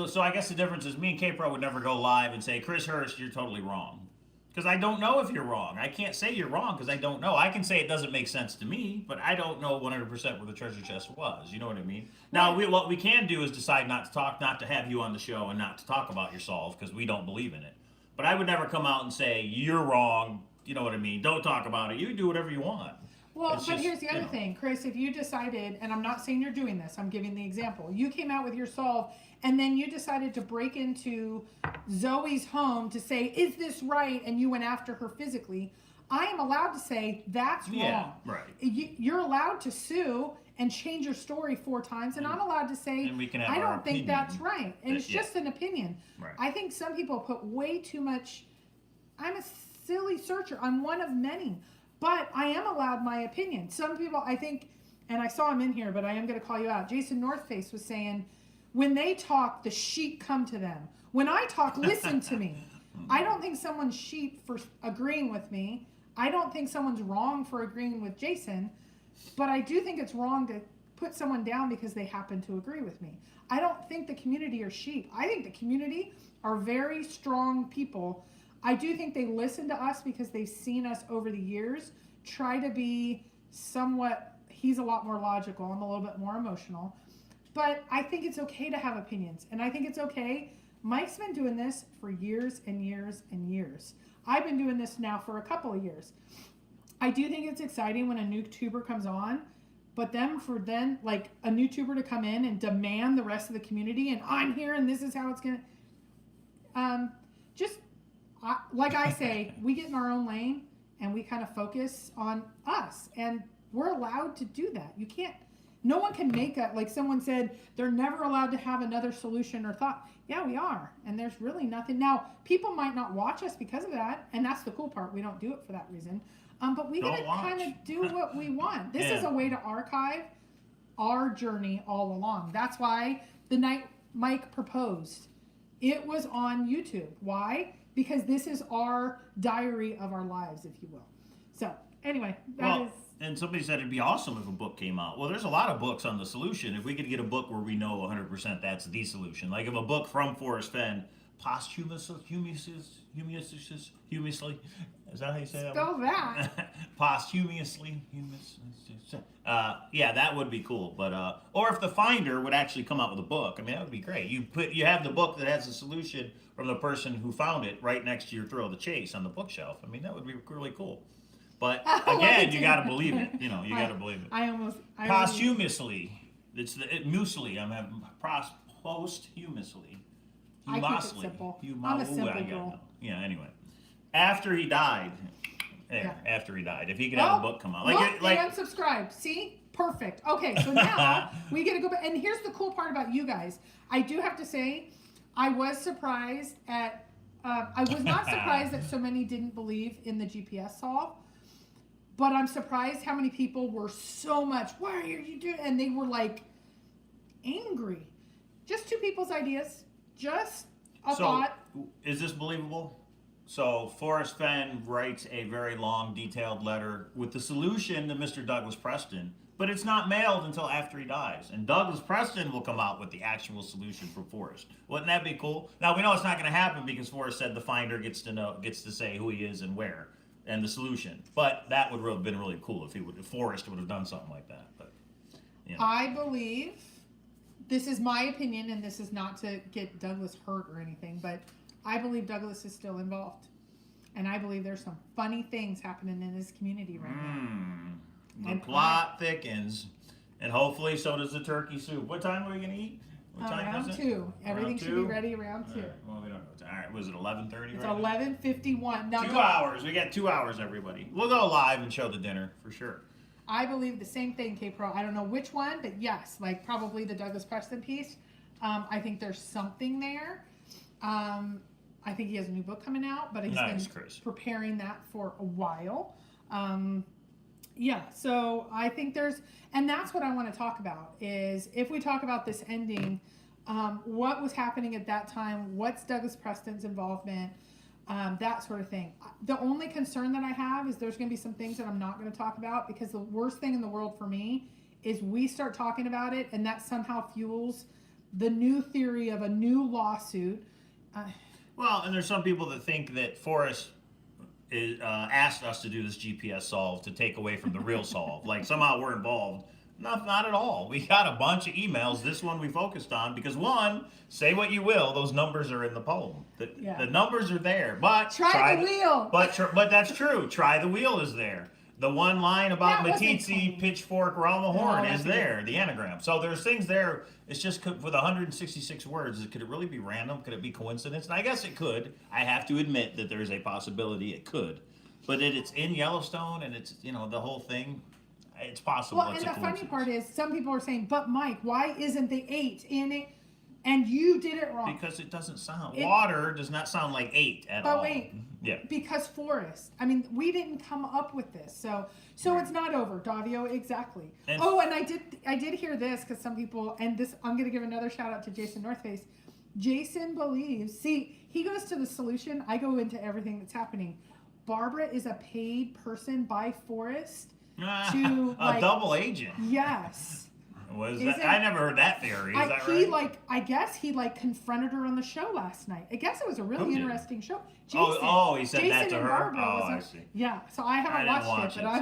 Speaker 2: so I guess the difference is me and K-Pro would never go live and say, Chris Hurst, you're totally wrong. Because I don't know if you're wrong. I can't say you're wrong because I don't know. I can say it doesn't make sense to me, but I don't know 100% where the treasure chest was. You know what I mean? Now, what we can do is decide not to have you on the show and not to talk about your solve because we don't believe in it. But I would never come out and say, you're wrong. You know what I mean? Don't talk about it. You do whatever you want.
Speaker 3: Well,
Speaker 2: It's
Speaker 3: but
Speaker 2: just,
Speaker 3: here's the
Speaker 2: you
Speaker 3: other
Speaker 2: know.
Speaker 3: thing, Chris, if you decided, and I'm not saying you're doing this, I'm giving the example. You came out with your solve and then you decided to break into Zoe's home to say, is this right? And you went after her physically. I am allowed to say that's wrong.
Speaker 2: Yeah, right.
Speaker 3: You're allowed to sue and change your story 4 times, and I'm allowed to say,
Speaker 2: And we can have
Speaker 3: I
Speaker 2: our
Speaker 3: don't think
Speaker 2: opinion.
Speaker 3: that's right. And it's
Speaker 2: Yeah.
Speaker 3: just an opinion.
Speaker 2: Right.
Speaker 3: I think some people put way too much. I'm a silly searcher. I'm one of many. But I am allowed my opinion. Some people, I think, and I saw him in here, but I am going to call you out. Jason Northface was saying, when they talk, the sheep come to them. When I talk, listen to me. I don't think someone's sheep for agreeing with me. I don't think someone's wrong for agreeing with Jason. But I do think it's wrong to put someone down because they happen to agree with me. I don't think the community are sheep. I think the community are very strong people. I do think they listen to us because they've seen us over the years try to be somewhat, he's a lot more logical, I'm a little bit more emotional. But I think it's okay to have opinions. And I think it's okay. Mike's been doing this for years and years and years. I've been doing this now for a couple of years. I do think it's exciting when a new tuber comes on, but then like a new tuber to come in and demand the rest of the community and I'm here and this is how it's going to, like I say, we get in our own lane and we kind of focus on us, and we're allowed to do that. You can't, no one can make a, like someone said, they're never allowed to have another solution or thought. Yeah, we are. And there's really nothing. Now, people might not watch us because of that, and that's the cool part. We don't do it for that reason. But we get to kind of do what we want. This is a way to archive our journey all along. That's why the night Mike proposed, it was on YouTube. Why? Because this is our diary of our lives, if you will. So, anyway, that is.
Speaker 2: And somebody said it'd be awesome if a book came out. Well, there's a lot of books on the solution. If we could get a book where we know 100% that's the solution. Like if a book from Forrest Fenn, posthumously, is that how you say that?
Speaker 3: Spell that.
Speaker 2: Posthumously, yeah, that would be cool. But or if the finder would actually come out with a book, I mean, that would be great. You have the book that has the solution from the person who found it right next to your Thrill of the Chase on the bookshelf. I mean, that would be really cool. But again, you got to believe it. You know, you got to believe it. Posthumously, it's the muesli. I'm having posthumously.
Speaker 3: I keep it simple. I'm a simple girl.
Speaker 2: Yeah. Anyway, after he died, if he could have a book come out,
Speaker 3: they unsubscribed. See, perfect. Okay, so now we get to go back. And here's the cool part about you guys. I do have to say, I was surprised at. I was not surprised that so many didn't believe in the GPS solve. But I'm surprised how many people were so much, why are you doing? And they were like angry. Just 2 people's ideas. Just a thought.
Speaker 2: Is this believable? So Forrest Fenn writes a very long, detailed letter with the solution to Mr. Douglas Preston, but it's not mailed until after he dies. And Douglas Preston will come out with the actual solution for Forrest. Wouldn't that be cool? Now we know it's not going to happen because Forrest said the finder gets to say who he is and where. And the solution, but that would have been really cool if Forrest would have done something like that. But you know.
Speaker 3: I believe, this is my opinion, and this is not to get Douglas hurt or anything, but I believe Douglas is still involved, and I believe there's some funny things happening in his community right now.
Speaker 2: The plot thickens, and hopefully so does the turkey soup. What time are we gonna eat? What time is it?
Speaker 3: 2. Everything should be ready around 2.
Speaker 2: Right. Well, we don't know. All right, was it 11:30?
Speaker 3: It's 11:51.
Speaker 2: 2 hours. We got 2 hours, everybody. We'll go live and show the dinner for sure.
Speaker 3: I believe the same thing, K-Pro. I don't know which one, but yes, like probably the Douglas Preston piece. I think there's something there. I think he has a new book coming out, but he's been preparing that for a while. So I think and that's what I want to talk about is if we talk about this ending, what was happening at that time, what's Douglas Preston's involvement, that sort of thing. The only concern that I have is there's going to be some things that I'm not going to talk about because the worst thing in the world for me is we start talking about it and that somehow fuels the new theory of a new lawsuit.
Speaker 2: Well, and there's some people that think that Forrest asked us to do this GPS solve to take away from the real solve. Like somehow we're involved. Not at all. We got a bunch of emails. This one we focused on because one, say what you will, those numbers are in the poem. The numbers are there, but
Speaker 3: try the wheel.
Speaker 2: But that's true. Try the wheel is there. The one line about
Speaker 3: That wasn't
Speaker 2: Matitsi,
Speaker 3: funny.
Speaker 2: pitchfork, Rama horn
Speaker 3: that's
Speaker 2: is
Speaker 3: a good
Speaker 2: there, the anagram. So there's things there. It's just with 166 words, could it really be random? Could it be coincidence? And I guess it could. I have to admit that there's a possibility it could. But it's in Yellowstone, and it's, the whole thing. It's possible.
Speaker 3: Well, and the funny part is, some people are saying, but Mike, why isn't the 8 in it? And you did it wrong.
Speaker 2: Because it doesn't sound. Water does not sound like 8 at all.
Speaker 3: But wait.
Speaker 2: Yeah.
Speaker 3: Because forest. I mean, we didn't come up with this, so it's not over, Davio. Exactly. And I did hear this because some people, and this, I'm going to give another shout out to Jason Northface. Jason believes. See, he goes to the solution. I go into everything that's happening. Barbara is a paid person by Forest to
Speaker 2: a double agent.
Speaker 3: Yes.
Speaker 2: I never heard that theory. Is that right?
Speaker 3: I guess he confronted her on the show last night. I guess it was a really interesting show.
Speaker 2: Jason, he said that to her.
Speaker 3: I
Speaker 2: see.
Speaker 3: Yeah, so I haven't watched it, but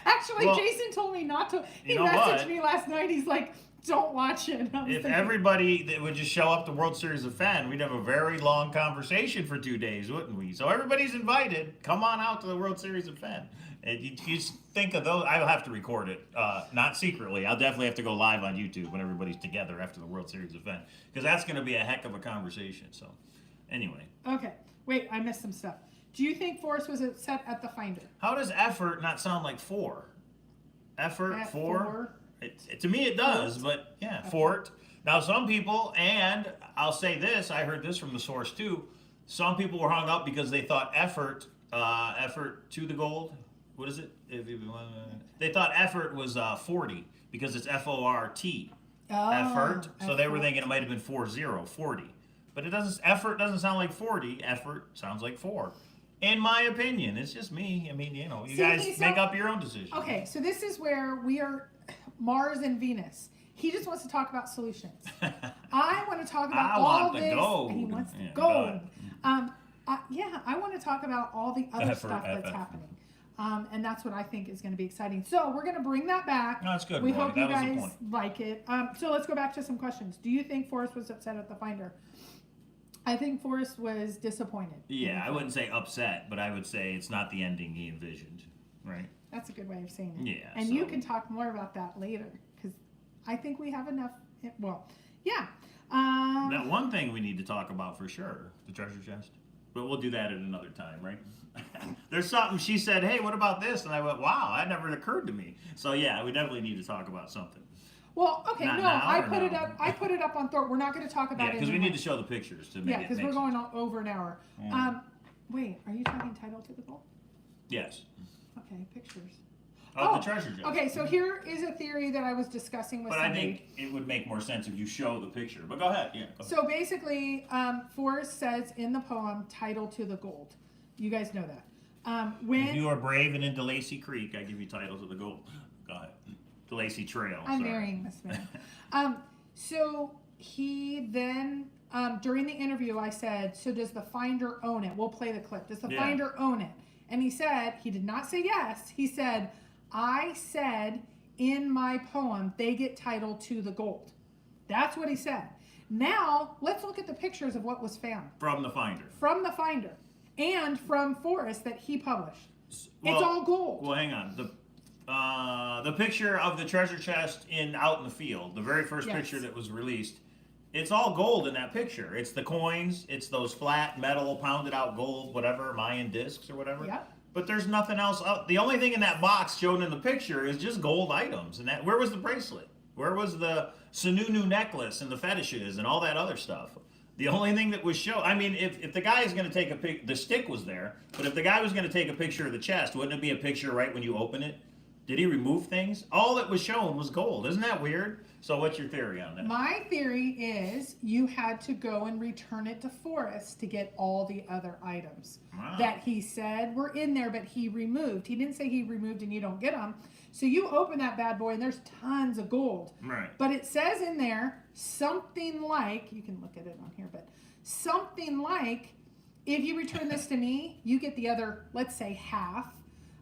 Speaker 3: actually,
Speaker 2: Well,
Speaker 3: Jason told me not to. He messaged me last night. He's like, "Don't watch it."
Speaker 2: If everybody that would just show up to World Series of Fan, we'd have a very long conversation for 2 days, wouldn't we? So everybody's invited. Come on out to the World Series of Fan. And you just think of those. I'll have to record it, not secretly. I'll definitely have to go live on YouTube when everybody's together after the World Series event, because that's going to be a heck of a conversation. So, anyway.
Speaker 3: Okay. Wait, I missed some stuff. Do you think Forrest was upset at the Finder?
Speaker 2: How does effort not sound like 4? Effort, 4? To me it does, but yeah, fort. Now some people, and I'll say this, I heard this from the source too, some people were hung up because they thought effort to the gold. What is it? They thought effort was 40 because it's FORT. Effort. So they were thinking it might have been 40. But it doesn't. Effort doesn't sound like 40. Effort sounds like 4. In my opinion, it's just me. I mean, you guys make up your own decision.
Speaker 3: Okay, so this is where we are Mars and Venus. He just wants to talk about solutions. I want to talk about all this.
Speaker 2: Gold.
Speaker 3: He wants gold. I want to talk about all the other stuff that's happening. And that's what I think is going to be exciting. So we're going to bring that back.
Speaker 2: No, that's good.
Speaker 3: We hope you guys like it. So let's go back to some questions. Do you think Forrest was upset at the Finder? I think Forrest was disappointed.
Speaker 2: Yeah, I wouldn't say upset, but I would say it's not the ending he envisioned, right?
Speaker 3: That's a good way of saying it.
Speaker 2: Yeah.
Speaker 3: And you can talk more about that later, because I think we have enough. Well, yeah.
Speaker 2: That one thing we need to talk about for sure, the treasure chest. But we'll do that at another time, right? There's something she said, hey, what about this? And I went, wow, that never occurred to me. So yeah, we definitely need to talk about something.
Speaker 3: Well, okay, I put it up on Thor. We're not going to talk about it.
Speaker 2: Yeah, because we need to show the pictures to make it.
Speaker 3: Yeah, because we're going over an hour. Wait, are you talking title to the goal?
Speaker 2: Yes.
Speaker 3: Okay, pictures.
Speaker 2: The treasure chest.
Speaker 3: Okay, so here is a theory that I was discussing with somebody.
Speaker 2: But I think it would make more sense if you show the picture. But go ahead. Yeah. Go ahead.
Speaker 3: So basically, Forrest says in the poem, title to the gold. You guys know that.
Speaker 2: If you are brave and into Lacey Creek, I give you title to the gold. Go ahead. The Lacey Trail.
Speaker 3: I'm marrying this man. So he then, during the interview, I said, so does the Finder own it? We'll play the clip. Does the Finder own it? And he said, he did not say yes. He said, I said in my poem, they get title to the gold. That's what he said. Now, let's look at the pictures of what was found.
Speaker 2: From the Finder.
Speaker 3: From the Finder. And from Forrest that he published. Well, it's all gold.
Speaker 2: Well, hang on. The picture of the treasure chest out in the field, the very first picture that was released, it's all gold in that picture. It's the coins, it's those flat metal pounded out gold, whatever, Mayan discs or whatever.
Speaker 3: Yep.
Speaker 2: But there's nothing else. The only thing in that box shown in the picture is just gold items. And where was the bracelet? Where was the Sununu necklace and the fetishes and all that other stuff? The only thing that was shown, I mean, if the guy is going to take a pic, the stick was there, but if the guy was going to take a picture of the chest, wouldn't it be a picture right when you open it? Did he remove things? All that was shown was gold. Isn't that weird? So what's your theory on that?
Speaker 3: My theory is you had to go and return it to Forrest to get all the other items that he said were in there, but he removed. He didn't say he removed and you don't get them. So you open that bad boy and there's tons of gold.
Speaker 2: Right.
Speaker 3: But it says in there something like, you can look at it on here, but something like, if you return this to me, you get the other, let's say half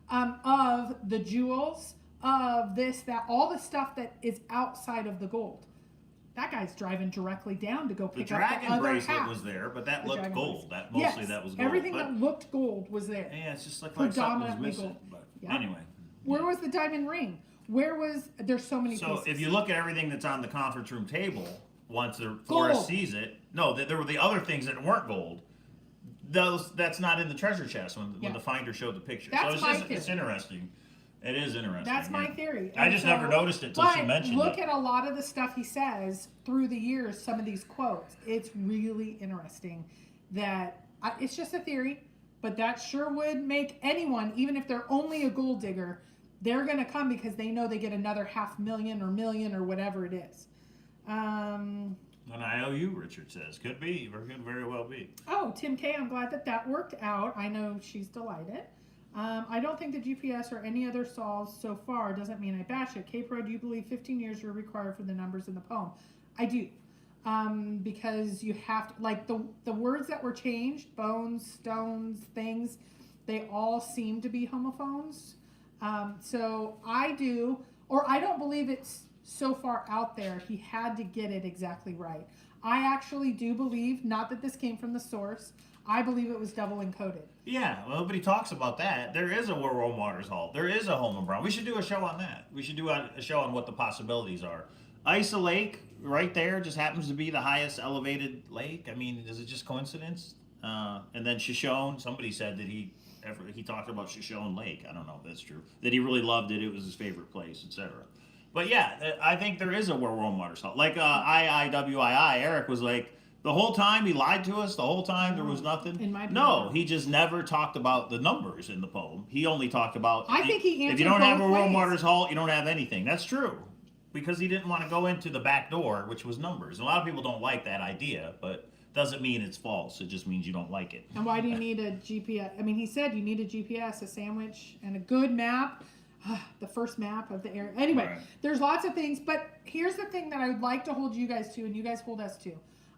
Speaker 3: of the jewels, of this, that, all the stuff that is outside of the gold. that guy's driving directly down to go
Speaker 2: The
Speaker 3: pick up
Speaker 2: dragon
Speaker 3: the other
Speaker 2: bracelet
Speaker 3: half.
Speaker 2: was there, but that
Speaker 3: The
Speaker 2: looked
Speaker 3: dragon
Speaker 2: gold.
Speaker 3: bracelet.
Speaker 2: That mostly that was gold.
Speaker 3: Everything
Speaker 2: but,
Speaker 3: that looked gold was there.
Speaker 2: yeah, it's just like something was
Speaker 3: Predominantly
Speaker 2: missing.
Speaker 3: gold.
Speaker 2: But
Speaker 3: Yeah.
Speaker 2: anyway.
Speaker 3: Where was the diamond ring? Where was, there's so many
Speaker 2: So
Speaker 3: pieces.
Speaker 2: if you look at everything that's on the conference room table, once the
Speaker 3: Gold.
Speaker 2: forest sees it, no, there were the other things that weren't gold. That's not in the treasure chest when
Speaker 3: Yeah.
Speaker 2: the finder showed the picture.
Speaker 3: That's
Speaker 2: so it's
Speaker 3: my
Speaker 2: just it's
Speaker 3: theory.
Speaker 2: interesting. It is interesting.
Speaker 3: That's my
Speaker 2: yeah.
Speaker 3: theory.
Speaker 2: I
Speaker 3: And
Speaker 2: just
Speaker 3: so-
Speaker 2: never noticed it till she
Speaker 3: but
Speaker 2: mentioned
Speaker 3: look
Speaker 2: it.
Speaker 3: at a lot of the stuff he says through the years, some of these quotes. It's really interesting that it's just a theory, but that sure would make anyone, even if they're only a gold digger, they're going to come because they know they get another $500,000 or million or whatever it is.
Speaker 2: An IOU, Richard says. Could be. Or could very well be.
Speaker 3: Oh, Tim K, I'm glad that worked out. I know she's delighted. I don't think the GPS or any other solves so far doesn't mean I bash it. K-Pro, do you believe 15 years are required for the numbers in the poem? I do. Because you have to, like the words that were changed, bones, stones, things, they all seem to be homophones. So I do, or I don't believe it's so far out there. He had to get it exactly right. I actually do believe, not that this came from the source, I believe it was double encoded.
Speaker 2: Yeah, well, nobody talks about that. There is a Where Rome Waters Halt. There is a Home and Brown. We should do a show on that. We should do a show on what the possibilities are. Isa Lake, right there, just happens to be the highest elevated lake. I mean, is it just coincidence? And then Shoshone, somebody said that he talked about Shoshone Lake. I don't know if that's true. That he really loved it. It was his favorite place, etc. But yeah, I think there is a Where Rome Waters Halt. Like IIWII, Eric was like, the whole time he lied to us, the whole time there was nothing.
Speaker 3: In my
Speaker 2: No,
Speaker 3: opinion.
Speaker 2: he just never talked about the numbers in the poem. He only talked about,
Speaker 3: I think he
Speaker 2: if
Speaker 3: answered
Speaker 2: you don't have a
Speaker 3: both
Speaker 2: Rome
Speaker 3: ways.
Speaker 2: Waters Halt, you don't have anything. That's true. Because he didn't want to go into the back door, which was numbers. A lot of people don't like that idea, but doesn't mean it's false. It just means you don't like it.
Speaker 3: And why do you need a GPS? I mean, he said you need a GPS, a sandwich, and a good map. The first map of the area. Anyway,
Speaker 2: Right.
Speaker 3: There's lots of things, but here's the thing that I would like to hold you guys to, and you guys hold us to.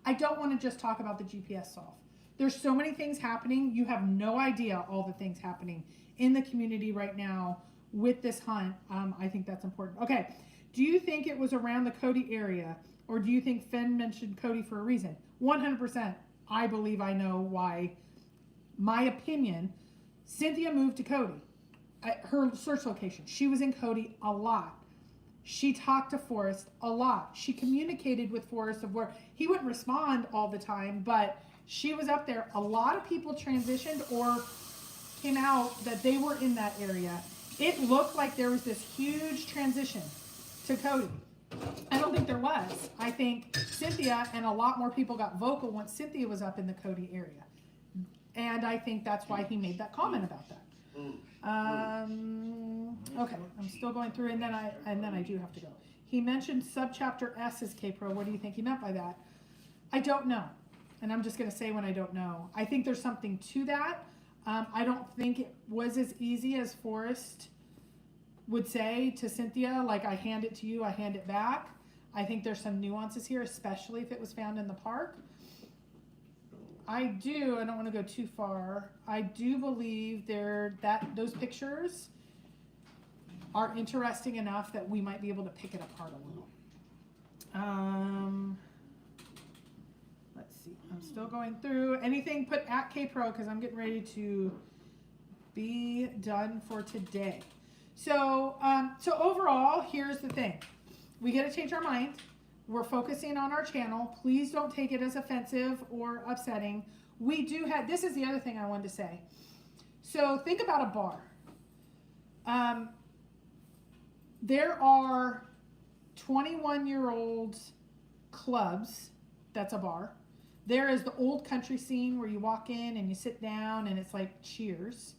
Speaker 3: I don't want to just talk about the GPS solve. There's so many things happening. You have no idea all the things happening in the community right now with this hunt. I think that's important. Okay. Do you think it was around the Cody area, or do you think Fenn mentioned Cody for a reason? 100%. I believe I know why. My opinion, Cynthia moved to Cody. Her search location. She was in Cody a lot. She talked to Forrest a lot. She communicated with Forrest of where he wouldn't respond all the time, but she was up there. A lot of people transitioned or came out that they were in that area. It looked like there was this huge transition to Cody. I don't think there was. I think Cynthia and a lot more people got vocal once Cynthia was up in the Cody area. And I think that's why he made that comment about that. Okay, I'm still going through, and then I do have to go. He mentioned subchapter S is K-Pro. What do you think he meant by that? I don't know, and I'm just going to say when I don't know. I think there's something to that. I don't think it was as easy as Forrest would say to Cynthia, like, I hand it to you, I hand it back. I think there's some nuances here, especially if it was found in the park. I don't want to go too far. I do believe those pictures are interesting enough that we might be able to pick it apart a little. Let's see. I'm still going through. Anything put at K-Pro because I'm getting ready to be done for today. So overall, here's the thing. We got to change our mind. We're focusing on our channel. Please don't take it as offensive or upsetting. We do have, this is the other thing I wanted to say. So think about a bar. There are 21-year-old clubs, that's a bar. There is the old country scene where you walk in and you sit down and it's like Cheers.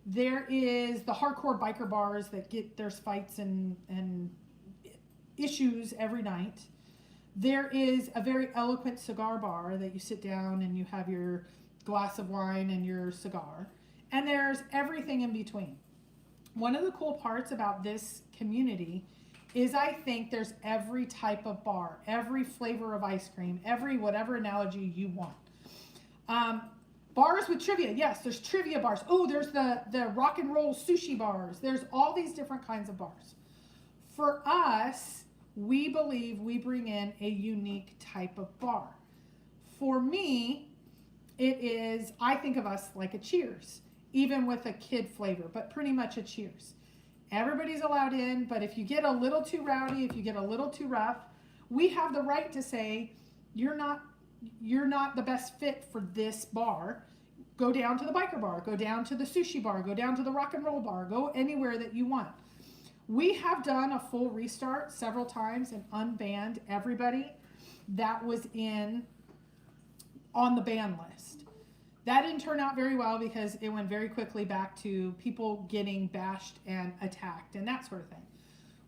Speaker 3: There is the hardcore biker bars that there's fights and issues every night. There is a very eloquent cigar bar that you sit down and you have your glass of wine and your cigar. And there's everything in between. One of the cool parts about this community is I think there's every type of bar, every flavor of ice cream, every whatever analogy you want. Bars with trivia. Yes, there's trivia bars. Oh, there's the rock and roll sushi bars. There's all these different kinds of bars. For us, we believe we bring in a unique type of bar. For me, it is, I think of us like a Cheers, even with a kid flavor, but pretty much a Cheers. Everybody's allowed in, but if you get a little too rowdy, if you get a little too rough, we have the right to say, you're not the best fit for this bar. Go down to the biker bar, go down to the sushi bar, go down to the rock and roll bar, go anywhere that you want. We have done a full restart several times and unbanned everybody that was on the ban list. That didn't turn out very well because it went very quickly back to people getting bashed and attacked and that sort of thing.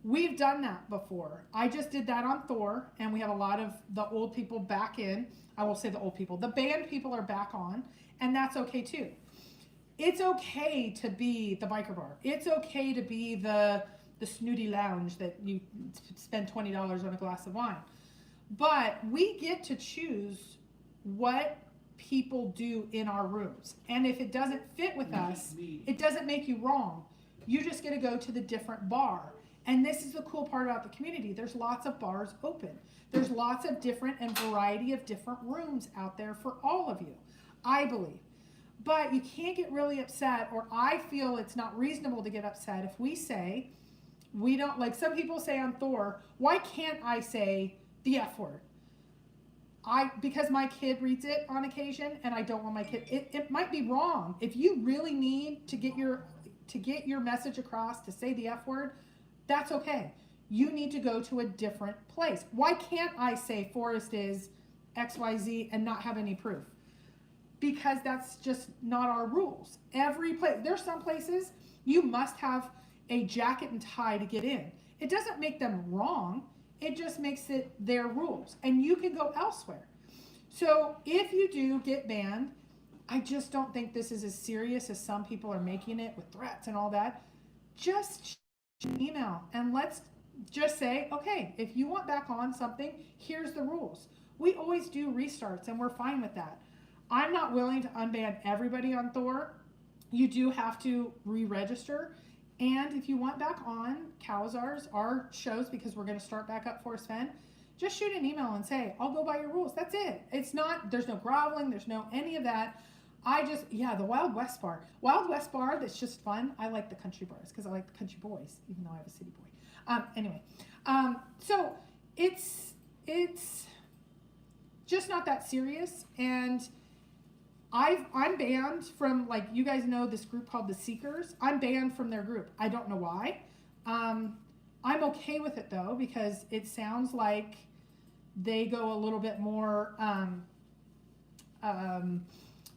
Speaker 3: We've done that before. I just did that on Thor, and we have a lot of the old people back in. I will say the old people. The band people are back on, and that's okay too. It's okay to be the biker bar. It's okay to be the snooty lounge that you spend $20 on a glass of wine. But we get to choose what people do in our rooms. And if it doesn't fit with us, it doesn't make you wrong. You just get to go to the different bar. And this is the cool part about the community. There's lots of bars open. There's lots of different and variety of different rooms out there for all of you, I believe. But you can't get really upset, or I feel it's not reasonable to get upset if we say, we don't, like some people say on Thor, why can't I say the F word? Because my kid reads it on occasion, and I don't want my kid, it might be wrong. If you really need to get your message across to say the F word, that's okay. You need to go to a different place. Why can't I say Forest is XYZ and not have any proof? Because that's just not our rules. Every place, there's some places you must have a jacket and tie to get in. It doesn't make them wrong. It just makes it their rules. And you can go elsewhere. So if you do get banned, I just don't think this is as serious as some people are making it with threats and all that. Just email and let's just say, okay, if you want back on something, here's the rules. We always do restarts and we're fine with that. I'm not willing to unban everybody on Thor. You do have to re-register. And if you want back on Cowlazars, our shows, because we're going to start back up for Sven, just shoot an email and say, I'll go by your rules. That's it. It's not, there's no groveling, there's no any of that. The Wild West bar. Wild West bar, that's just fun. I like the country bars because I like the country boys, even though I have a city boy. So it's just not that serious. And I'm banned from, like, you guys know this group called The Seekers. I'm banned from their group. I don't know why. I'm okay with it though, because it sounds like they go a little bit more,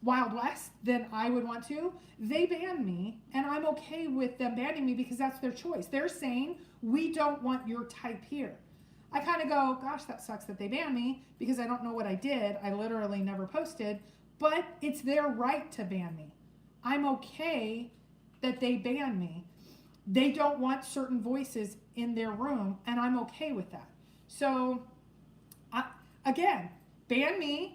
Speaker 3: Wild West than I would want to. They ban me, and I'm okay with them banning me because that's their choice. They're saying, we don't want your type here. I kind of go, gosh, that sucks that they ban me because I don't know what I did. I literally never posted, but it's their right to ban me. I'm okay that they ban me. They don't want certain voices in their room, and I'm okay with that. So, again, ban me.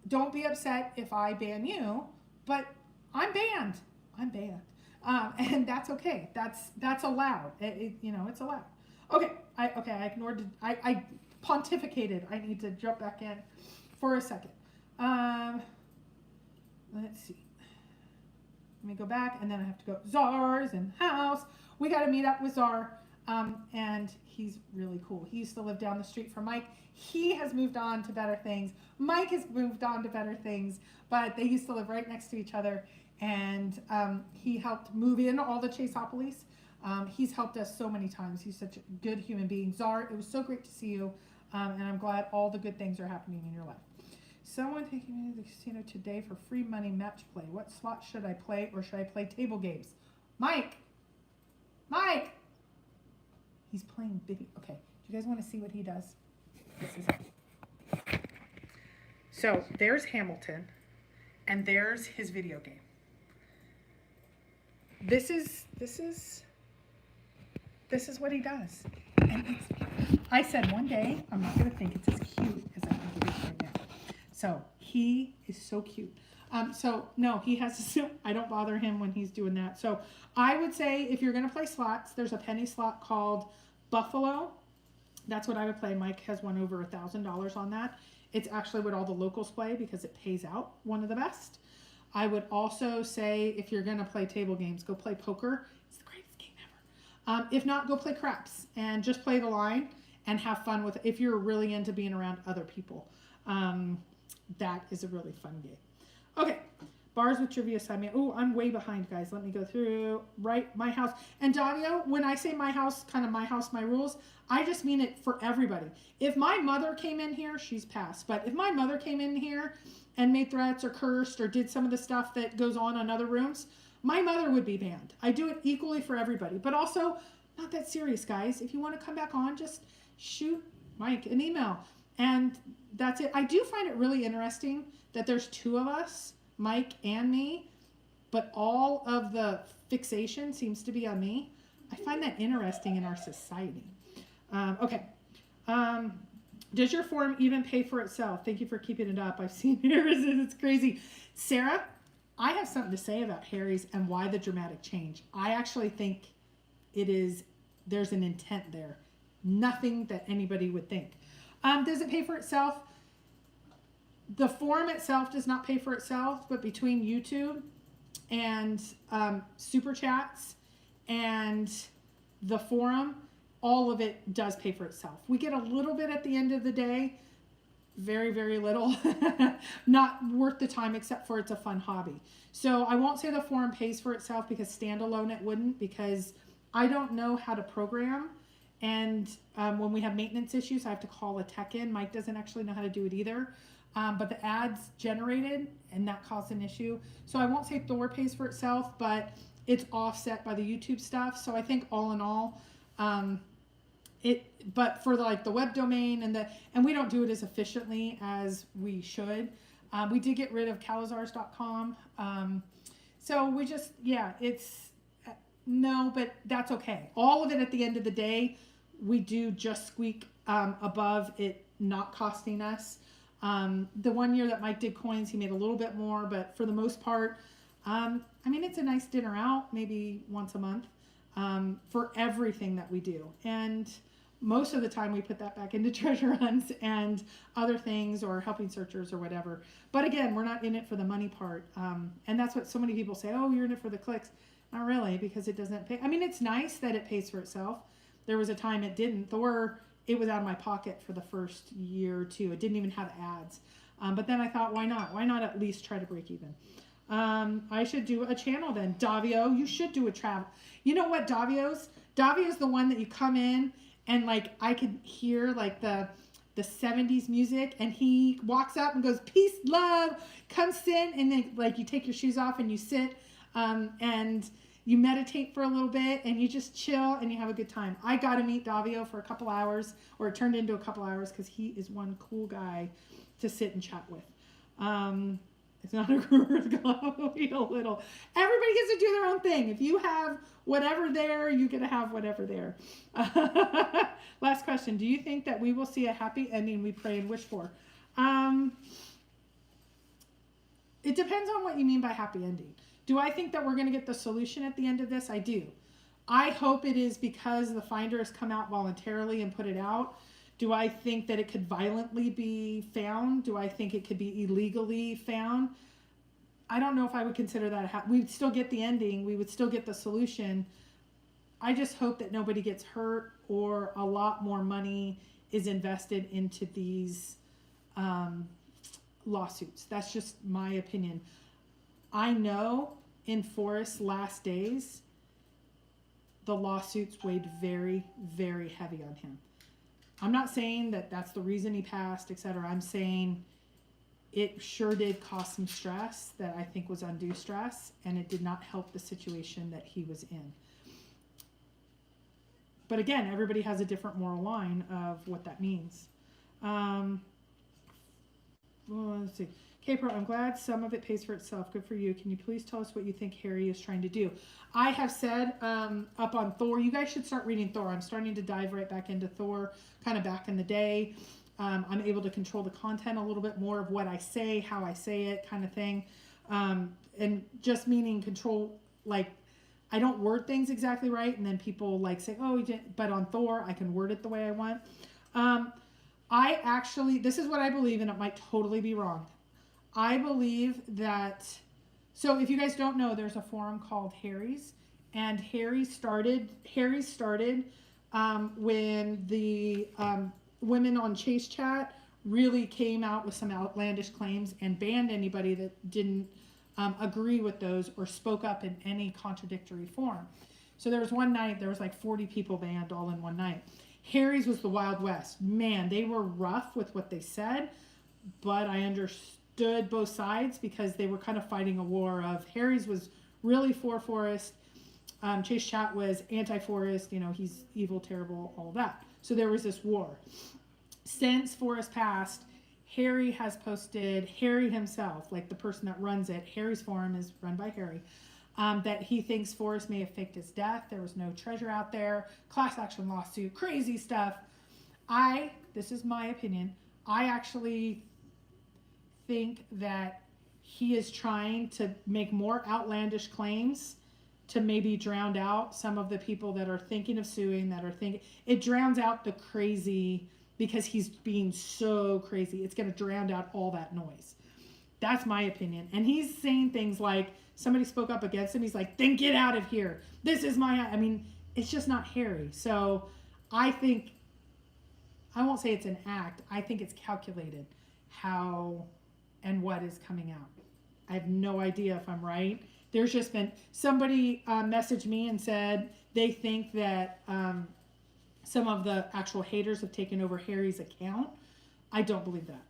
Speaker 3: Don't be upset if I ban you, but I'm banned. I'm banned. And that's okay. That's allowed. It's allowed. Okay. I ignored it. I pontificated. I need to jump back in for a second. Let's see. Let me go back, and then I have to go Czars and house. We got to meet up with Czar, and he's really cool. He used to live down the street from Mike. He has moved on to better things. Mike has moved on to better things, but they used to live right next to each other, and he helped move in all the Chaseopolis. He's helped us so many times. He's such a good human being. Czar, it was so great to see you, and I'm glad all the good things are happening in your life. Someone taking me to the casino today for free money match play. What slot should I play, or should I play table games? Mike! He's playing video. Okay, do you guys want to see what he does? This is it. So there's Hamilton, and there's his video game. This is what he does. And I said one day I'm not gonna think it's as cute as I think it is right now. So he is so cute. So no, he has to, I don't bother him when he's doing that. So I would say if you're gonna play slots, there's a penny slot called Buffalo. That's what I would play. Mike has won over $1,000 on that. It's actually what all the locals play because it pays out one of the best. I would also say if you're going to play table games, go play poker. It's the greatest game ever. If not, go play craps and just play the line and have fun with it. If you're really into being around other people, that is a really fun game. Okay, bars with trivia sign me. Oh, I'm way behind, guys. Let me go through. Right, my house. And Davio, when I say my house, kind of my house, my rules, I just mean it for everybody. If my mother came in here, she's passed. But if my mother came in here and made threats or cursed or did some of the stuff that goes on in other rooms, my mother would be banned. I do it equally for everybody. But also, not that serious, guys. If you want to come back on, just shoot Mike an email. And that's it. I do find it really interesting that there's two of us, Mike and me, but all of the fixation seems to be on me. I find that interesting in our society. Okay. Does your forum even pay for itself? Thank you for keeping it up. I've seen yours. It's crazy. Sarah, I have something to say about Harry's and why the dramatic change. I actually think there's an intent there. Nothing that anybody would think. Does it pay for itself? The forum itself does not pay for itself, but between YouTube and Super Chats and the forum, all of it does pay for itself. We get a little bit at the end of the day, very, very little, not worth the time except for it's a fun hobby. So I won't say the forum pays for itself because standalone it wouldn't, because I don't know how to program. And when we have maintenance issues, I have to call a tech in. Mike doesn't actually know how to do it either. But the ads generated, and that caused an issue. So I won't say Thor pays for itself, but it's offset by the YouTube stuff. So I think all in all, but for the web domain and we don't do it as efficiently as we should. We did get rid of Cowlazars.com. So we just, no, but that's okay. All of it at the end of the day, we do just squeak above it not costing us. The one year that Mike did coins, he made a little bit more, but for the most part, it's a nice dinner out, maybe once a month, for everything that we do. And most of the time we put that back into treasure hunts and other things or helping searchers or whatever. But again, we're not in it for the money part. And that's what so many people say, oh, you're in it for the clicks. Not really, because it doesn't pay. It's nice that it pays for itself. There was a time it didn't. Thor, it was out of my pocket for the first year or two. It didn't even have ads. But then I thought, why not? Why not at least try to break even? I should do a channel then. Davio, you should do a travel. You know what, Davio's the one that you come in and I could hear the 70s music, and he walks up and goes, peace, love, come sit, and then you take your shoes off and you sit, and you meditate for a little bit and you just chill and you have a good time. I got to meet Davio for a couple hours, or it turned into a couple hours because he is one cool guy to sit and chat with. It's not a Brewer's Club. Eat a little. Everybody gets to do their own thing. If you have whatever there, you get to have whatever there. Last question. Do you think that we will see a happy ending we pray and wish for? It depends on what you mean by happy ending. Do I think that we're going to get the solution at the end of this? I do. I hope it is because the finder has come out voluntarily and put it out. Do I think that it could violently be found? Do I think it could be illegally found? I don't know if I would consider that we'd still get the ending. We would still get the solution. I just hope that nobody gets hurt or a lot more money is invested into these lawsuits. That's just my opinion. I know in Forrest's last days, the lawsuits weighed very, very heavy on him. I'm not saying that that's the reason he passed, etc. I'm saying it sure did cause some stress that I think was undue stress, and it did not help the situation that he was in. But again, everybody has a different moral line of what that means. Let's see. K-Pro, I'm glad some of it pays for itself. Good for you. Can you please tell us what you think Harry is trying to do? I have said up on Thor, you guys should start reading Thor. I'm starting to dive right back into Thor, kind of back in the day. I'm able to control the content a little bit more of what I say, how I say it, kind of thing. And just meaning control, I don't word things exactly right, and then people say, oh, you didn't. But on Thor, I can word it the way I want. this is what I believe, and it might totally be wrong. I believe that, so if you guys don't know, there's a forum called Harry's, and Harry started when the women on Chase Chat really came out with some outlandish claims and banned anybody that didn't agree with those or spoke up in any contradictory form. So there was one night, there was like 40 people banned all in one night. Harry's was the Wild West. Man, they were rough with what they said, but I understood both sides because they were kind of fighting a war of Harry's was really for forest. Chase Chat was anti-forest, he's evil, terrible, all that. So there was this war. Since forest passed, Harry has posted, Harry himself, like the person that runs it, Harry's forum is run by Harry, that he thinks Forrest may have faked his death. There was no treasure out there. Class action lawsuit, crazy stuff. This is my opinion, I actually think that he is trying to make more outlandish claims to maybe drown out some of the people that are thinking of suing, it drowns out the crazy because he's being so crazy. It's going to drown out all that noise. That's my opinion. And he's saying things like, somebody spoke up against him. He's like, then get out of here. This is it's just not Harry. So I think, I won't say it's an act. I think it's calculated how and what is coming out. I have no idea if I'm right. There's just been, somebody messaged me and said they think that some of the actual haters have taken over Harry's account. I don't believe that.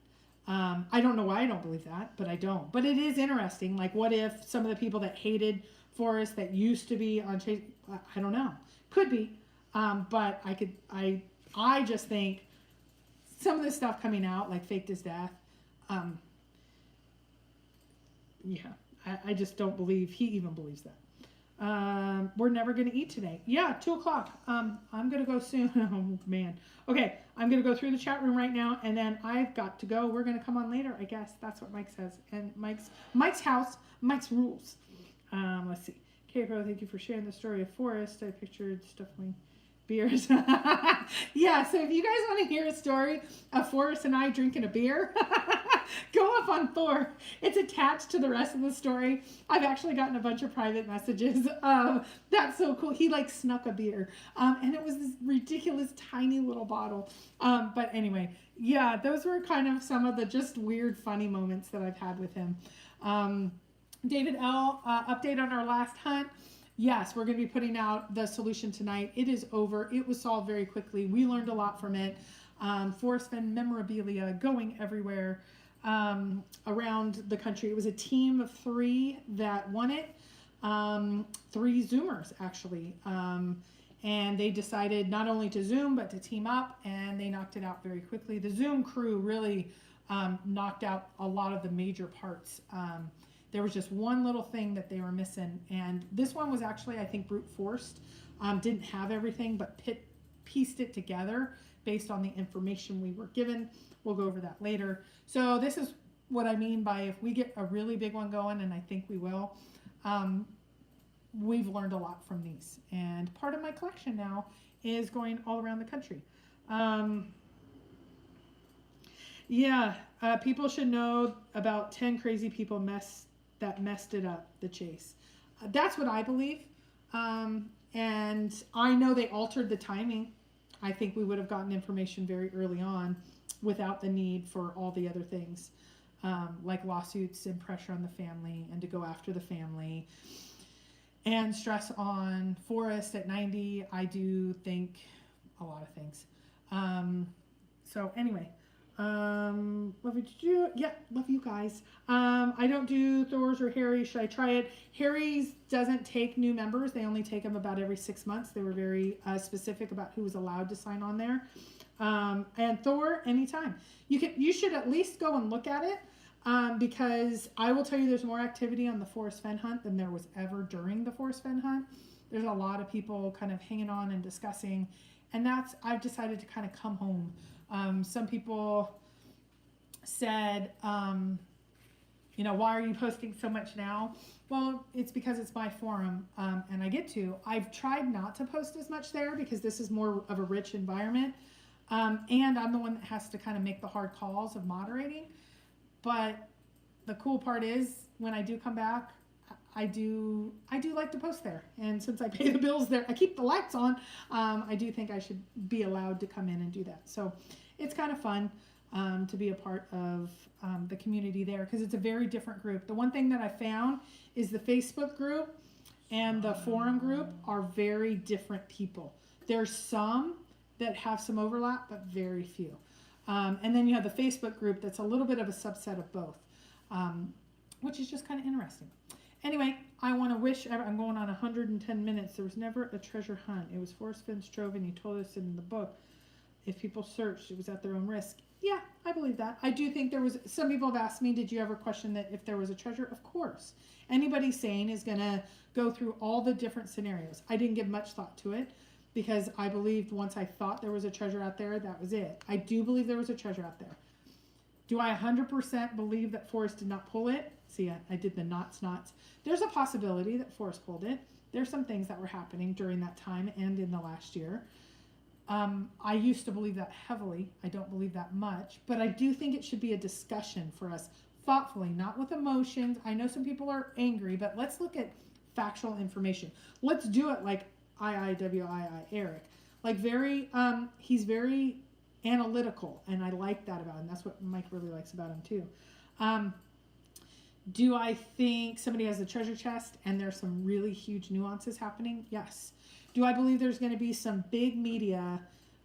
Speaker 3: I don't know why I don't believe that, but I don't. But it is interesting. Like, what if some of the people that hated Forrest that used to be on Chase, I don't know. Could be. But I just think some of the stuff coming out, like faked his death, I just don't believe he even believes that. We're never going to eat today. Yeah, 2:00. I'm going to go soon. Oh, man. Okay, I'm going to go through the chat room right now, and then I've got to go. We're going to come on later, I guess. That's what Mike says. And Mike's house, Mike's rules. Let's see. Keiko, thank you for sharing the story of Forrest. I pictured stuffing beers. Yeah, so if you guys want to hear a story of Forrest and I drinking a beer, go up on Thor. It's attached to the rest of the story. I've actually gotten a bunch of private messages. That's so cool. He snuck a beer. And it was this ridiculous tiny little bottle. But anyway, yeah, those were kind of some of the just weird, funny moments that I've had with him. David L., update on our last hunt. Yes, we're going to be putting out the solution tonight. It is over. It was solved very quickly. We learned a lot from it. Forrest Fenn memorabilia going everywhere around the country. It was a team of 3 that won it. 3 Zoomers, actually. And they decided not only to Zoom, but to team up, and they knocked it out very quickly. The Zoom crew really knocked out a lot of the major parts. There was just one little thing that they were missing, and this one was actually, I think, brute forced. Didn't have everything, but pieced it together based on the information we were given. We'll go over that later. So this is what I mean by if we get a really big one going, and I think we will, we've learned a lot from these. And part of my collection now is going all around the country. People should know about 10 crazy people that messed it up, the chase. That's what I believe. And I know they altered the timing. I think we would have gotten information very early on without the need for all the other things, like lawsuits and pressure on the family and to go after the family and stress on Forrest at 90. I do think a lot of things. So anyway, love you. Yeah, love you guys. I don't do Thor's or Harry. Should I try it? Harry's doesn't take new members. They only take them about every 6 months. They were very specific about who was allowed to sign on there. And Thor, anytime. You should at least go and look at it, because I will tell you there's more activity on the Forrest Fenn hunt than there was ever during the Forrest Fenn hunt. There's a lot of people kind of hanging on and discussing, and I've decided to kind of come home. Some people said, why are you posting so much now? Well, it's because it's my forum, and I get to. I've tried not to post as much there because this is more of a rich environment. And I'm the one that has to kind of make the hard calls of moderating. But the cool part is when I do come back, I do like to post there. And since I pay the bills there, I keep the lights on. I do think I should be allowed to come in and do that. So it's kind of fun to be a part of the community there, because it's a very different group. The one thing that I found is the Facebook group and the forum group are very different people. There's some that have some overlap, but very few. And then you have the Facebook group that's a little bit of a subset of both, which is just kind of interesting. Anyway, I want to wish, I'm going on 110 minutes. There was never a treasure hunt. It was Forrest Finn's trove, and he told us in the book, if people searched, it was at their own risk. Yeah, I believe that. I do think there was, some people have asked me, did you ever question that if there was a treasure? Of course. Anybody sane is going to go through all the different scenarios. I didn't give much thought to it because I believed once I thought there was a treasure out there, that was it. I do believe there was a treasure out there. Do I 100% believe that Forrest did not pull it? See, I did the knots. There's a possibility that Forrest pulled it. There's some things that were happening during that time and in the last year. I used to believe that heavily. I don't believe that much, but I do think it should be a discussion for us thoughtfully, not with emotions. I know some people are angry, but let's look at factual information. Let's do it like Eric. Like he's very analytical, and I like that about him. That's what Mike really likes about him too. Do I think somebody has a treasure chest and there's some really huge nuances happening? Yes. Do I believe there's going to be some big media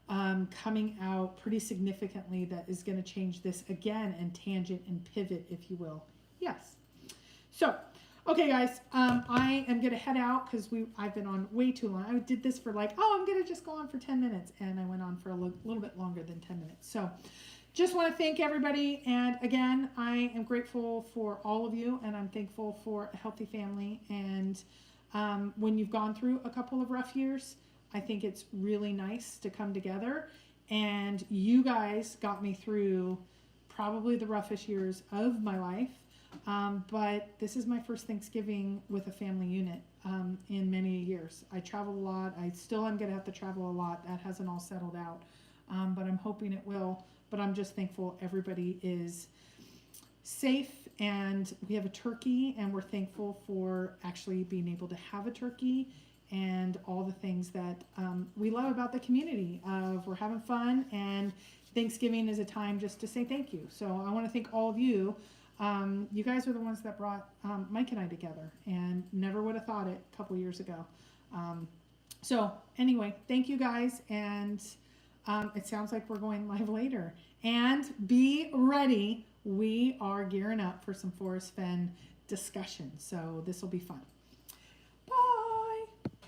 Speaker 3: coming out pretty significantly that is going to change this again and tangent and pivot, if you will? Yes. So, okay, guys, I am going to head out because I've been on way too long. I did this for like, I'm going to just go on for 10 minutes, and I went on for a little bit longer than 10 minutes. So, just want to thank everybody, and again, I am grateful for all of you, and I'm thankful for a healthy family. And when you've gone through a couple of rough years, I think it's really nice to come together, and you guys got me through probably the roughest years of my life, but this is my first Thanksgiving with a family unit in many years. I travel a lot. I still am going to have to travel a lot. That hasn't all settled out, but I'm hoping it will. But I'm just thankful everybody is safe, and we have a turkey, and we're thankful for actually being able to have a turkey and all the things that we love about the community. We're having fun, and Thanksgiving is a time just to say thank you. So I want to thank all of you. You guys are the ones that brought Mike and I together, and never would have thought it a couple years ago. So anyway, thank you guys, and it sounds like we're going live later. And be ready. We are gearing up for some Forrest Fenn discussion. So this will be fun.